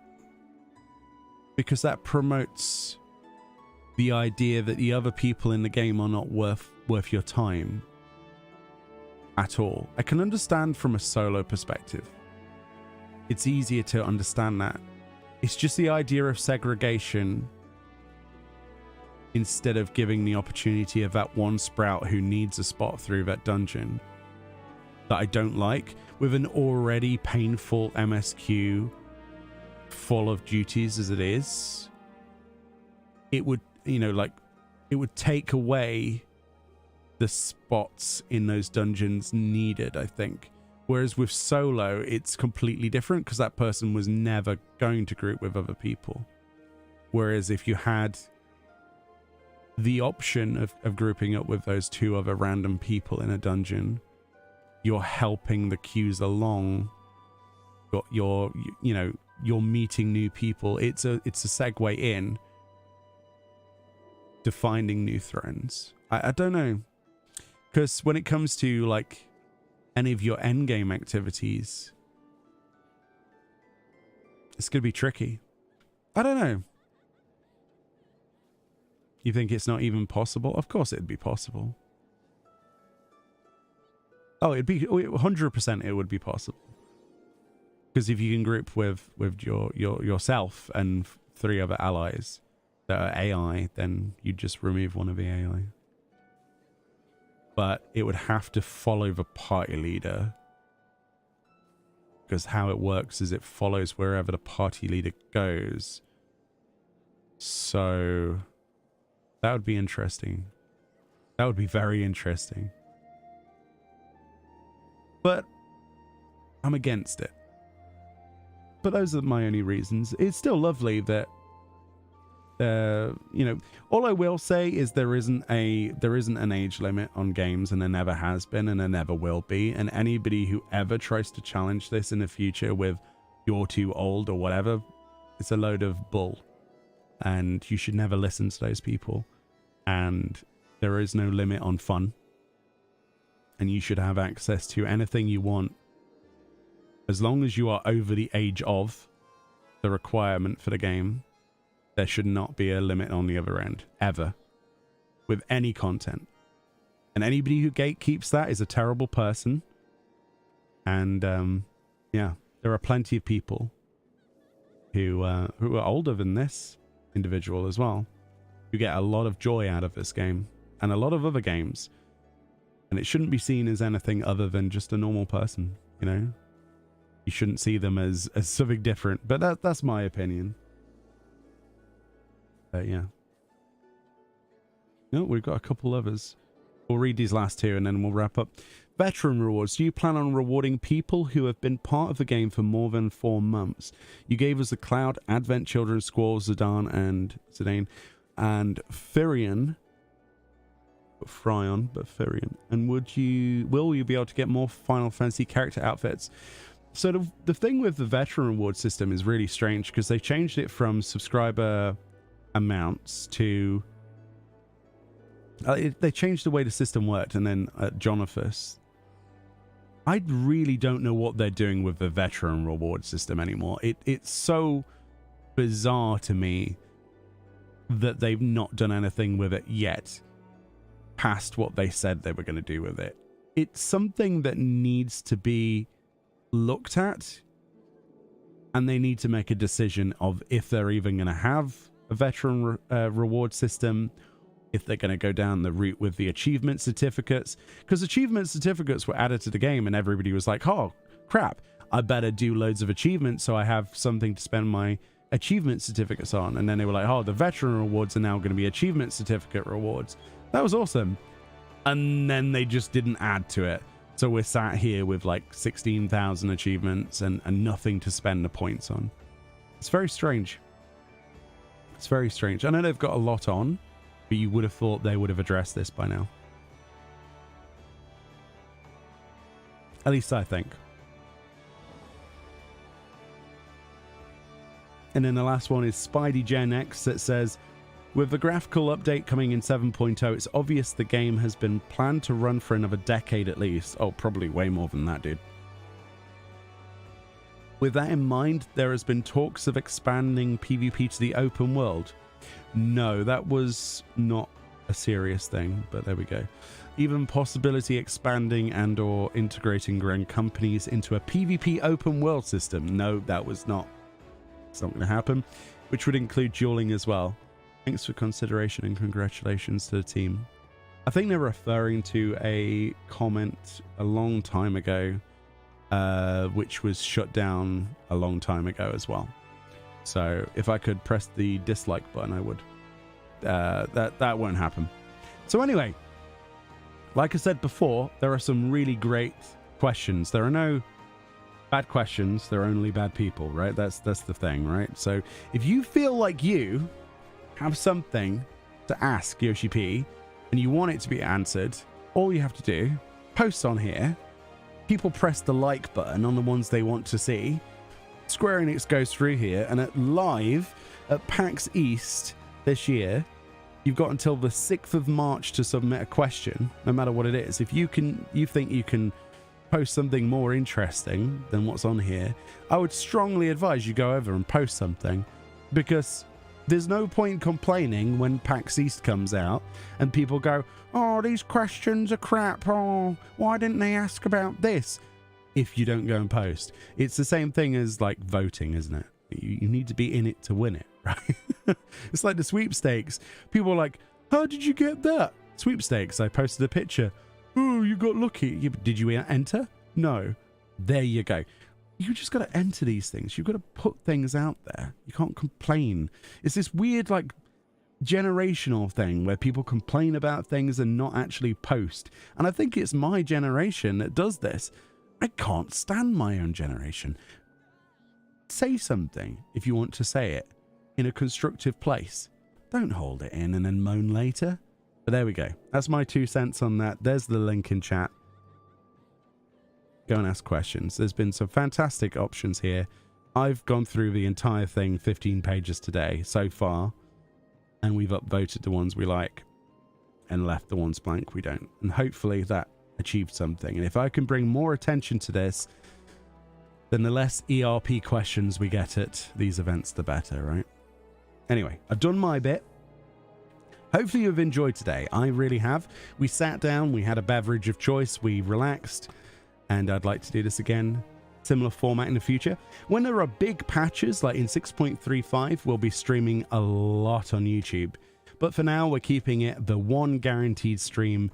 [SPEAKER 1] because that promotes the idea that the other people in the game are not worth your time at all. I can understand from a solo perspective. It's easier to understand that. It's just the idea of segregation instead of giving the opportunity of that one sprout who needs a spot through that dungeon that I don't like, with an already painful MSQ full of duties as it is. It would, you know, like, it would take away the spots in those dungeons needed, I think. Whereas with solo, it's completely different, because that person was never going to group with other people. Whereas if you had the option of grouping up with those 2 other random people in a dungeon, you're helping the queues along. You're meeting new people. It's a segue in to finding new friends. I don't know, because when it comes to like any of your endgame activities, it's gonna be tricky. I don't know. You think it's not even possible? Of course it'd be possible. Oh, it'd be 100%. It would be possible, because if you can group with yourself and 3 other allies that are AI, then you just remove one of the AI. But it would have to follow the party leader, because how it works is it follows wherever the party leader goes. So that would be interesting. That would be very interesting. But I'm against it. But those are my only reasons. It's still lovely that, you know, all I will say is there isn't an age limit on games, and there never has been, and there never will be. And anybody who ever tries to challenge this in the future with you're too old or whatever. It's a load of bull. And you should never listen to those people. And there is no limit on fun. And you should have access to anything you want. As long as you are over the age of the requirement for the game, there should not be a limit on the other end, ever, with any content. And anybody who gatekeeps that is a terrible person. And yeah, there are plenty of people who are older than this individual as well, who get a lot of joy out of this game and a lot of other games. And it shouldn't be seen as anything other than just a normal person, you know? You shouldn't see them as something different, but that's my opinion. But yeah. No, we've got a couple others. We'll read these last two and then we'll wrap up. Veteran rewards. Do you plan on rewarding people who have been part of the game for more than 4 months? You gave us the Cloud, Advent Children, Squall, Zidane, and Firion. Fryon, but Firion. And will you be able to get more Final Fantasy character outfits? So the thing with the veteran reward system is really strange because they changed it from subscriber amounts to they changed the way the system worked. And then at Jonifus, I really don't know what they're doing with the veteran reward system anymore. It's so bizarre to me that they've not done anything with it yet past what they said they were going to do with it. It's something that needs to be looked at, and they need to make a decision of if they're even going to have a veteran reward system, if they're going to go down the route with the achievement certificates, because achievement certificates were added to the game and everybody was like, oh crap, I better do loads of achievements so I have something to spend my achievement certificates on. And then they were like, oh, the veteran rewards are now going to be achievement certificate rewards. That was awesome. And then they just didn't add to it. So we're sat here with like 16,000 achievements and nothing to spend the points on. It's very strange. It's very strange. I know they've got a lot on, but you would have thought they would have addressed this by now. At least I think. And then the last one is Spidey Gen X that says, with the graphical update coming in 7.0, it's obvious the game has been planned to run for another decade at least. Oh, probably way more than that, dude. With that in mind, there has been talks of expanding PvP to the open world. No, that was not a serious thing, but there we go. Even possibility expanding and or integrating grand companies into a PvP open world system. No, that was not. It's not going to happen, which would include dueling as well. Thanks for consideration and congratulations to the team. I think they're referring to a comment a long time ago, which was shut down a long time ago as well. So if I could press the dislike button, I would. That won't happen. So anyway, like I said before, there are some really great questions. There are no bad questions. There are only bad people, right? That's the thing, right? So if you feel like you have something to ask Yoshi P and you want it to be answered, all you have to do, post on here. People press the like button on the ones they want to see. Square Enix goes through here, and at live at PAX East this year, you've got until the 6th of March to submit a question, no matter what it is. If you think you can post something more interesting than what's on here, I would strongly advise you go over and post something, because there's no point complaining when PAX East comes out and people go, oh, these questions are crap. Oh, why didn't they ask about this? If you don't go and post. It's the same thing as like voting, isn't it? You need to be in it to win it, right? It's like the sweepstakes. People are like, how did you get that? Sweepstakes. I posted a picture. Oh, you got lucky. Did you enter? No. There you go. You just got to enter these things. You've got to put things out there. You can't complain. It's this weird, like, generational thing where people complain about things and not actually post. And I think it's my generation that does this. I can't stand my own generation. Say something if you want to say it in a constructive place. Don't hold it in and then moan later. But there we go. That's my 2 cents on that. There's the link in chat. Go and ask questions. There's been some fantastic options here. I've gone through the entire thing, 15 pages today so far, and we've upvoted the ones we like and left the ones blank we don't. And hopefully that achieved something. And if I can bring more attention to this, then the less ERP questions we get at these events, the better, right? Anyway, I've done my bit. Hopefully you've enjoyed today. I really have. We sat down, we had a beverage of choice, we relaxed, and I'd like to do this again. Similar format in the future. When there are big patches, like in 6.35, we'll be streaming a lot on YouTube. But for now, we're keeping it the one guaranteed stream,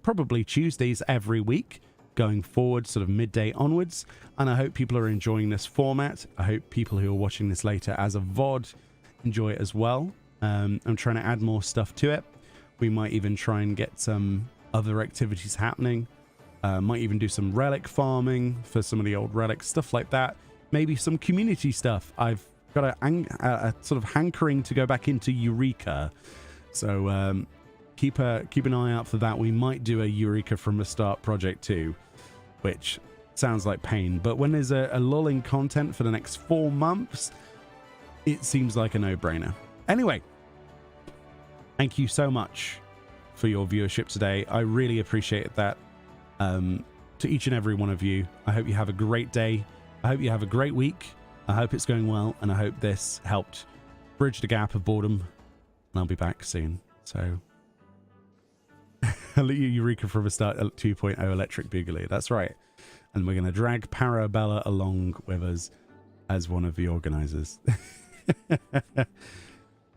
[SPEAKER 1] probably Tuesdays every week, going forward, sort of midday onwards. And I hope people are enjoying this format. I hope people who are watching this later as a VOD enjoy it as well. I'm trying to add more stuff to it. We might even try and get some other activities happening. Might even do some relic farming for some of the old relics, stuff like that. Maybe some community stuff. I've got a sort of hankering to go back into Eureka. So keep an eye out for that. We might do a Eureka from the Start project too, which sounds like pain. But when there's a lull in content for the next 4 months, it seems like a no-brainer. Anyway, thank you so much for your viewership today. I really appreciate that. To each and every one of you, I hope you have a great day. I hope you have a great week. I hope it's going well, and I hope this helped bridge the gap of boredom. And I'll be back soon. So, Eureka from the Start 2.0 Electric Boogaloo. That's right. And we're going to drag Parabella along with us as one of the organizers.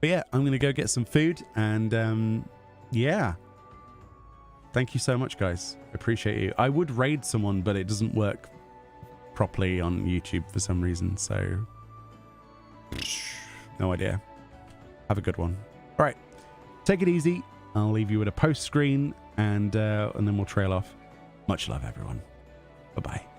[SPEAKER 1] But yeah, I'm going to go get some food, and yeah. Thank you so much, guys. I appreciate you. I would raid someone, but it doesn't work properly on YouTube for some reason, so no idea. Have a good one. All right, take it easy. I'll leave you with a post screen, and then we'll trail off. Much love, everyone. Bye-bye.